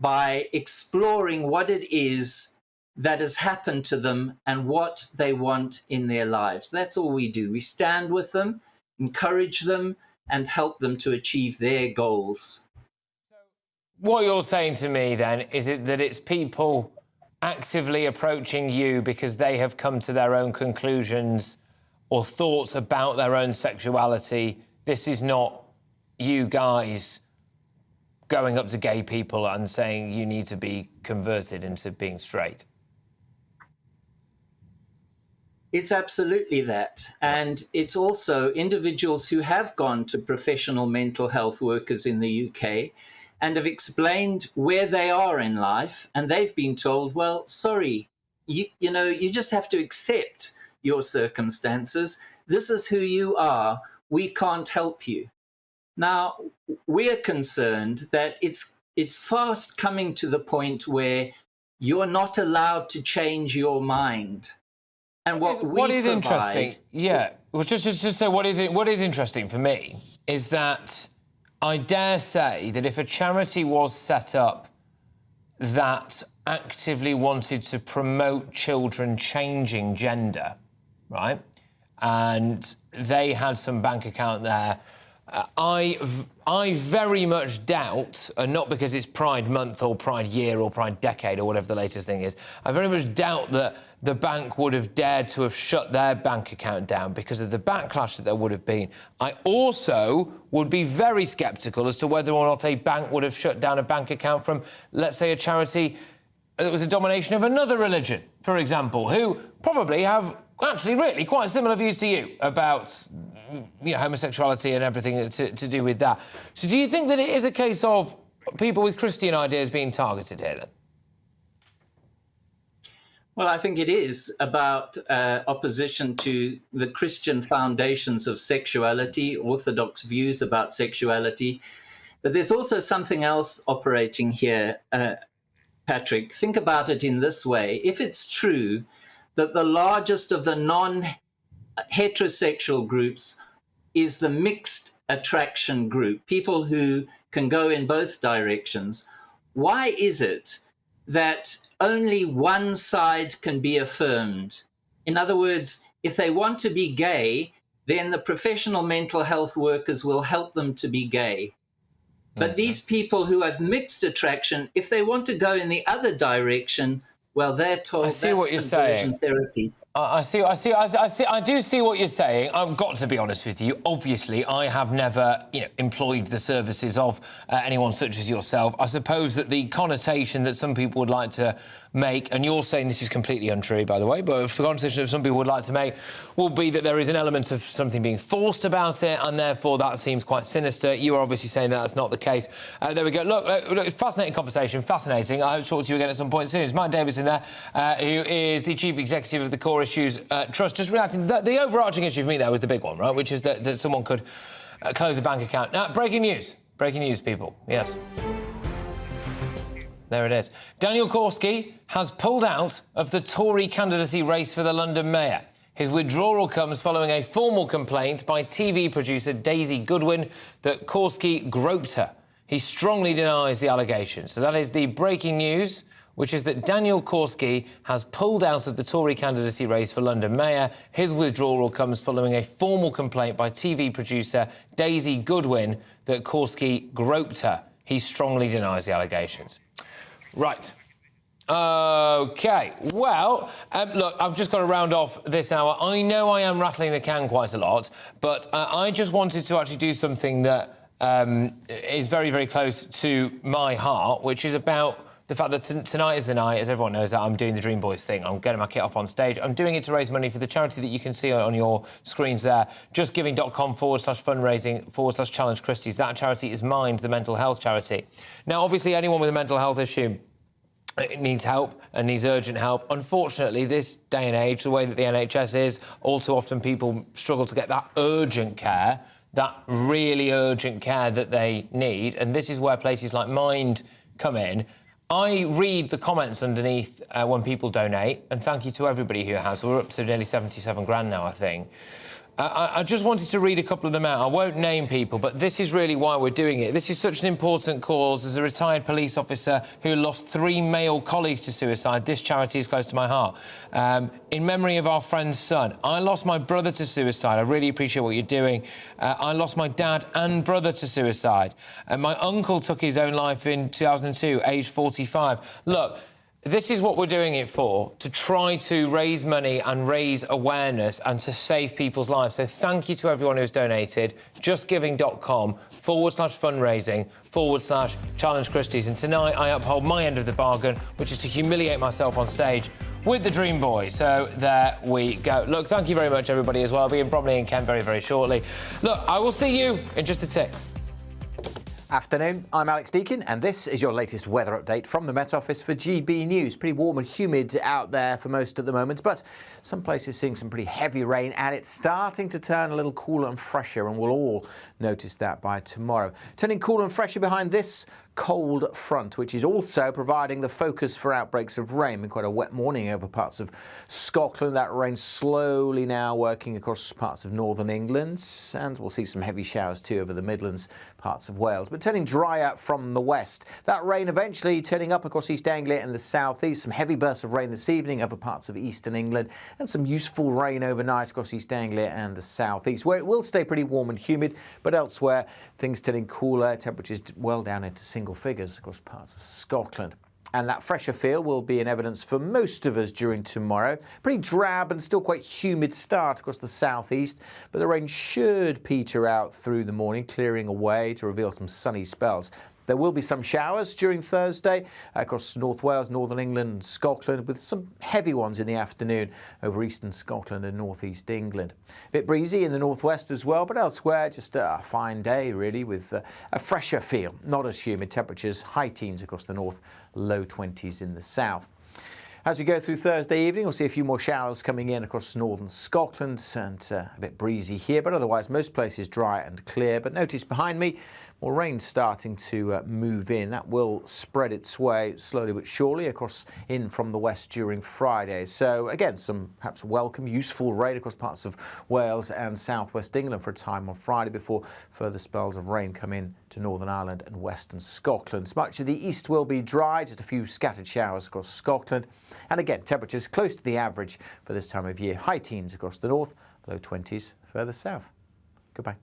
by exploring what it is that has happened to them and what they want in their lives. That's all we do. We stand with them, encourage them, and help them to achieve their goals. What you're saying to me, then, is that it's people actively approaching you because they have come to their own conclusions or thoughts about their own sexuality. This is not you guys going up to gay people and saying you need to be converted into being straight. It's absolutely that. And it's also individuals who have gone to professional mental health workers in the UK and have explained where they are in life, and they've been told, well, sorry, you know, you just have to accept your circumstances. This is who you are. We can't help you. Now, we're concerned that it's fast coming to the point where you're not allowed to change your mind. And what is interesting, yeah, well, just so what is interesting for me is that I dare say that if a charity was set up that actively wanted to promote children changing gender, right, and they had some bank account there, I very much doubt, and not because it's Pride Month or Pride Year or Pride Decade or whatever the latest thing is, I very much doubt that the bank would have dared to have shut their bank account down because of the backlash that there would have been. I also would be very sceptical as to whether or not a bank would have shut down a bank account from, let's say, a charity that was a domination of another religion, for example, who probably have actually really quite similar views to you about homosexuality and everything to do with that. So do you think that it is a case of people with Christian ideas being targeted here, then? Well, I think it is about opposition to the Christian foundations of sexuality, orthodox views about sexuality. But there's also something else operating here, Patrick. Think about it in this way. If it's true that the largest of the non-heterosexual groups is the mixed attraction group, people who can go in both directions, why is it that only one side can be affirmed? In other words, if they want to be gay, then the professional mental health workers will help them to be gay. But these people who have mixed attraction, if they want to go in the other direction, well, they're told that's conversion therapy. I do see what you're saying. I've got to be honest with you. Obviously, I have never, employed the services of anyone such as yourself. I suppose that the connotation that some people would like to make, and you're saying this is completely untrue, by the way, but the connotation that some people would like to make will be that there is an element of something being forced about it, and therefore that seems quite sinister. You are obviously saying that that's not the case. There we go. Look, fascinating conversation, fascinating. I hope to talk to you again at some point soon. It's Mike Davis in there, who is the Chief Executive of the Core Issues Trust. Just reacting, the overarching issue for me there was the big one, right, which is that someone could close a bank account. Now, breaking news, people, yes. There it is. Daniel Korski has pulled out of the Tory candidacy race for the London mayor. His withdrawal comes following a formal complaint by TV producer Daisy Goodwin that Korski groped her. He strongly denies the allegations. So that is the breaking news. which is that Daniel Korski has pulled out of the Tory candidacy race for London Mayor. His withdrawal comes following a formal complaint by TV producer Daisy Goodwin that Korski groped her. He strongly denies the allegations. Right. OK, well, look, I've just got to round off this hour. I know I am rattling the can quite a lot, but I just wanted to actually do something that is very, very close to my heart, which is about the fact that tonight is the night, as everyone knows, that I'm doing the Dream Boys thing. I'm getting my kit off on stage. I'm doing it to raise money for the charity that you can see on your screens there, justgiving.com/fundraising/challenge Christys. That charity is Mind, the mental health charity. Now, obviously, anyone with a mental health issue needs help and needs urgent help. Unfortunately, this day and age, the way that the NHS is, all too often people struggle to get that urgent care, that really urgent care that they need. And this is where places like Mind come in. I read the comments underneath when people donate, and thank you to everybody who has. We're up to nearly 77 grand now, I think. I just wanted to read a couple of them out. I won't name people, but this is really why we're doing it. This is such an important cause. As a retired police officer who lost 3 male colleagues to suicide, this charity is close to my heart. In memory of our friend's son, I lost my brother to suicide. I really appreciate what you're doing. I lost my dad and brother to suicide. And my uncle took his own life in 2002, aged 45. Look, this is what we're doing it for, to try to raise money and raise awareness and to save people's lives. So thank you to everyone who's donated. justgiving.com/fundraising/challenge Christys. And tonight I uphold my end of the bargain, which is to humiliate myself on stage with the Dream Boys. So there we go. Look, thank you very much, everybody, as well. I'll be in Bromley and Kent very, very shortly. Look, I will see you in just a tick. Afternoon, I'm Alex Deakin, and this is your latest weather update from the Met Office for GB News. Pretty warm and humid out there for most at the moment, but some places seeing some pretty heavy rain, and it's starting to turn a little cooler and fresher, and we'll all notice that by tomorrow. Turning cooler and fresher behind this cold front, which is also providing the focus for outbreaks of rain. Been quite a wet morning over parts of Scotland. That rain slowly now working across parts of northern England, and we'll see some heavy showers too over the Midlands, parts of Wales. But turning dry out from the west. That rain eventually turning up across East Anglia and the south east. Some heavy bursts of rain this evening over parts of eastern England, and some useful rain overnight across East Anglia and the south east, where it will stay pretty warm and humid, but elsewhere things turning cooler, temperatures well down into single figures across parts of Scotland. And that fresher feel will be in evidence for most of us during tomorrow. Pretty drab and still quite humid start across the southeast, but the rain should peter out through the morning, clearing away to reveal some sunny spells. There will be some showers during Thursday across North Wales, Northern England and Scotland, with some heavy ones in the afternoon over eastern Scotland and northeast England. A bit breezy in the northwest as well, but elsewhere just a fine day really, with a fresher feel. Not as humid, temperatures high teens across the north, low 20s in the south. As we go through Thursday evening, we'll see a few more showers coming in across northern Scotland, and a bit breezy here, but otherwise most places dry and clear. But notice behind me, more rain starting to move in. That will spread its way slowly but surely across in from the west during Friday. So again, some perhaps welcome, useful rain across parts of Wales and southwest England for a time on Friday, before further spells of rain come in to Northern Ireland and western Scotland. Much of the east will be dry, just a few scattered showers across Scotland. And again, temperatures close to the average for this time of year. High teens across the north, low 20s further south. Goodbye.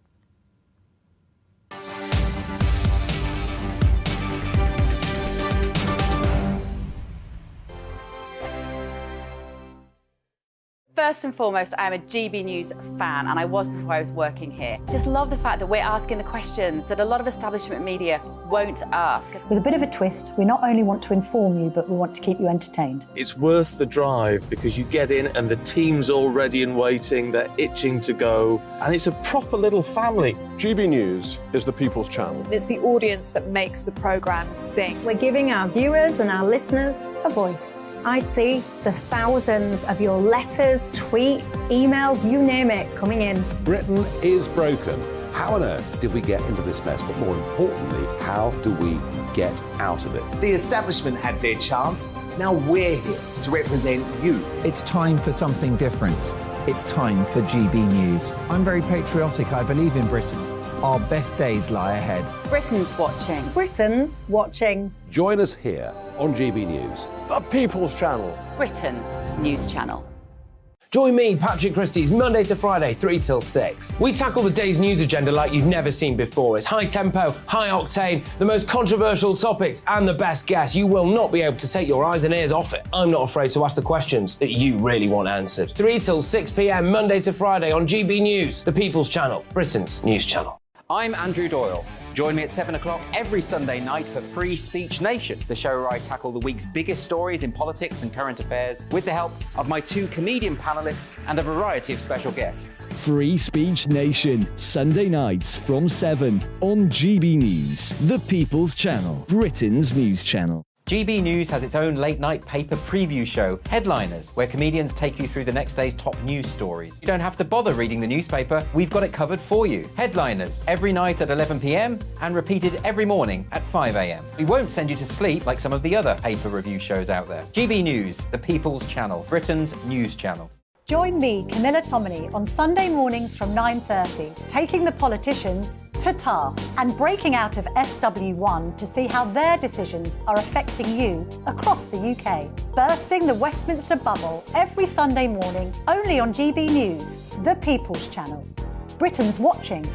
First and foremost, I am a GB News fan, and I was before I was working here. Just love the fact that we're asking the questions that a lot of establishment media won't ask. With a bit of a twist, we not only want to inform you, but we want to keep you entertained. It's worth the drive because you get in and the team's all ready and waiting, they're itching to go, and it's a proper little family. GB News is the people's channel. It's the audience that makes the programme sing. We're giving our viewers and our listeners a voice. I see the thousands of your letters, tweets, emails, you name it, coming in. Britain is broken. How on earth did we get into this mess? But more importantly, how do we get out of it? The establishment had their chance. Now we're here to represent you. It's time for something different. It's time for GB News. I'm very patriotic. I believe in Britain. Our best days lie ahead. Britain's watching. Britain's watching. Join us here on GB News. The People's Channel. Britain's news channel. Join me, Patrick Christys, Monday to Friday, 3 till 6. We tackle the day's news agenda like you've never seen before. It's high tempo, high octane, the most controversial topics, and the best guests. You will not be able to take your eyes and ears off it. I'm not afraid to ask the questions that you really want answered. 3 till 6 p.m, Monday to Friday on GB News, the People's Channel, Britain's news channel. I'm Andrew Doyle. Join me at 7 o'clock every Sunday night for Free Speech Nation, the show where I tackle the week's biggest stories in politics and current affairs with the help of my 2 comedian panellists and a variety of special guests. Free Speech Nation, Sunday nights from 7 on GB News, the People's Channel, Britain's news channel. GB News has its own late-night paper preview show, Headliners, where comedians take you through the next day's top news stories. You don't have to bother reading the newspaper, we've got it covered for you. Headliners, every night at 11 p.m, and repeated every morning at 5 a.m. We won't send you to sleep like some of the other paper review shows out there. GB News, the People's Channel, Britain's news channel. Join me, Camilla Tominey, on Sunday mornings from 9:30, taking the politicians to task and breaking out of SW1 to see how their decisions are affecting you across the UK. Bursting the Westminster bubble every Sunday morning, only on GB News, the People's Channel. Britain's watching.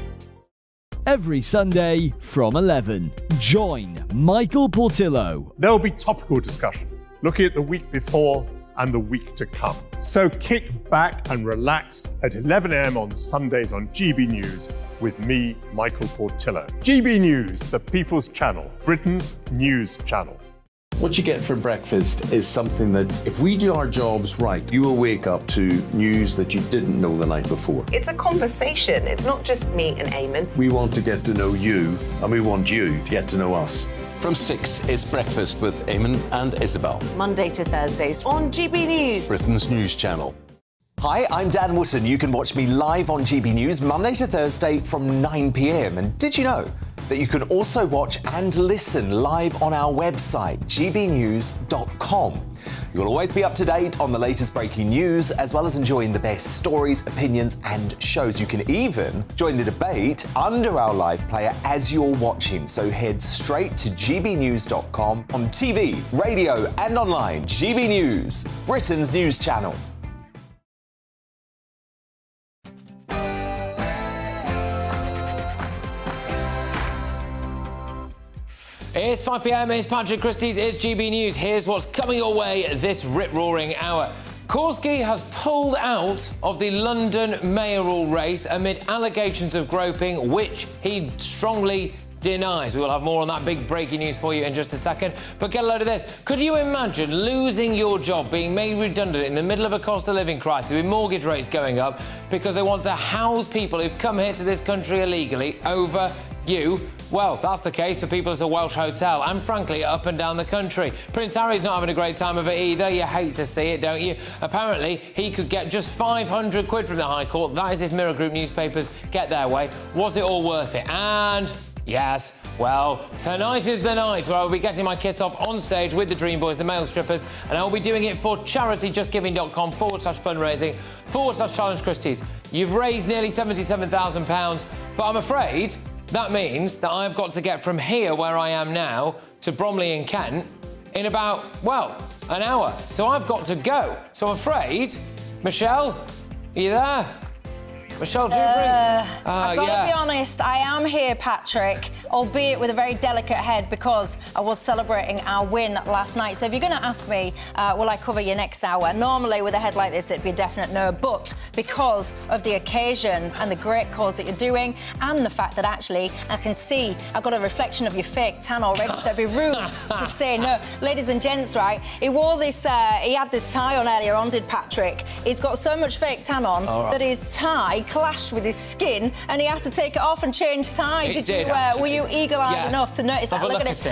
Every Sunday from 11, join Michael Portillo. There'll be topical discussion, looking at the week before and the week to come. So kick back and relax at 11 a.m. on Sundays on GB News with me, Michael Portillo. GB News, the People's Channel, Britain's news channel. What you get for breakfast is something that, if we do our jobs right, you will wake up to news that you didn't know the night before. It's a conversation. It's not just me and Eamon. We want to get to know you, and we want you to get to know us. From 6, it's Breakfast with Eamon and Isabel. Monday to Thursdays on GB News, Britain's news channel. Hi, I'm Dan Wootton. You can watch me live on GB News Monday to Thursday from 9 p.m. And did you know that you can also watch and listen live on our website, gbnews.com. You'll always be up to date on the latest breaking news, as well as enjoying the best stories, opinions and shows. You can even join the debate under our live player as you're watching. So head straight to gbnews.com on TV, radio and online. GB News, Britain's news channel. It's 5 p.m, it's Patrick Christys, it's GB News. Here's what's coming your way this rip-roaring hour. Korski has pulled out of the London mayoral race amid allegations of groping, which he strongly denies. We will have more on that big breaking news for you in just a second. But get a load of this. Could you imagine losing your job, being made redundant in the middle of a cost of living crisis with mortgage rates going up because they want to house people who've come here to this country illegally over you? Well, that's the case for people at a Welsh hotel and, frankly, up and down the country. Prince Harry's not having a great time of it either. You hate to see it, don't you? Apparently, he could get just 500 quid from the High Court. That is if Mirror Group newspapers get their way. Was it all worth it? And yes, well, tonight is the night where I will be getting my kit off on stage with the Dream Boys, the male strippers, and I will be doing it for charity, justgiving.com/fundraising/Challenge Christys. You've raised nearly £77,000, but I'm afraid that means that I've got to get from here, where I am now, to Bromley in Kent in about, well, an hour. So I've got to go. So I'm afraid, Michelle, are you there? Michelle Dewberry? I've got to be honest, I am here, Patrick, albeit with a very delicate head because I was celebrating our win last night. So if you're going to ask me, will I cover your next hour? Normally, with a head like this, it'd be a definite no. But because of the occasion and the great cause that you're doing and the fact that actually I can see I've got a reflection of your fake tan already, so it'd be rude to say no. Ladies and gents, right, he wore this, he had this tie on earlier on, did Patrick. He's got so much fake tan on that his tie clashed with his skin and he had to take it off and change tie. Were you eagle-eyed enough to notice that? Look at it.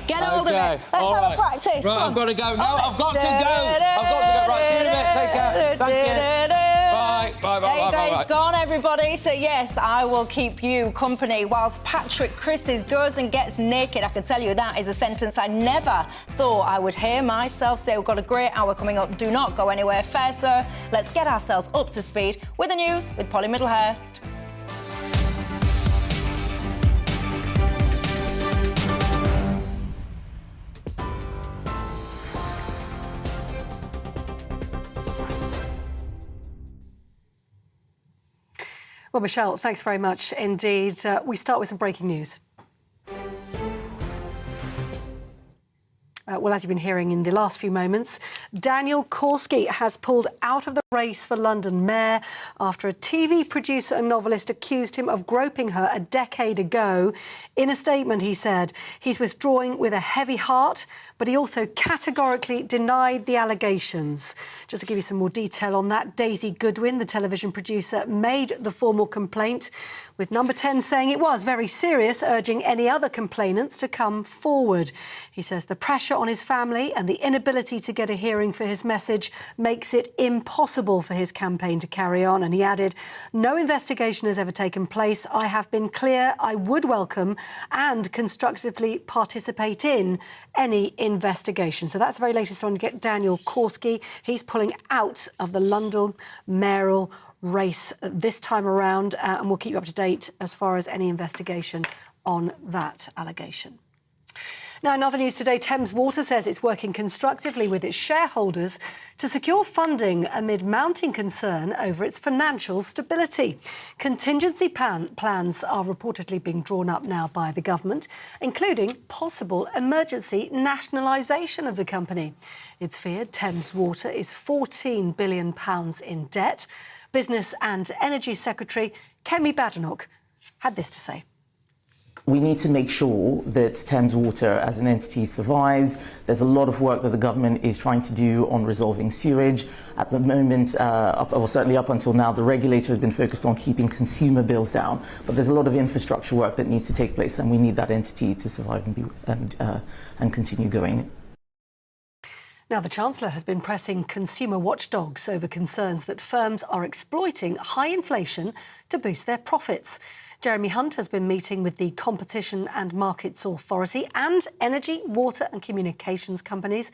Get hold of it. Let's have a practice. Right, I've got to go. No, I've got to go. I've got to go. Right, see you in a bit. Take care. Thank you. Bye. Bye. Bye. Bye. Bye. right. Go on, everybody. So, yes, I will keep you company whilst Patrick Christys goes and gets naked. I can tell you that is a sentence I never thought I would hear myself say. We've got a great hour coming up. Do not go anywhere. First, though, let's get ourselves up to speed with the news with Polly Middlehurst. Well, Michelle, thanks very much indeed. We start with some breaking news. Well, as you've been hearing in the last few moments, Daniel Korski has pulled out of the race for London Mayor after a TV producer and novelist accused him of groping her a decade ago. In a statement, he said he's withdrawing with a heavy heart, but he also categorically denied the allegations. Just to give you some more detail on that, Daisy Goodwin, the television producer, made the formal complaint, with Number 10 saying it was very serious, urging any other complainants to come forward. He says the pressure on his family and the inability to get a hearing for his message makes it impossible for his campaign to carry on. And he added, no investigation has ever taken place. I have been clear I would welcome and constructively participate in any investigation. So that's the very latest on Daniel Korski. He's pulling out of the London mayoral race this time around, and we'll keep you up to date as far as any investigation on that allegation. Now, in other news today, Thames Water says it's working constructively with its shareholders to secure funding amid mounting concern over its financial stability. Contingency plans are reportedly being drawn up now by the government, including possible emergency nationalisation of the company. It's feared Thames Water is £14 billion in debt. Business and Energy Secretary Kemi Badenoch had this to say. We need to make sure that Thames Water as an entity survives. There's a lot of work that the government is trying to do on resolving sewage. At the moment, certainly up until now, the regulator has been focused on keeping consumer bills down. But there's a lot of infrastructure work that needs to take place, and we need that entity to survive and continue going. Now, the Chancellor has been pressing consumer watchdogs over concerns that firms are exploiting high inflation to boost their profits. Jeremy Hunt has been meeting with the Competition and Markets Authority and energy, water and communications companies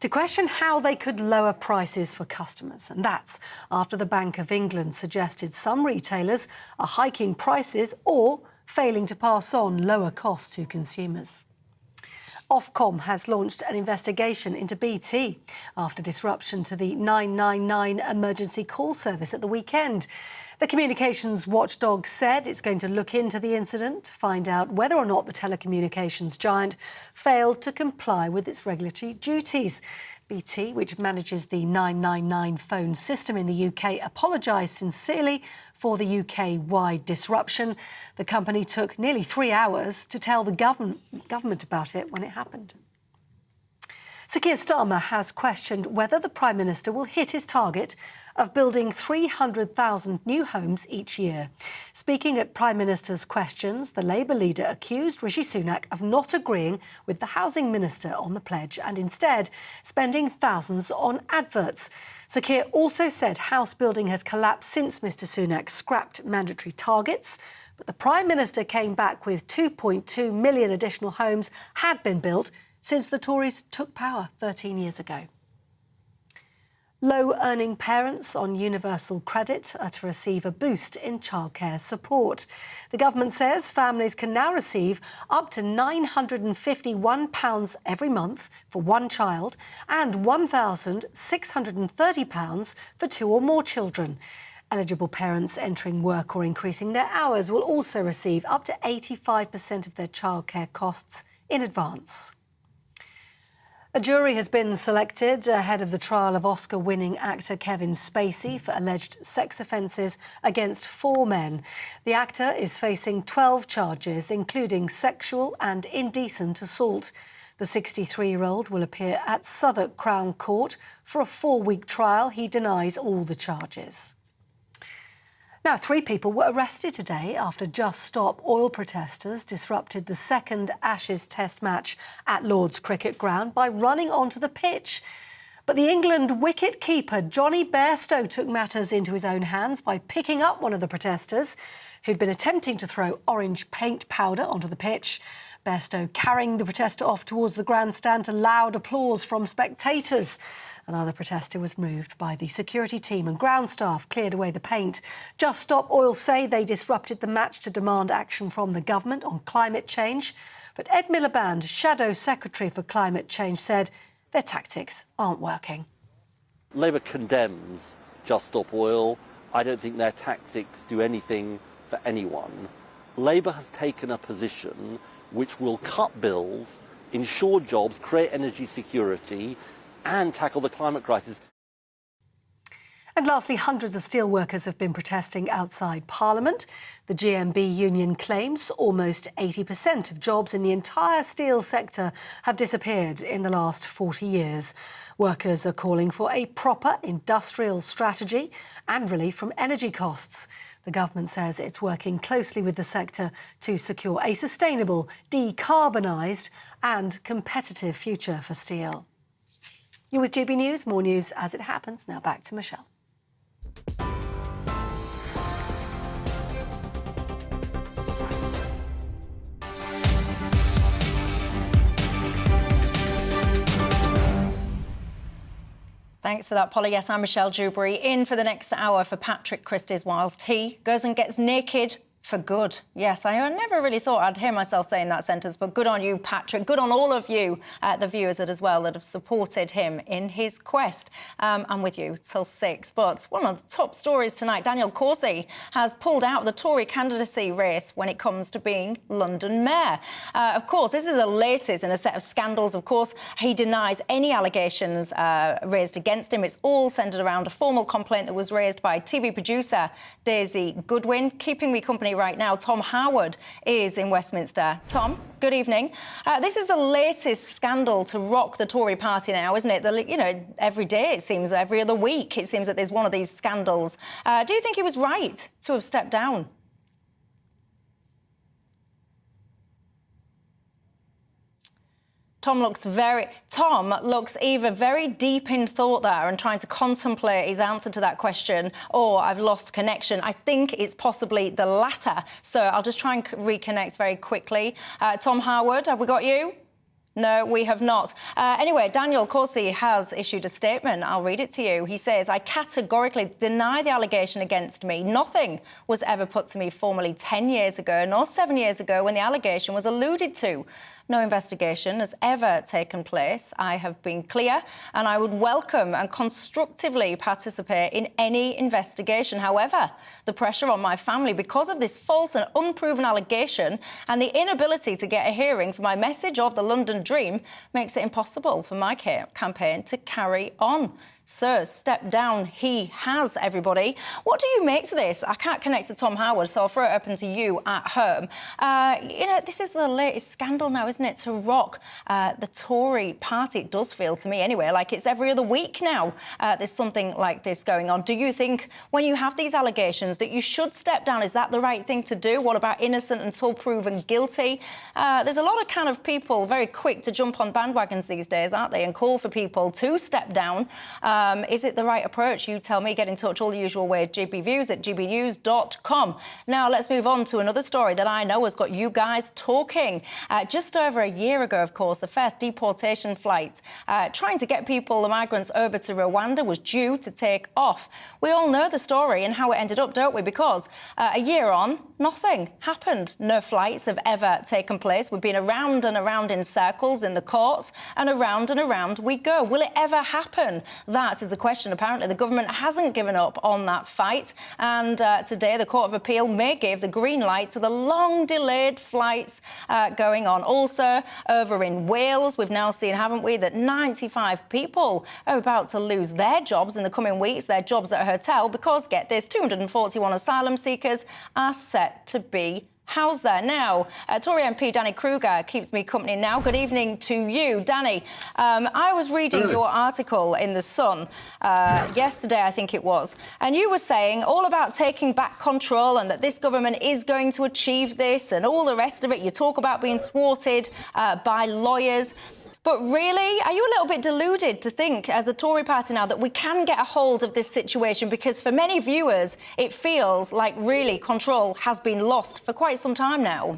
to question how they could lower prices for customers. And that's after the Bank of England suggested some retailers are hiking prices or failing to pass on lower costs to consumers. Ofcom has launched an investigation into BT after disruption to the 999 emergency call service at the weekend. The communications watchdog said it's going to look into the incident to find out whether or not the telecommunications giant failed to comply with its regulatory duties. BT, which manages the 999 phone system in the UK, apologised sincerely for the UK-wide disruption. The company took nearly 3 hours to tell the government about it when it happened. Sir Keir Starmer has questioned whether the Prime Minister will hit his target of building 300,000 new homes each year. Speaking at Prime Minister's questions, the Labour leader accused Rishi Sunak of not agreeing with the Housing Minister on the pledge and instead spending thousands on adverts. Sir Keir also said house building has collapsed since Mr Sunak scrapped mandatory targets. But the Prime Minister came back with 2.2 million additional homes had been built since the Tories took power 13 years ago. Low-earning parents on universal credit are to receive a boost in childcare support. The government says families can now receive up to £951 every month for one child and £1,630 for 2 or more children. Eligible parents entering work or increasing their hours will also receive up to 85% of their childcare costs in advance. A jury has been selected ahead of the trial of Oscar-winning actor Kevin Spacey for alleged sex offences against 4 men. The actor is facing 12 charges, including sexual and indecent assault. The 63-year-old will appear at Southwark Crown Court for a 4-week trial. He denies all the charges. Now, 3 people were arrested today after Just Stop oil protesters disrupted the second Ashes Test match at Lord's Cricket Ground by running onto the pitch. But the England wicket-keeper Johnny Bairstow took matters into his own hands by picking up one of the protesters who'd been attempting to throw orange paint powder onto the pitch. Bairstow carrying the protester off towards the grandstand to loud applause from spectators. Another protester was moved by the security team and ground staff cleared away the paint. Just Stop Oil say they disrupted the match to demand action from the government on climate change. But Ed Miliband, Shadow Secretary for Climate Change, said their tactics aren't working. Labour condemns Just Stop Oil. I don't think their tactics do anything for anyone. Labour has taken a position which will cut bills, ensure jobs, create energy security and tackle the climate crisis. And lastly, hundreds of steelworkers have been protesting outside Parliament. The GMB union claims almost 80% of jobs in the entire steel sector have disappeared in the last 40 years. Workers are calling for a proper industrial strategy and relief from energy costs. The government says it's working closely with the sector to secure a sustainable, decarbonised and competitive future for steel. You're with GB News. More news as it happens. Now back to Michelle. Thanks for that, Polly. Yes, I'm Michelle Dewberry, in for the next hour for Patrick Christys whilst he goes and gets naked for good. Yes, I never really thought I'd hear myself saying that sentence, but good on you, Patrick. Good on all of you, the viewers as well, that have supported him in his quest. I'm with you till 6. But one of the top stories tonight, Daniel Corsi has pulled out of the Tory candidacy race when it comes to being London Mayor. Of course, this is the latest in a set of scandals. Of course, he denies any allegations raised against him. It's all centred around a formal complaint that was raised by TV producer Daisy Goodwin. Keeping me company right now, Tom Howard is in Westminster. Tom, good evening. This is the latest scandal to rock the Tory party now, isn't it? You know, every day it seems, every other week it seems that there's one of these scandals. Do you think he was right to have stepped down? Tom looks either very deep in thought there and trying to contemplate his answer to that question, or I've lost connection. I think it's possibly the latter. So I'll just try and reconnect very quickly. Tom Howard, have we got you? No, we have not. Anyway, Daniel Corsi has issued a statement. I'll read it to you. He says, I categorically deny the allegation against me. Nothing was ever put to me formally 10 years ago, nor 7 years ago when the allegation was alluded to. No investigation has ever taken place. I have been clear, and I would welcome and constructively participate in any investigation. However, the pressure on my family because of this false and unproven allegation and the inability to get a hearing for my message of the London Dream makes it impossible for my campaign to carry on. So, step down he has, everybody. What do you make to this? I can't connect to Tom Howard, so I'll throw it open to you at home. You know, this is the latest scandal now, isn't it, to rock the Tory party. It does feel to me, anyway, like it's every other week now there's something like this going on. Do you think, when you have these allegations, that you should step down? Is that the right thing to do? What about innocent until proven guilty? There's a lot of kind of people very quick to jump on bandwagons these days, aren't they, and call for people to step down. Is it the right approach? You tell me. Get in touch all the usual way. GBViews at gbnews.com. Now, let's move on to another story that I know has got you guys talking. Just over a year ago, of course, the first deportation flight trying to get people, the migrants, over to Rwanda was due to take off. We all know the story and how it ended up, don't we? Because a year on, nothing happened. No flights have ever taken place. We've been around and around in circles in the courts, and around we go. Will it ever happen? That is the question. Apparently, the government hasn't given up on that fight. And today, the Court of Appeal may give the green light to the long-delayed flights going on. Also, over in Wales, we've now seen, haven't we, that 95 people are about to lose their jobs in the coming weeks, their jobs at a hotel, because, get this, 241 asylum seekers are set to be housed there. Now, Tory MP Danny Kruger keeps me company now. Good evening to you, Danny. I was reading your article in The Sun yesterday, I think it was, and you were saying all about taking back control and that this government is going to achieve this and all the rest of it. You talk about being thwarted by lawyers. But really, are you a little bit deluded to think, as a Tory party now, that we can get a hold of this situation? Because for many viewers, it feels like really control has been lost for quite some time now.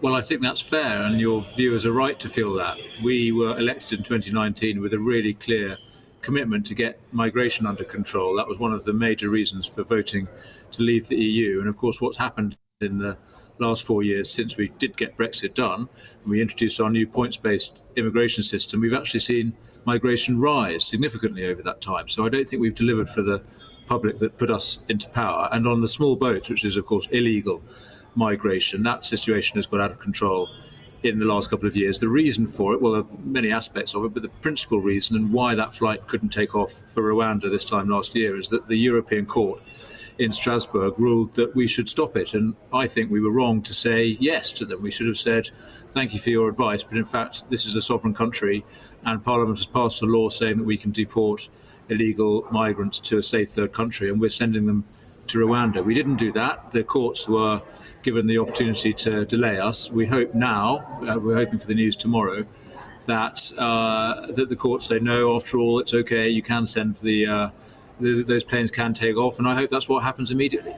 Well, I think that's fair, and your viewers are right to feel that. We were elected in 2019 with a really clear commitment to get migration under control. That was one of the major reasons for voting to leave the EU. And of course, what's happened in the last 4 years since we did get Brexit done, and we introduced our new points-based immigration system, we've actually seen migration rise significantly over that time. So I don't think we've delivered for the public that put us into power. And on the small boats, which is of course illegal migration, that situation has got out of control in the last couple of years. The reason for it, well, there are many aspects of it, but the principal reason and why that flight couldn't take off for Rwanda this time last year is that the European Court in Strasbourg ruled that we should stop it. And I think we were wrong to say yes to them. We should have said, thank you for your advice, but in fact, this is a sovereign country and Parliament has passed a law saying that we can deport illegal migrants to a safe third country, and we're sending them to Rwanda. We didn't do that. The courts were given the opportunity to delay us. We hope now, we're hoping for the news tomorrow, that that the courts say no, after all, it's okay, you can send those planes can take off, and I hope that's what happens immediately.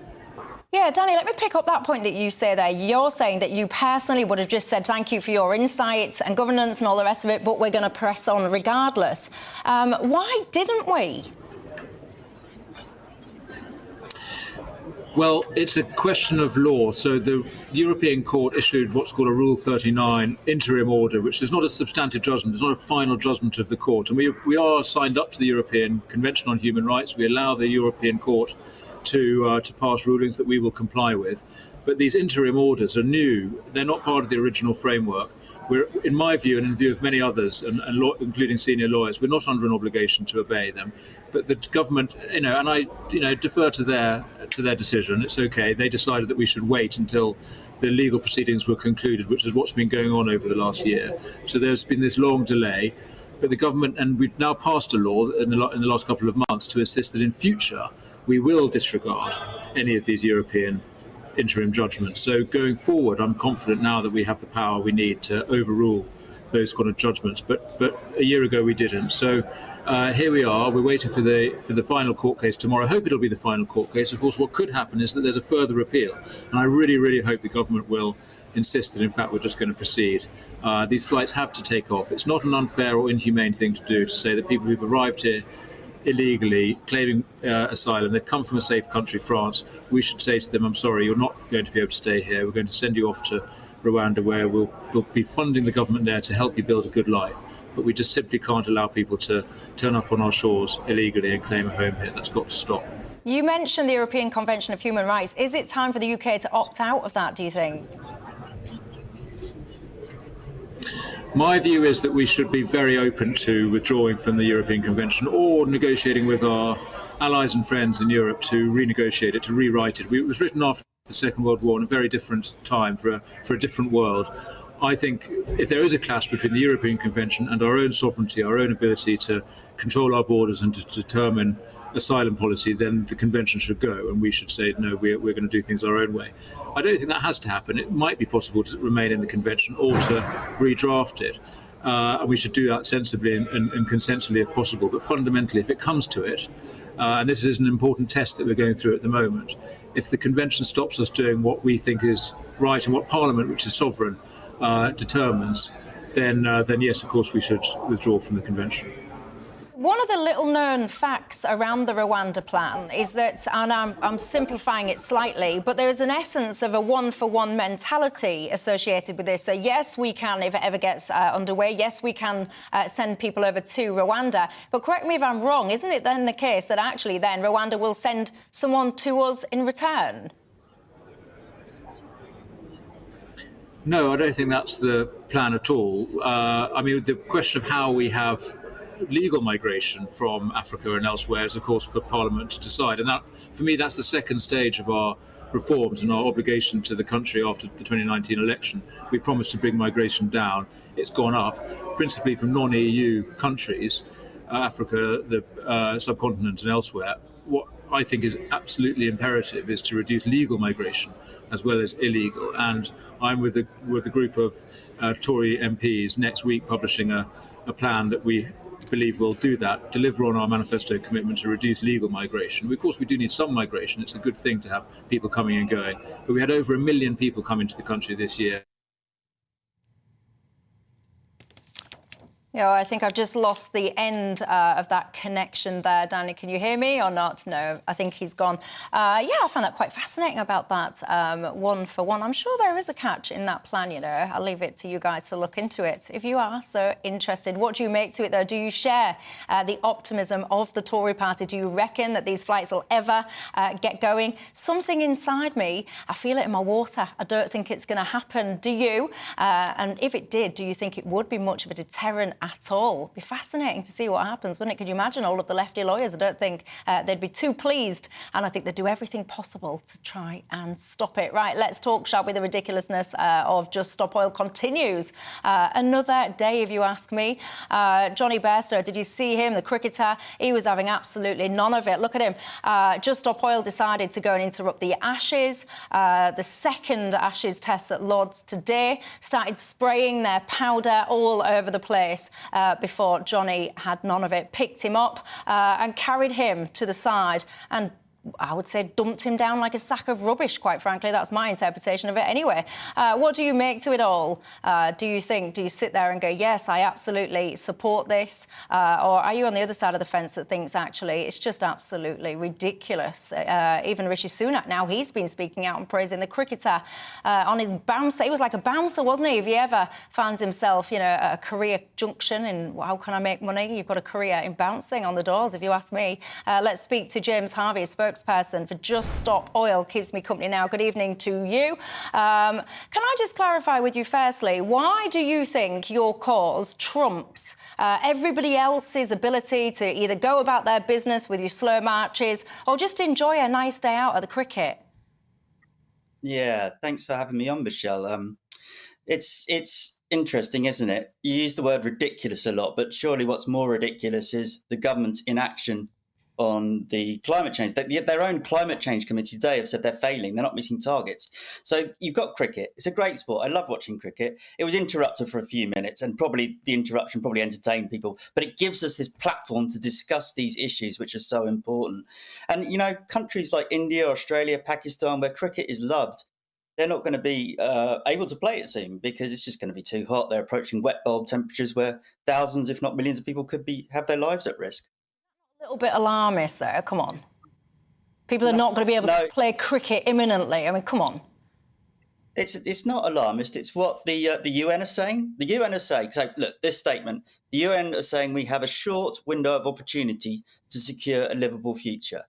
Yeah, Danny, let me pick up that point that you say there. You're saying that you personally would have just said thank you for your insights and governance and all the rest of it, but we're going to press on regardless. Why didn't we? Well, it's a question of law. So the European Court issued what's called a Rule 39 interim order, which is not a substantive judgment. It's not a final judgment of the court. And we are signed up to the European Convention on Human Rights. We allow the European Court to pass rulings that we will comply with. But these interim orders are new. They're not part of the original framework. We're, in my view, and in view of many others, including senior lawyers, we're not under an obligation to obey them. But the government, and I, defer to their decision. It's okay. They decided that we should wait until the legal proceedings were concluded, which is what's been going on over the last year. So there's been this long delay. But the government, and we've now passed a law in the last couple of months to insist that in future we will disregard any of these European interim judgments. So going forward, I'm confident now that we have the power we need to overrule those kind of judgments. But a year ago we didn't. So here we are. We're waiting for the final court case tomorrow. I hope it'll be the final court case. Of course, what could happen is that there's a further appeal, and I really, really hope the government will insist that in fact we're just going to proceed. These flights have to take off. It's not an unfair or inhumane thing to do to say that people who've arrived here illegally, claiming asylum, they've come from a safe country, France, we should say to them, I'm sorry, you're not going to be able to stay here. We're going to send you off to Rwanda, where we'll be funding the government there to help you build a good life. But we just simply can't allow people to turn up on our shores illegally and claim a home here. That's got to stop. You mentioned the European Convention of Human Rights. Is it time for the UK to opt out of that, do you think? My view is that we should be very open to withdrawing from the European Convention or negotiating with our allies and friends in Europe to renegotiate it, to rewrite it. It was written after the Second World War in a very different time for a different world. I think if there is a clash between the European Convention and our own sovereignty, our own ability to control our borders and to determine asylum policy, then the Convention should go and we should say, no, we're going to do things our own way. I don't think that has to happen. It might be possible to remain in the Convention or to redraft it. And we should do that sensibly and consensually if possible. But fundamentally, if it comes to it, and this is an important test that we're going through at the moment, if the Convention stops us doing what we think is right and what Parliament, which is sovereign, determines, then yes, of course, we should withdraw from the Convention. One of the little-known facts around the Rwanda plan is that, and I'm simplifying it slightly, but there is an essence of a one-for-one mentality associated with this. So yes, we can, if it ever gets underway, yes, we can send people over to Rwanda. But correct me if I'm wrong, isn't it then the case that actually then Rwanda will send someone to us in return? No, I don't think that's the plan at all. I mean, the question of how we have legal migration from Africa and elsewhere is, of course, for Parliament to decide. And that, for me, that's the second stage of our reforms and our obligation to the country after the 2019 election. We promised to bring migration down. It's gone up, principally from non-EU countries. Africa, the subcontinent and elsewhere. What I think is absolutely imperative is to reduce legal migration as well as illegal. And I'm with a group of Tory MPs next week publishing a plan that we believe will do that, deliver on our manifesto commitment to reduce legal migration. Of course, we do need some migration. It's a good thing to have people coming and going. But we had over 1 million people come into the country this year. Yeah, I think I've just lost the end of that connection there. Danny, can you hear me or not? No, I think he's gone. Yeah, I found that quite fascinating about that one for one. I'm sure there is a catch in that plan, you know. I'll leave it to you guys to look into it. If you are so interested, what do you make to it, though? Do you share the optimism of the Tory party? Do you reckon that these flights will ever get going? Something inside me, I feel it in my water. I don't think it's going to happen. Do you? And if it did, do you think it would be much of a deterrent at all? It'd be fascinating to see what happens, wouldn't it? Could you imagine all of the lefty lawyers? I don't think they'd be too pleased, and I think they'd do everything possible to try and stop it. Right, let's talk, shall we? The ridiculousness of Just Stop Oil continues. Another day, if you ask me. Johnny Bairstow, did you see him, the cricketer? He was having absolutely none of it. Look at him. Just Stop Oil decided to go and interrupt the Ashes. The second Ashes test at Lord's today, started spraying their powder all over the place. Before Johnny had none of it, picked him up and carried him to the side and I would say dumped him down like a sack of rubbish, quite frankly. That's my interpretation of it anyway. What do you make to it all? Do you sit there and go, yes, I absolutely support this? Or are you on the other side of the fence that thinks, actually, it's just absolutely ridiculous? Even Rishi Sunak, now he's been speaking out and praising the cricketer on his bouncer. He was like a bouncer, wasn't he? If he ever finds himself, you know, at a career junction in how can I make money? You've got a career in bouncing on the doors, if you ask me. Let's speak to James Harvey, spokesperson for Just Stop Oil, keeps me company now. Good evening to you. Can I just clarify with you firstly, why do you think your cause trumps everybody else's ability to either go about their business with your slow marches or just enjoy a nice day out at the cricket? Yeah, thanks for having me on, Michelle. It's interesting, isn't it? You use the word ridiculous a lot, but surely what's more ridiculous is the government's inaction on the climate change. Their own climate change committee today have said they're failing. They're not meeting targets. So you've got cricket. It's a great sport. I love watching cricket. It was interrupted for a few minutes and probably the interruption probably entertained people, but it gives us this platform to discuss these issues, which are so important. And, you know, countries like India, Australia, Pakistan, where cricket is loved, they're not going to be able to play it soon because it's just going to be too hot. They're approaching wet bulb temperatures where thousands, if not millions of people could have their lives at risk. A little bit alarmist there, come on. People are not going to be able to play cricket imminently. I mean, come on. It's not alarmist. It's what the UN are saying. The UN are saying, so look, this statement, the UN are saying we have a short window of opportunity to secure a livable future.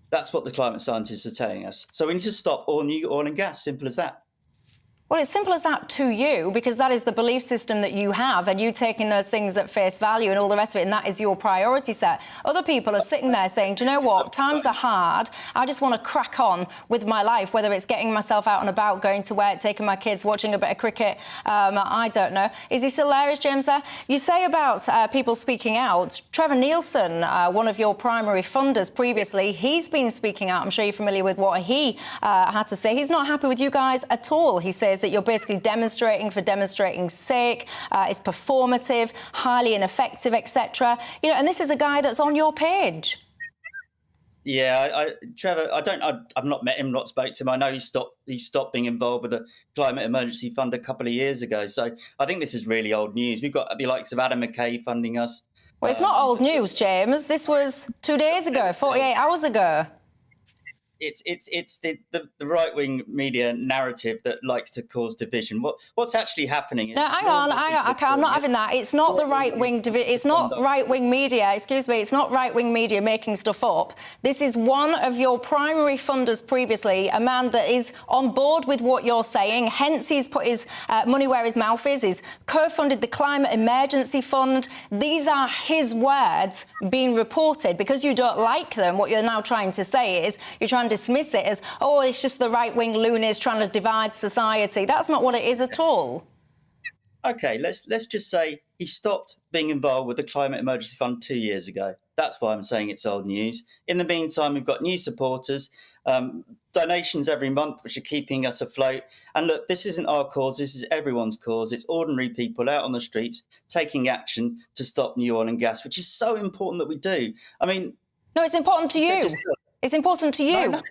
That's what the climate scientists are telling us. So we need to stop all new oil and gas, simple as that. Well, it's simple as that to you, because that is the belief system that you have, and you taking those things at face value and all the rest of it, and that is your priority set. Other people are sitting there saying, do you know what, times are hard, I just want to crack on with my life, whether it's getting myself out and about, going to work, taking my kids, watching a bit of cricket, I don't know. Is he still there, is James there? You say about people speaking out. Trevor Nielsen, one of your primary funders previously, he's been speaking out. I'm sure you're familiar with what he had to say. He's not happy with you guys at all. He says that you're basically demonstrating for demonstrating's sake, it's performative, highly ineffective, etc. You know, and this is a guy that's on your page. Yeah, Trevor, I've not met him, not spoke to him. I know he stopped being involved with the Climate Emergency Fund a couple of years ago. So I think this is really old news. We've got the likes of Adam McKay funding us. Well, it's not old news, James. This was 2 days ago, 48 hours ago. It's the right-wing media narrative that likes to cause division. What's actually happening is... No, hang on. I'm not having that. It's not the right-wing... It's not right-wing media, excuse me, it's not right-wing media making stuff up. This is one of your primary funders previously, a man that is on board with what you're saying, hence he's put his money where his mouth is. He's co-funded the Climate Emergency Fund. These are his words being reported. Because you don't like them, what you're now trying to say is you're trying to dismiss it as, oh, it's just the right-wing loonies trying to divide society. That's not what it is at all. OK, let's just say He stopped being involved with the Climate Emergency Fund 2 years ago. That's why I'm saying it's old news. In the meantime, we've got new supporters, donations every month, which are keeping us afloat. And look, this isn't our cause. This is everyone's cause. It's ordinary people out on the streets taking action to stop new oil and gas, which is so important that we do. I mean... No, it's important to you. It's important to you. No.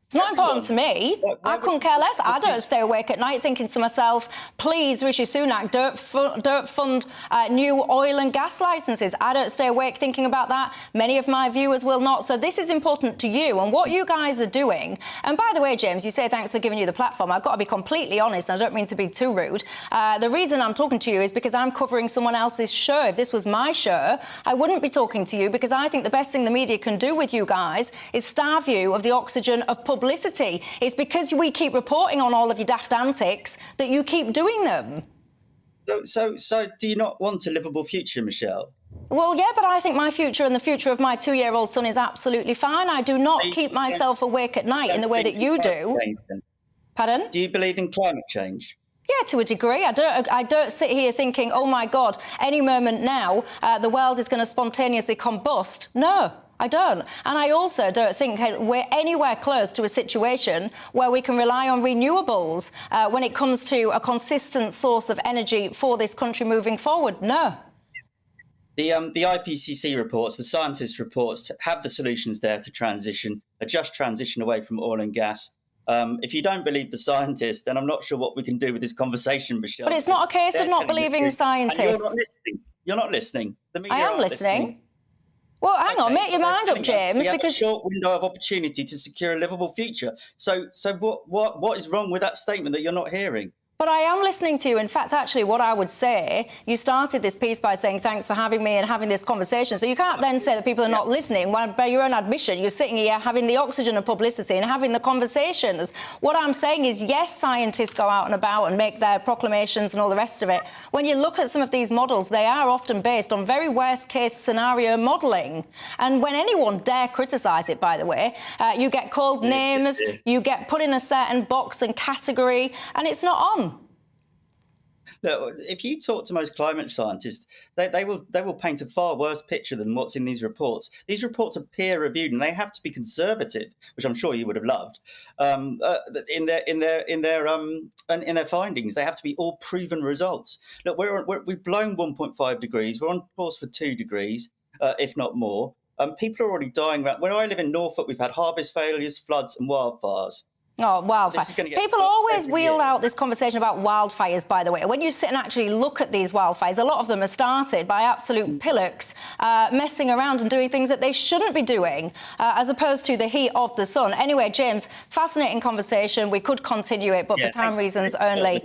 It's not important to me. I couldn't care less. I don't stay awake at night thinking to myself, please, Rishi Sunak, don't fund new oil and gas licences. I don't stay awake thinking about that. Many of my viewers will not. So this is important to you. And what you guys are doing, and by the way, James, you say thanks for giving you the platform. I've got to be completely honest, and I don't mean to be too rude. The reason I'm talking to you is because I'm covering someone else's show. If this was my show, I wouldn't be talking to you, because I think the best thing the media can do with you guys is starve you of the oxygen of publicity. It's because we keep reporting on all of your daft antics that you keep doing them. So do you not want a livable future, Michelle? Well, yeah, but I think my future and the future of my 2-year-old son is absolutely fine. I do not keep myself awake at night in the way that you do. Pardon? Do you believe in climate change? Yeah, to a degree. I don't sit here thinking, oh, my God, any moment now the world is going to spontaneously combust. No. I don't. And I also don't think we're anywhere close to a situation where we can rely on renewables when it comes to a consistent source of energy for this country moving forward. No. The IPCC reports, the scientists' reports, have the solutions there to transition, a just transition away from oil and gas. If you don't believe the scientists, then I'm not sure what we can do with this conversation, Michelle. But it's not a case of not believing scientists. And you're not listening. You're not listening. The media I am listening. Well, hang on, make your mind up, James. We have because a short window of opportunity to secure a livable future. So what is wrong with that statement that you're not hearing? But I am listening to you. In fact, actually, what I would say, you started this piece by saying thanks for having me and having this conversation. So you can't then say that people are not listening when, by your own admission, you're sitting here having the oxygen of publicity and having the conversations. What I'm saying is, yes, scientists go out and about and make their proclamations and all the rest of it. When you look at some of these models, they are often based on very worst-case scenario modelling. And when anyone dare criticise it, by the way, you get called names, you get put in a certain box and category, and it's not on. Look, if you talk to most climate scientists, they will paint a far worse picture than what's in these reports. These reports are peer reviewed, and they have to be conservative, which I'm sure you would have loved. In their findings, they have to be all proven results. Look, we've blown 1.5 degrees. We're on course for 2 degrees, if not more. People are already dying. Where I live in Norfolk, we've had harvest failures, floods, and wildfires. Oh, wildfires. People always wheel out this conversation about wildfires, by the way. When you sit and actually look at these wildfires, a lot of them are started by absolute pillocks messing around and doing things that they shouldn't be doing, as opposed to the heat of the sun. Anyway, James, fascinating conversation. We could continue it, but for time reasons only,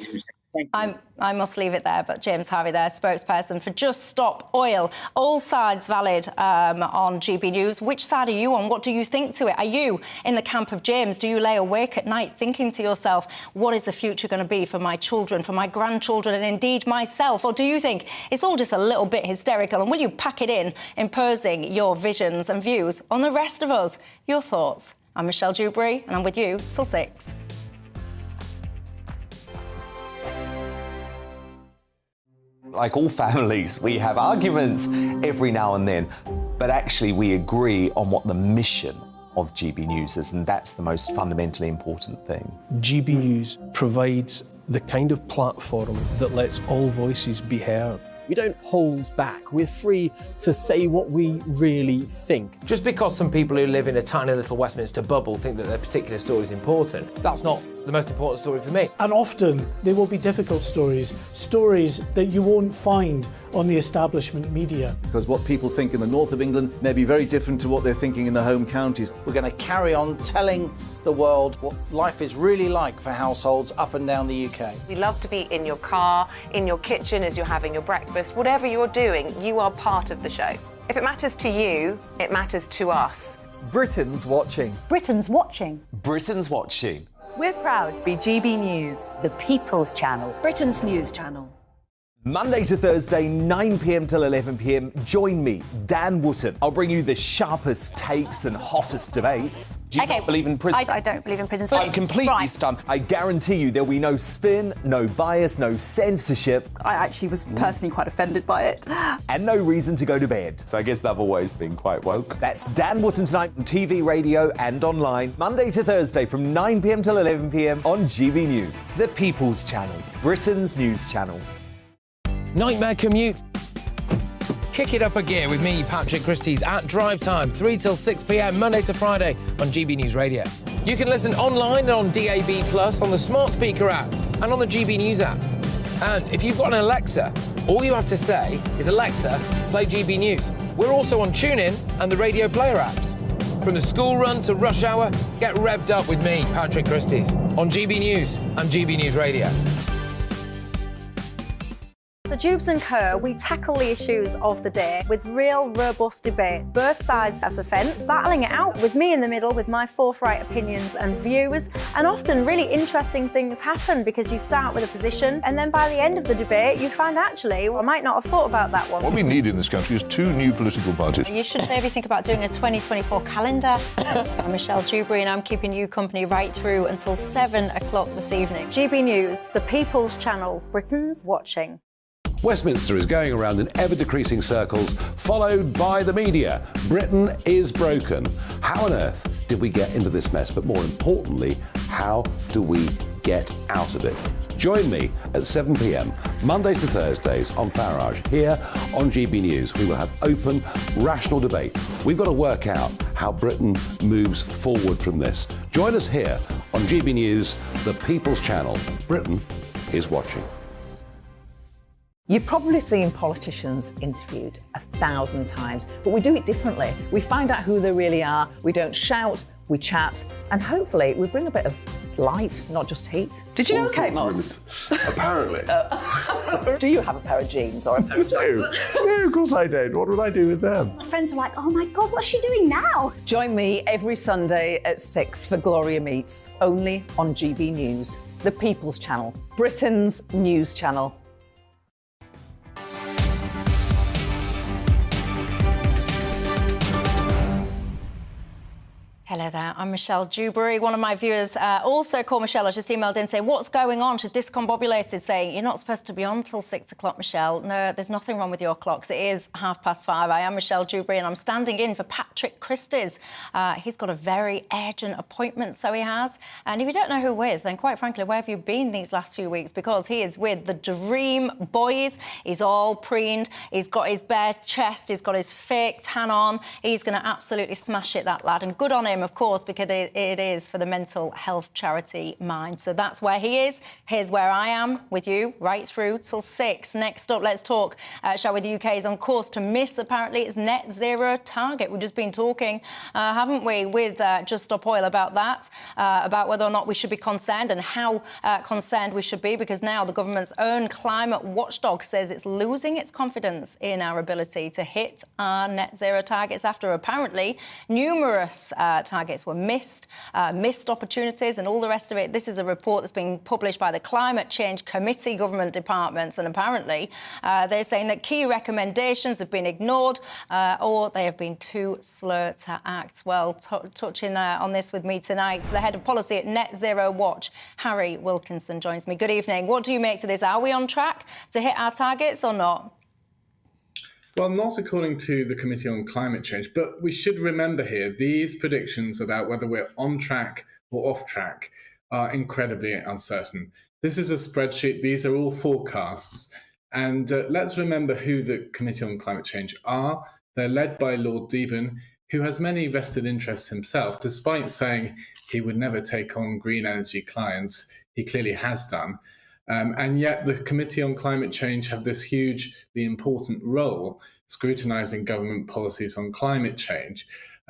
I must leave it there. But James Harvey there, spokesperson for Just Stop Oil. All sides valid on GB News. Which side are you on? What do you think to it? Are you in the camp of James? Do you lay awake at night thinking to yourself, what is the future going to be for my children, for my grandchildren, and indeed myself? Or do you think it's all just a little bit hysterical? And will you pack it in, imposing your visions and views on the rest of us? Your thoughts. I'm Michelle Dewberry, and I'm with you till 6. Like all families, we have arguments every now and then, but actually we agree on what the mission of GB News is, and that's the most fundamentally important thing. GB News provides the kind of platform that lets all voices be heard. We don't hold back. We're free to say what we really think. Just because some people who live in a tiny little Westminster bubble think that their particular story is important, that's not the most important story for me. And often they will be difficult stories that you won't find on the establishment media. Because what people think in the north of England may be very different to what they're thinking in the home counties. We're going to carry on telling the world what life is really like for households up and down the UK. We love to be in your car, in your kitchen as you're having your breakfast. Whatever you're doing, you are part of the show. If it matters to you, it matters to us. Britain's watching. Britain's watching. Britain's watching. We're proud to be GB News, the People's Channel, Britain's news channel. Monday to Thursday, 9 p.m. till 11 p.m. Join me, Dan Wootton. I'll bring you the sharpest takes and hottest debates. Do you not believe in prison? I don't believe in prisons. I'm completely stunned. I guarantee you there'll be no spin, no bias, no censorship. I actually was personally quite offended by it. And no reason to go to bed. So I guess they've always been quite woke. That's Dan Wootton tonight on TV, radio and online. Monday to Thursday from 9 p.m. till 11 p.m. on GB News. The People's Channel, Britain's news channel. Nightmare commute. Kick it up a gear with me, Patrick Christys, at drive time, 3 till 6 p.m, Monday to Friday on GB News Radio. You can listen online and on DAB+, on the smart speaker app and on the GB News app. And if you've got an Alexa, all you have to say is, Alexa, play GB News. We're also on TuneIn and the Radio Player apps. From the school run to rush hour, get revved up with me, Patrick Christys, on GB News and GB News Radio. So Jubes and Kerr, we tackle the issues of the day with real, robust debate, both sides of the fence, battling it out with me in the middle with my forthright opinions and views. And often really interesting things happen because you start with a position and then by the end of the debate you find actually, well, I might not have thought about that one. What we need in this country is 2 new political parties. You should maybe think about doing a 2024 calendar. I'm Michelle Dewberry and I'm keeping you company right through until 7 o'clock this evening. GB News, the People's Channel, Britain's watching. Westminster is going around in ever-decreasing circles, followed by the media. Britain is broken. How on earth did we get into this mess? But more importantly, how do we get out of it? Join me at 7 p.m, Monday to Thursdays on Farage, here on GB News. We will have open, rational debate. We've got to work out how Britain moves forward from this. Join us here on GB News, the People's Channel. Britain is watching. You've probably seen politicians interviewed 1,000 times, but we do it differently. We find out who they really are, we don't shout, we chat, and hopefully we bring a bit of light, not just heat. Did you know Kate Moss? Apparently. Do you have a pair of jeans or a pair of jeans? No, of course I don't. What would I do with them? My friends are like, oh my God, what's she doing now? Join me every Sunday at 6 for Gloria Meets, only on GB News, the People's Channel, Britain's news channel. Hello there, I'm Michelle Dewberry. One of my viewers also called Michelle. I just emailed in saying, what's going on? She's discombobulated, saying, you're not supposed to be on till 6 o'clock, Michelle. No, there's nothing wrong with your clocks. It is 5:30. I am Michelle Dewberry and I'm standing in for Patrick Christys. He's got a very urgent appointment, so he has. And if you don't know who with, then quite frankly, where have you been these last few weeks? Because he is with the Dream Boys. He's all preened. He's got his bare chest. He's got his fake tan on. He's going to absolutely smash it, that lad. And good on him, of course, because it is for the mental health charity Mind. So that's where he is. Here's where I am with you right through till 6. Next up, let's talk, shall we? The UK is on course to miss, apparently, its net zero target. We've just been talking, haven't we, with Just Stop Oil about that, about whether or not we should be concerned and how concerned we should be, because now the government's own climate watchdog says it's losing its confidence in our ability to hit our net zero targets after apparently numerous targets were missed opportunities and all the rest of it. This is a report that's been published by the Climate Change Committee government departments, and apparently they're saying that key recommendations have been ignored or they have been too slow to act. Well, touching on this with me tonight, the head of policy at Net Zero Watch, Harry Wilkinson, joins me. Good evening. What do you make to this? Are we on track to hit our targets or not? Well, not according to the Committee on Climate Change, but we should remember here, these predictions about whether we're on track or off track are incredibly uncertain. This is a spreadsheet. These are all forecasts. And let's remember who the Committee on Climate Change are. They're led by Lord Deben, who has many vested interests himself, despite saying he would never take on green energy clients. He clearly has done. And yet the Committee on Climate Change have this hugely important role scrutinising government policies on climate change.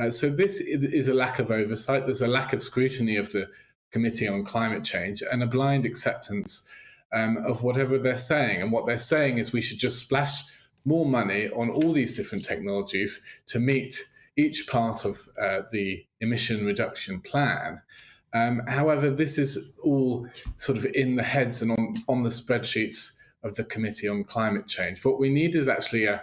So this is a lack of oversight. There's a lack of scrutiny of the Committee on Climate Change and a blind acceptance of whatever they're saying. And what they're saying is we should just splash more money on all these different technologies to meet each part of the emission reduction plan. However, this is all sort of in the heads and on the spreadsheets of the Committee on Climate Change. What we need is actually a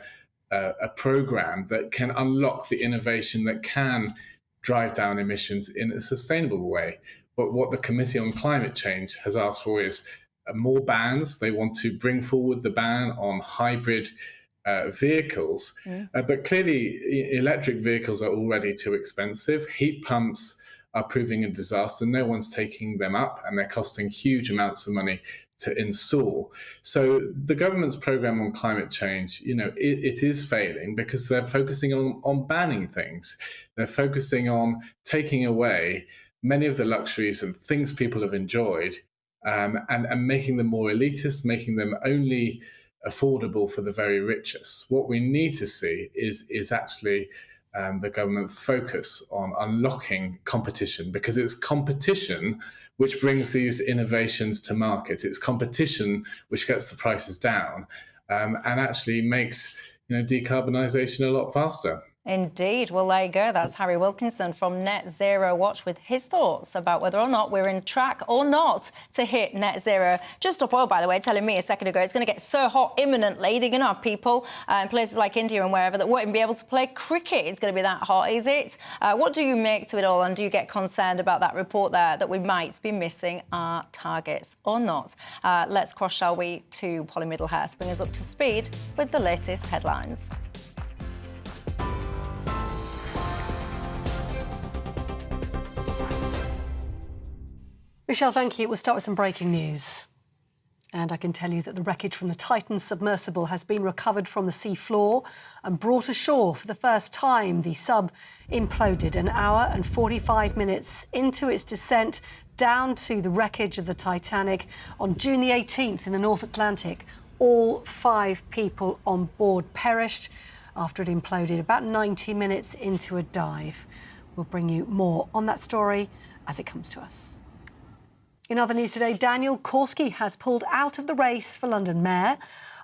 programme that can unlock the innovation that can drive down emissions in a sustainable way. But what the Committee on Climate Change has asked for is more bans. They want to bring forward the ban on hybrid vehicles. But clearly, electric vehicles are already too expensive. Heat pumps are proving a disaster. No one's taking them up, and they're costing huge amounts of money to install. So the government's programme on climate change, it is failing because they're focusing on banning things. They're focusing on taking away many of the luxuries and things people have enjoyed, and making them more elitist, making them only affordable for the very richest. What we need to see is actually the government focus on unlocking competition, because it's competition which brings these innovations to market. It's competition which gets the prices down and actually makes decarbonisation a lot faster. Indeed. Well, there you go. That's Harry Wilkinson from Net Zero Watch with his thoughts about whether or not we're in track or not to hit net zero. Just Stop Oil, by the way, telling me a second ago it's going to get so hot imminently they're going to have people in places like India and wherever that won't even be able to play cricket. It's going to be that hot, is it? What do you make to it all, and do you get concerned about that report there that we might be missing our targets or not? Let's cross, shall we, to Polly Middlehouse, bring us up to speed with the latest headlines. Michelle, thank you. We'll start with some breaking news. And I can tell you that the wreckage from the Titan submersible has been recovered from the sea floor and brought ashore for the first time. The sub imploded an hour and 45 minutes into its descent down to the wreckage of the Titanic on June the 18th in the North Atlantic. All 5 people on board perished after it imploded about 90 minutes into a dive. We'll bring you more on that story as it comes to us. In other news today, Daniel Korski has pulled out of the race for London Mayor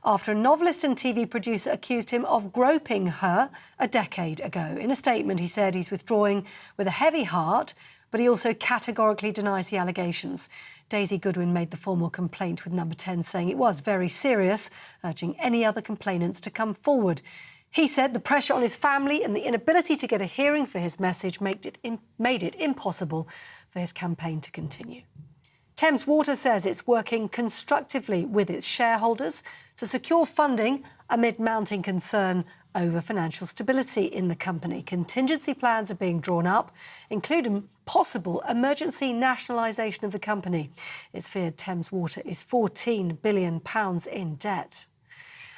after a novelist and TV producer accused him of groping her a decade ago. In a statement, he said he's withdrawing with a heavy heart, but he also categorically denies the allegations. Daisy Goodwin made the formal complaint with Number 10, saying it was very serious, urging any other complainants to come forward. He said the pressure on his family and the inability to get a hearing for his message made it impossible for his campaign to continue. Thames Water says it's working constructively with its shareholders to secure funding amid mounting concern over financial stability in the company. Contingency plans are being drawn up, including possible emergency nationalisation of the company. It's feared Thames Water is £14 billion in debt.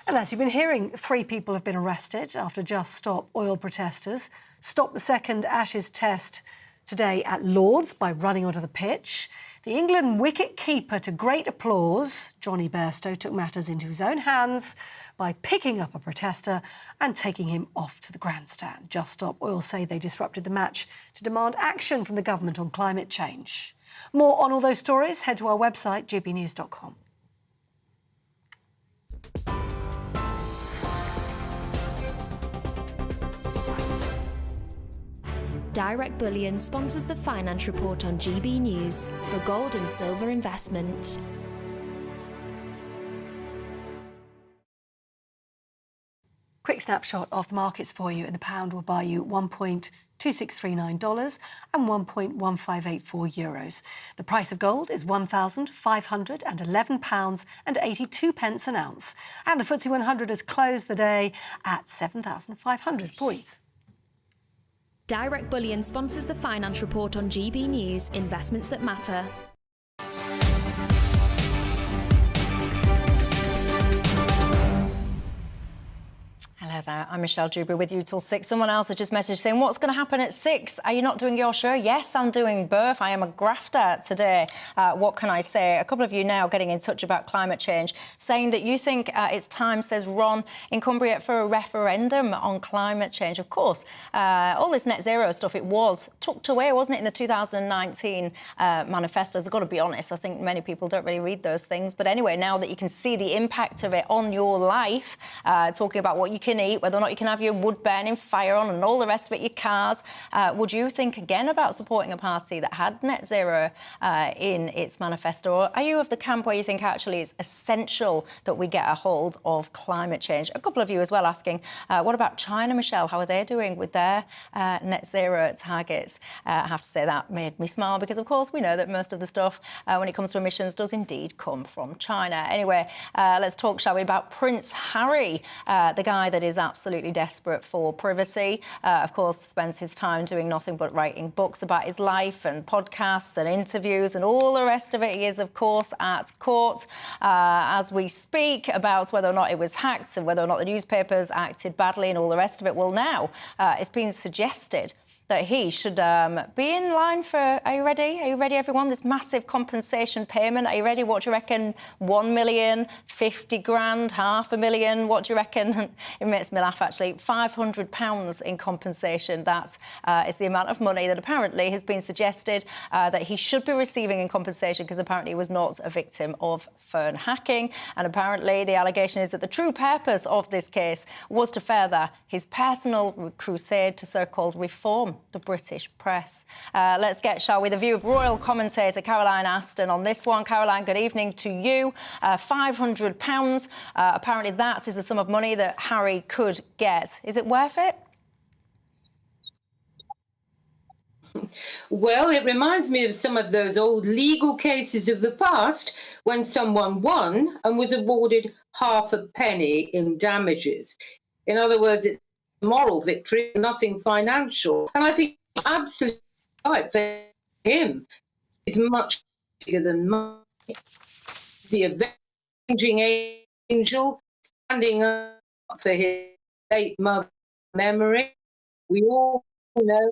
And as you've been hearing, 3 people have been arrested after Just Stop Oil protesters stopped the second Ashes test today at Lord's by running onto the pitch. The England wicket-keeper to great applause, Johnny Bairstow, took matters into his own hands by picking up a protester and taking him off to the grandstand. Just Stop Oil say they disrupted the match to demand action from the government on climate change. More on all those stories, head to our website, gbnews.com. Direct Bullion sponsors the Finance Report on GB News for gold and silver investment. Quick snapshot of the markets for you. The pound will buy you $1.2639 and €1.1584. The price of gold is £1,511.82 an ounce. And the FTSE 100 has closed the day at 7,500 points. Direct Bullion sponsors the Finance Report on GB News, investments that matter. Hello there, I'm Michelle Dewberry with you till 6. Someone else has just messaged saying, what's going to happen at 6? Are you not doing your show? Yes, I'm doing both. I am a grafter today. What can I say? A couple of you now getting in touch about climate change, saying that you think it's time, says Ron in Cumbria, for a referendum on climate change. Of course, all this net zero stuff, it was tucked away, wasn't it, in the 2019 manifestos? I've got to be honest, I think many people don't really read those things. But anyway, now that you can see the impact of it on your life, talking about what you can eat, meat, whether or not you can have your wood-burning fire on and all the rest of it, your cars. Would you think again about supporting a party that had net zero in its manifesto? Or are you of the camp where you think actually it's essential that we get a hold of climate change? A couple of you as well asking, what about China, Michelle? How are they doing with their net zero targets? I have to say that made me smile because, of course, we know that most of the stuff when it comes to emissions does indeed come from China. Anyway, let's talk, shall we, about Prince Harry, the guy that is absolutely desperate for privacy. Of course, spends his time doing nothing but writing books about his life and podcasts and interviews and all the rest of it. He is, of course, at court as we speak about whether or not it was hacked and whether or not the newspapers acted badly and all the rest of it. Well, now it's been suggested that he should be in line for, are you ready? Are you ready, everyone? This massive compensation payment. Are you ready? What do you reckon? 1 million, 50 grand, $500,000? What do you reckon? It makes me laugh, actually. £500 in compensation. That is the amount of money that apparently has been suggested that he should be receiving in compensation because apparently he was not a victim of phone hacking. And apparently the allegation is that the true purpose of this case was to further his personal crusade to so-called reform the British press. Let's get, shall we, the view of royal commentator Caroline Aston on this one. Caroline, good evening to you. £500, apparently that is the sum of money that Harry could get. Is it worth it? Well, it reminds me of some of those old legal cases of the past when someone won and was awarded half a penny in damages. In other words, it's moral victory, nothing financial. And I think absolutely right for him. He's much bigger than money. The avenging angel standing up for his late mother's memory. We all know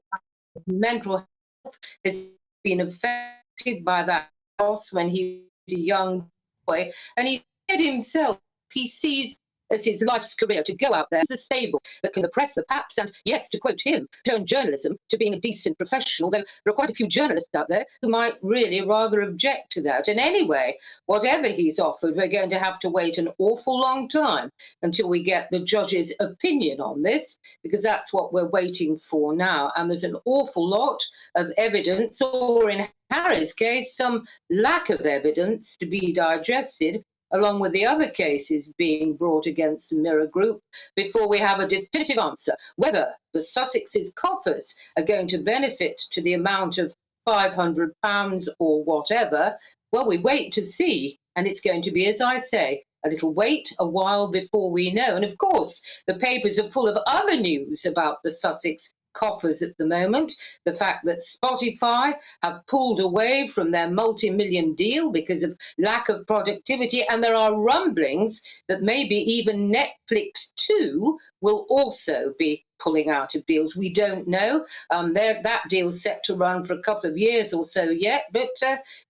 mental health has been affected by that loss when he was a young boy. And he said himself, he sees as his life's career to go out there as the stable that can oppress the paps and, yes, to quote him, turn journalism to being a decent professional, though there are quite a few journalists out there who might really rather object to that. And anyway, whatever he's offered, we're going to have to wait an awful long time until we get the judge's opinion on this, because that's what we're waiting for now. And there's an awful lot of evidence, or in Harry's case, some lack of evidence to be digested, along with the other cases being brought against the Mirror Group, before we have a definitive answer whether the Sussex's coffers are going to benefit to the amount of £500 or whatever. Well, we wait to see, and it's going to be, as I say, a little wait, a while before we know. And of course, the papers are full of other news about the Sussex coffers at the moment. The fact that Spotify have pulled away from their multi-million deal because of lack of productivity, and there are rumblings that maybe even Netflix too will also be pulling out of deals. We don't know. That deal's set to run for a couple of years or so yet, but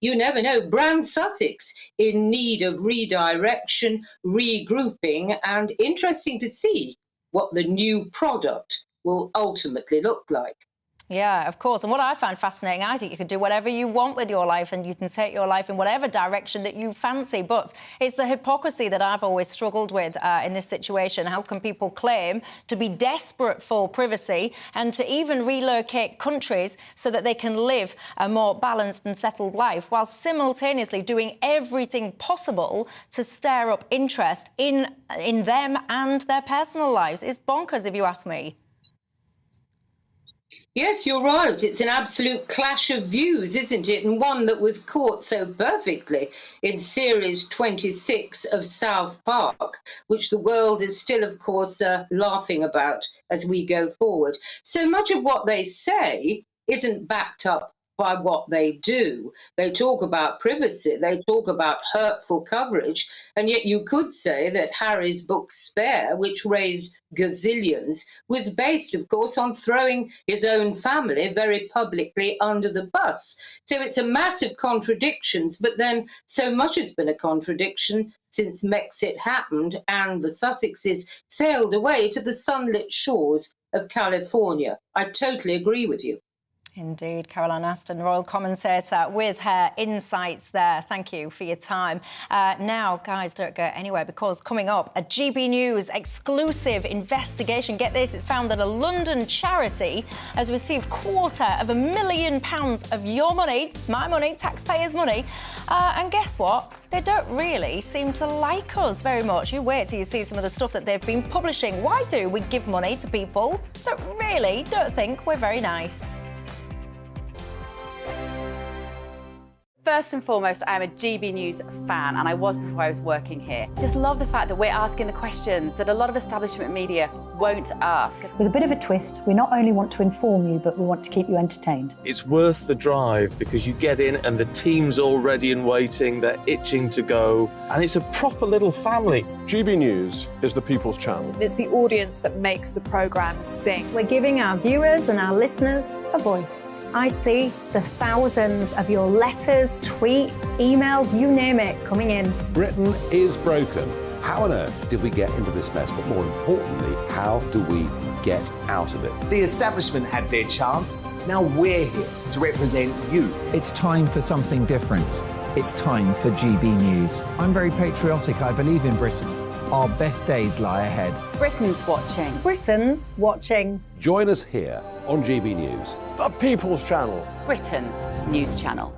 you never know. Brand Sussex in need of redirection, regrouping, and interesting to see what the new product will ultimately look like. Yeah, of course. And what I find fascinating, I think you can do whatever you want with your life and you can take your life in whatever direction that you fancy. But it's the hypocrisy that I've always struggled with in this situation. How can people claim to be desperate for privacy and to even relocate countries so that they can live a more balanced and settled life while simultaneously doing everything possible to stir up interest in them and their personal lives? It's bonkers, if you ask me. Yes, you're right. It's an absolute clash of views, isn't it? And one that was caught so perfectly in series 26 of South Park, which the world is still, of course, laughing about as we go forward. So much of what they say isn't backed up by what they do. They talk about privacy, they talk about hurtful coverage, and yet you could say that Harry's book Spare, which raised gazillions, was based, of course, on throwing his own family very publicly under the bus. So it's a massive contradiction, but then so much has been a contradiction since Mexit happened and the Sussexes sailed away to the sunlit shores of California. I totally agree with you. Indeed, Caroline Aston, royal commentator, with her insights there. Thank you for your time. Now, guys, don't go anywhere, because coming up, a GB News exclusive investigation. Get this, it's found that a London charity has received £250,000 of your money, my money, taxpayers' money. And guess what? They don't really seem to like us very much. You wait till you see some of the stuff that they've been publishing. Why do we give money to people that really don't think we're very nice? First and foremost, I am a GB News fan, and I was before I was working here. Just love the fact that we're asking the questions that a lot of establishment media won't ask. With a bit of a twist, we not only want to inform you, but we want to keep you entertained. It's worth the drive, because you get in and the team's all ready and waiting, they're itching to go, and it's a proper little family. GB News is the People's Channel. It's the audience that makes the programme sing. We're giving our viewers and our listeners a voice. I see the thousands of your letters, tweets, emails, you name it, coming in. Britain is broken. How on earth did we get into this mess? But more importantly, how do we get out of it? The establishment had their chance. Now we're here to represent you. It's time for something different. It's time for GB News. I'm very patriotic. I believe in Britain. Our best days lie ahead. Britain's watching. Britain's watching. Join us here on GB News. The People's Channel. Britain's news channel.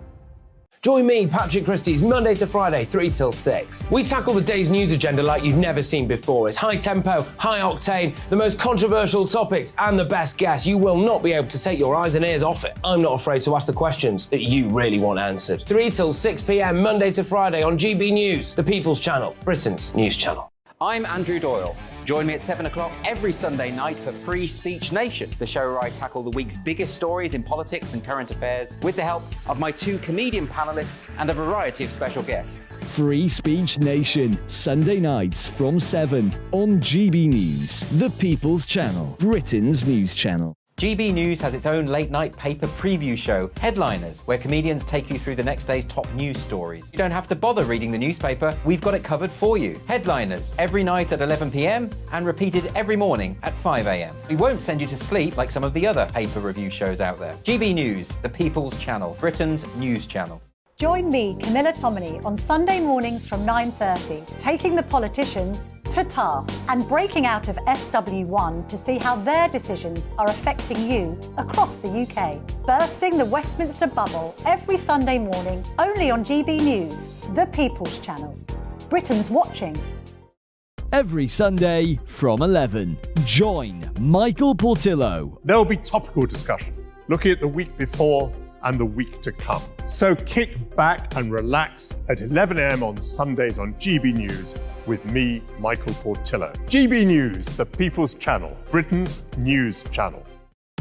Join me, Patrick Christys, Monday to Friday, 3 till 6. We tackle the day's news agenda like you've never seen before. It's high tempo, high octane, the most controversial topics, and the best guests. You will not be able to take your eyes and ears off it. I'm not afraid to ask the questions that you really want answered. 3 till 6 p.m, Monday to Friday on GB News, the People's Channel, Britain's news channel. I'm Andrew Doyle. Join me at 7 o'clock every Sunday night for Free Speech Nation, the show where I tackle the week's biggest stories in politics and current affairs with the help of my 2 comedian panellists and a variety of special guests. Free Speech Nation, Sunday nights from 7 on GB News, the People's Channel, Britain's news channel. GB News has its own late-night paper preview show, Headliners, where comedians take you through the next day's top news stories. You don't have to bother reading the newspaper, we've got it covered for you. Headliners, every night at 11 p.m, and repeated every morning at 5 a.m. We won't send you to sleep like some of the other paper review shows out there. GB News, the People's Channel, Britain's news channel. Join me, Camilla Tominey, on Sunday mornings from 9:30, taking the politicians to task and breaking out of SW1 to see how their decisions are affecting you across the UK. Bursting the Westminster bubble every Sunday morning, only on GB News, the People's Channel. Britain's watching. Every Sunday from 11, join Michael Portillo. There will be topical discussion, looking at the week before and the week to come. So kick back and relax at 11 a.m. on Sundays on GB News with me, Michael Portillo. GB News, the People's Channel, Britain's news channel.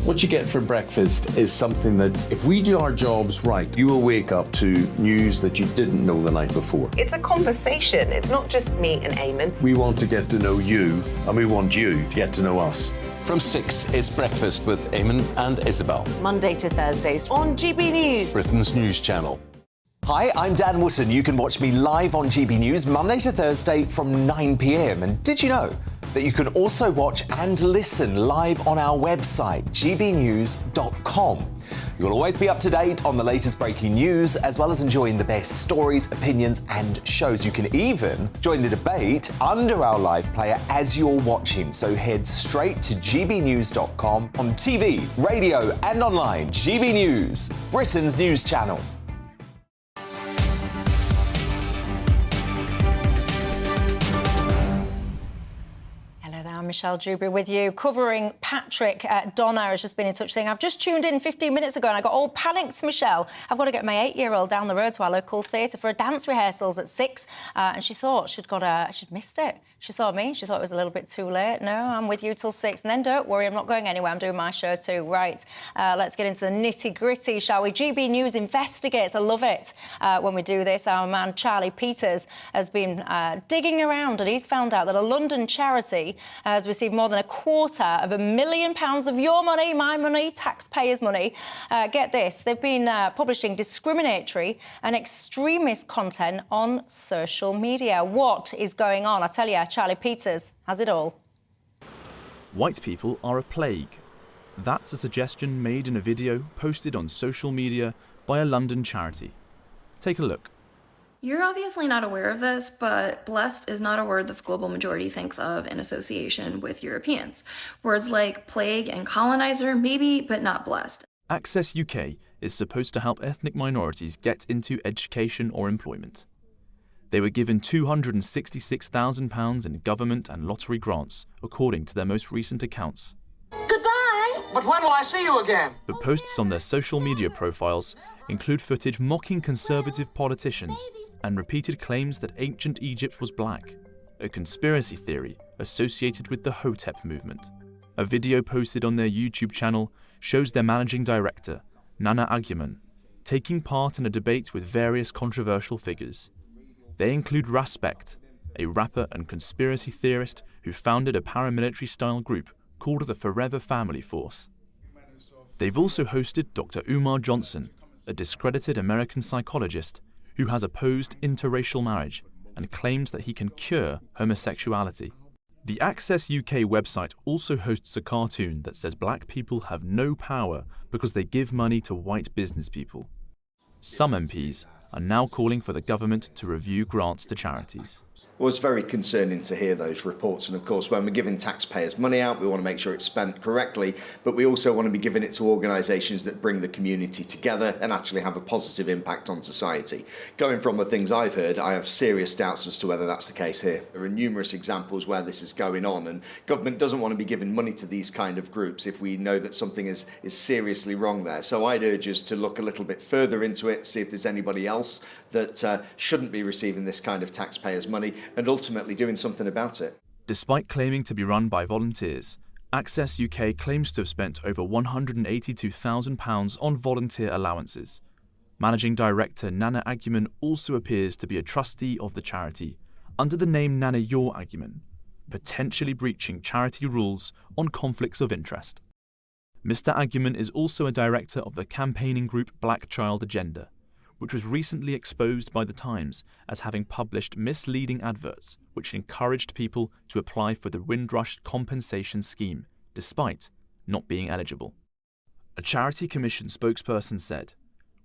What you get for breakfast is something that, if we do our jobs right, you will wake up to news that you didn't know the night before. It's a conversation. It's not just me and Eamon. We want to get to know you, and we want you to get to know us. From 6, it's Breakfast with Eamon and Isabel. Monday to Thursdays on GB News, Britain's news channel. Hi, I'm Dan Wootton. You can watch me live on GB News Monday to Thursday from 9 p.m. And did you know that you can also watch and listen live on our website, gbnews.com? You'll always be up to date on the latest breaking news, as well as enjoying the best stories, opinions and shows. You can even join the debate under our live player as you're watching. So head straight to gbnews.com on TV, radio and online. GB News, Britain's news channel. Michelle Dewberry with you, covering Patrick. Donna has just been in touch saying, I've just tuned in 15 minutes ago and I got all panicked, Michelle. I've got to get my 8-year-old down the road to our local theatre for a dance rehearsals at 6. And she thought she'd missed it. She saw me, she thought it was a little bit too late. No, I'm with you till 6. And then don't worry, I'm not going anywhere. I'm doing my show too. Right, let's get into the nitty-gritty, shall we? GB News investigates. I love it when we do this. Our man Charlie Peters has been digging around and he's found out that a London charity has received more than £250,000 of your money, my money, taxpayers' money. Get this, they've been publishing discriminatory and extremist content on social media. What is going on? I tell you, Charlie Peters has it all. White people are a plague. That's a suggestion made in a video posted on social media by a London charity. Take a look. You're obviously not aware of this, but blessed is not a word the global majority thinks of in association with Europeans. Words like plague and colonizer, maybe, but not blessed. Access UK is supposed to help ethnic minorities get into education or employment. They were given £266,000 in government and lottery grants, according to their most recent accounts. Goodbye! But when will I see you again? But posts on their social media profiles include footage mocking conservative politicians and repeated claims that ancient Egypt was black, a conspiracy theory associated with the Hotep movement. A video posted on their YouTube channel shows their managing director, Nana Agyeman, taking part in a debate with various controversial figures. They include Raspect, a rapper and conspiracy theorist who founded a paramilitary-style group called the Forever Family Force. They've also hosted Dr. Umar Johnson, a discredited American psychologist who has opposed interracial marriage and claims that he can cure homosexuality. The Access UK website also hosts a cartoon that says black people have no power because they give money to white business people. Some MPs are now calling for the government to review grants to charities. Well, it's very concerning to hear those reports, and of course when we're giving taxpayers money out we want to make sure it's spent correctly, but we also want to be giving it to organisations that bring the community together and actually have a positive impact on society. Going from the things I've heard, I have serious doubts as to whether that's the case here. There are numerous examples where this is going on, and government doesn't want to be giving money to these kind of groups if we know that something is seriously wrong there. So I'd urge us to look a little bit further into it, see if there's anybody else that shouldn't be receiving this kind of taxpayers' money, and ultimately doing something about it. Despite claiming to be run by volunteers, Access UK claims to have spent over £182,000 on volunteer allowances. Managing Director Nana Agyeman also appears to be a trustee of the charity, under the name Nana Yor Agyeman, potentially breaching charity rules on conflicts of interest. Mr. Agyeman is also a director of the campaigning group Black Child Agenda, which was recently exposed by The Times as having published misleading adverts which encouraged people to apply for the Windrush compensation scheme, despite not being eligible. A Charity Commission spokesperson said,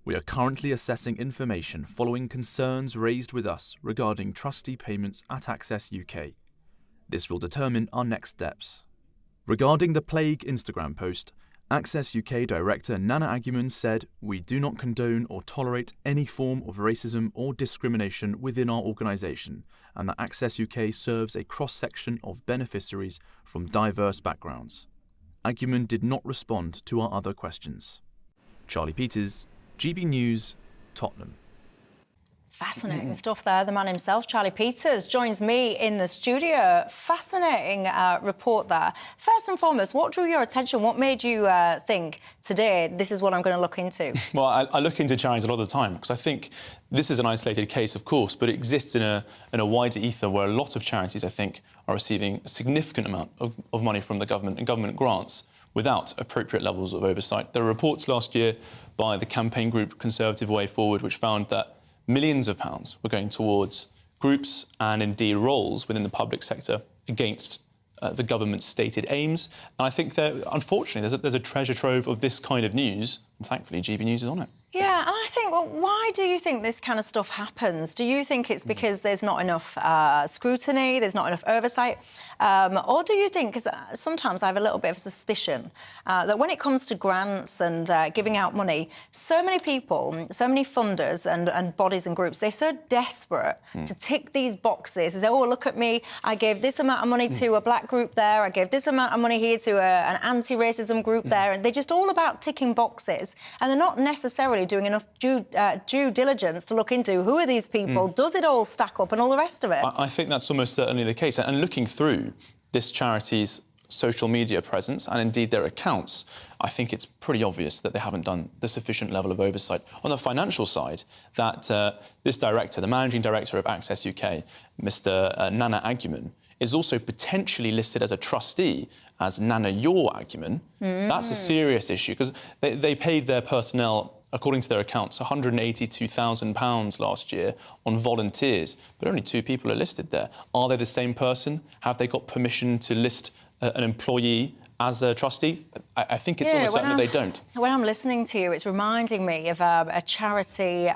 "We are currently assessing information following concerns raised with us regarding trustee payments at Access UK. This will determine our next steps." Regarding the plague Instagram post, Access UK Director Nana Agyeman said, "We do not condone or tolerate any form of racism or discrimination within our organisation, and that Access UK serves a cross-section of beneficiaries from diverse backgrounds." Agyeman did not respond to our other questions. Charlie Peters, GB News, Tottenham. Fascinating stuff there. The man himself, Charlie Peters, joins me in the studio. Fascinating report there. First and foremost, what drew your attention? What made you think today this is what I'm going to look into? Well, I look into charities a lot of the time because I think this is an isolated case, of course, but it exists in a wider ether where a lot of charities, I think, are receiving a significant amount of money from the government and government grants without appropriate levels of oversight. There were reports last year by the campaign group Conservative Way Forward which found that millions of pounds were going towards groups and indeed roles within the public sector against the government's stated aims. And I think that, unfortunately, there's a treasure trove of this kind of news, and thankfully GB News is on it. Yeah, and I think, well, why do you think this kind of stuff happens? Do you think it's because there's not enough scrutiny, there's not enough oversight? Or do you think, because sometimes I have a little bit of a suspicion that when it comes to grants and giving out money, so many people, so many funders and bodies and groups, they're so desperate to tick these boxes and say, oh, look at me, I gave this amount of money to a black group there, I gave this amount of money here to an anti-racism group there, and they're just all about ticking boxes, and they're not necessarily doing enough due diligence to look into who are these people, does it all stack up and all the rest of it? I think that's almost certainly the case. And looking through this charity's social media presence and indeed their accounts, I think it's pretty obvious that they haven't done the sufficient level of oversight. On the financial side, that this director, the managing director of Access UK, Mr. Nana Agyeman, is also potentially listed as a trustee as Nana Yor Agyeman. That's a serious issue because they paid their personnel, according to their accounts, £182,000 last year on volunteers, but only 2 people are listed there. Are they the same person? Have they got permission to list an employee as a trustee, I think it's almost certain that they don't. When I'm listening to you, it's reminding me of a charity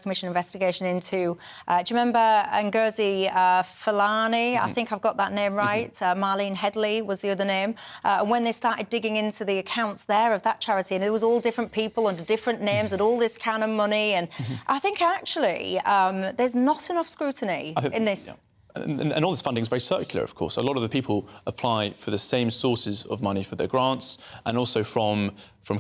commission investigation into, do you remember Ngozi Fulani? I think I've got that name right. Marlene Headley was the other name. And when they started digging into the accounts there of that charity, and it was all different people under different names and all this kind of money, and I think actually there's not enough scrutiny in this. Yeah. And all this funding is very circular, of course. A lot of the people apply for the same sources of money for their grants, and also from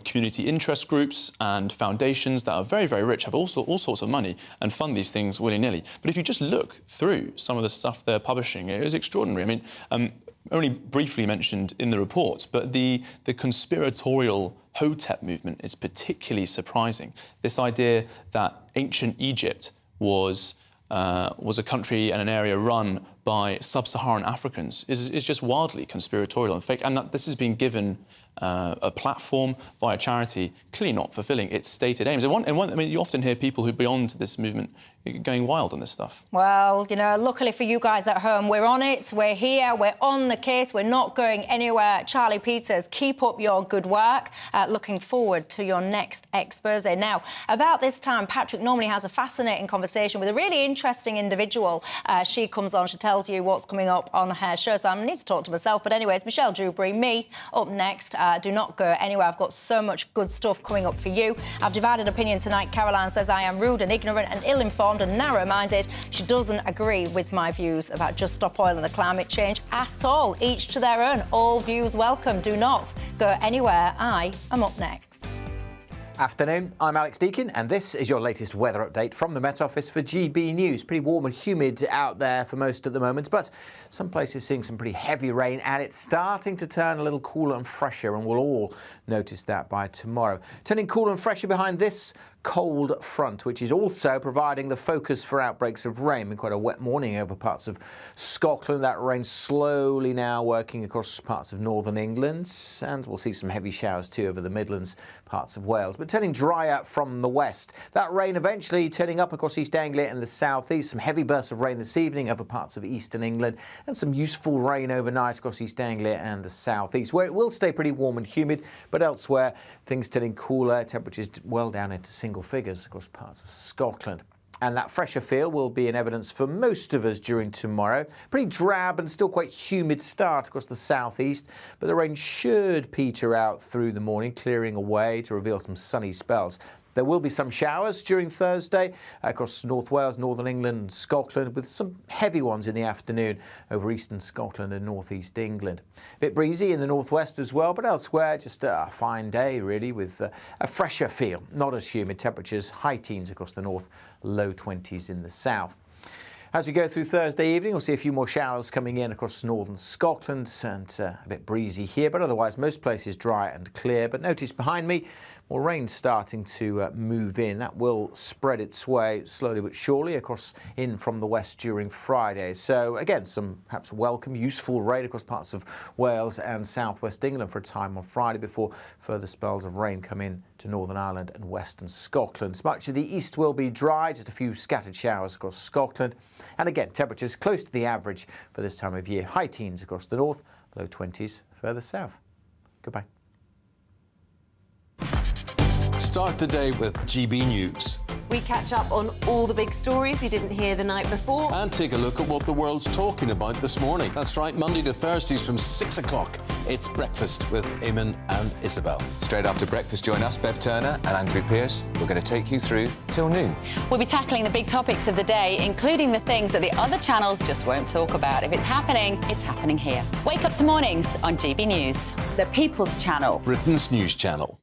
community interest groups and foundations that are very, very rich, have all sorts of money and fund these things willy-nilly. But if you just look through some of the stuff they're publishing, it is extraordinary. I mean, only briefly mentioned in the reports, but the conspiratorial Hotep movement is particularly surprising. This idea that ancient Egypt was a country and an area run by sub-Saharan Africans is just wildly conspiratorial and fake, and that this has been given a platform via charity, clearly not fulfilling its stated aims. I mean, you often hear people who beyond this movement going wild on this stuff. Well, you know, luckily for you guys at home, we're on it, we're here, we're on the case, we're not going anywhere. Charlie Peters, keep up your good work. Looking forward to your next expose. Now, about this time, Patrick normally has a fascinating conversation with a really interesting individual. She comes on, she tells you what's coming up on her show, so I need to talk to myself. But anyways, Michelle Dewberry, me, up next. Do not go anywhere. I've got so much good stuff coming up for you. I've divided opinion tonight. Caroline says I am rude and ignorant and ill-informed and narrow-minded. She doesn't agree with my views about Just Stop Oil and the climate change at all. Each to their own. All views welcome. Do not go anywhere. I am up next. Afternoon, I'm Alex Deakin, and this is your latest weather update from the Met Office for GB News. Pretty warm and humid out there for most at the moment, but some places seeing some pretty heavy rain, and it's starting to turn a little cooler and fresher, and we'll all notice that by tomorrow. Turning cooler and fresher behind this cold front, which is also providing the focus for outbreaks of rain. Been quite a wet morning over parts of Scotland. That rain slowly now working across parts of northern England, and we'll see some heavy showers too over the Midlands, parts of Wales. But turning dry out from the west. That rain eventually turning up across East Anglia and the southeast. Some heavy bursts of rain this evening over parts of eastern England, and some useful rain overnight across East Anglia and the southeast, where it will stay pretty warm and humid, but elsewhere things turning cooler, temperatures well down into single figures across parts of Scotland. And that fresher feel will be in evidence for most of us during tomorrow. Pretty drab and still quite humid start across the southeast, but the rain should peter out through the morning, clearing away to reveal some sunny spells. There will be some showers during Thursday across North Wales, Northern England and Scotland, with some heavy ones in the afternoon over eastern Scotland and northeast England. A bit breezy in the northwest as well, but elsewhere just a fine day really, with a fresher feel, not as humid. Temperatures high teens across the north, low 20s in the south. As we go through Thursday evening, we'll see a few more showers coming in across northern Scotland, and a bit breezy here, but otherwise most places dry and clear. But notice behind me, more rain starting to move in. That will spread its way slowly but surely across in from the west during Friday. So again, some perhaps welcome, useful rain across parts of Wales and southwest England for a time on Friday before further spells of rain come in to Northern Ireland and western Scotland. Much of the east will be dry, just a few scattered showers across Scotland. And again, temperatures close to the average for this time of year. High teens across the north, low 20s further south. Goodbye. Start the day with GB News. We catch up on all the big stories you didn't hear the night before. And take a look at what the world's talking about this morning. That's right, Monday to Thursdays from 6 o'clock. It's Breakfast with Eamon and Isabel. Straight after breakfast, join us, Bev Turner and Andrew Pearce. We're going to take you through till noon. We'll be tackling the big topics of the day, including the things that the other channels just won't talk about. If it's happening here. Wake up to mornings on GB News, the People's Channel. Britain's news channel.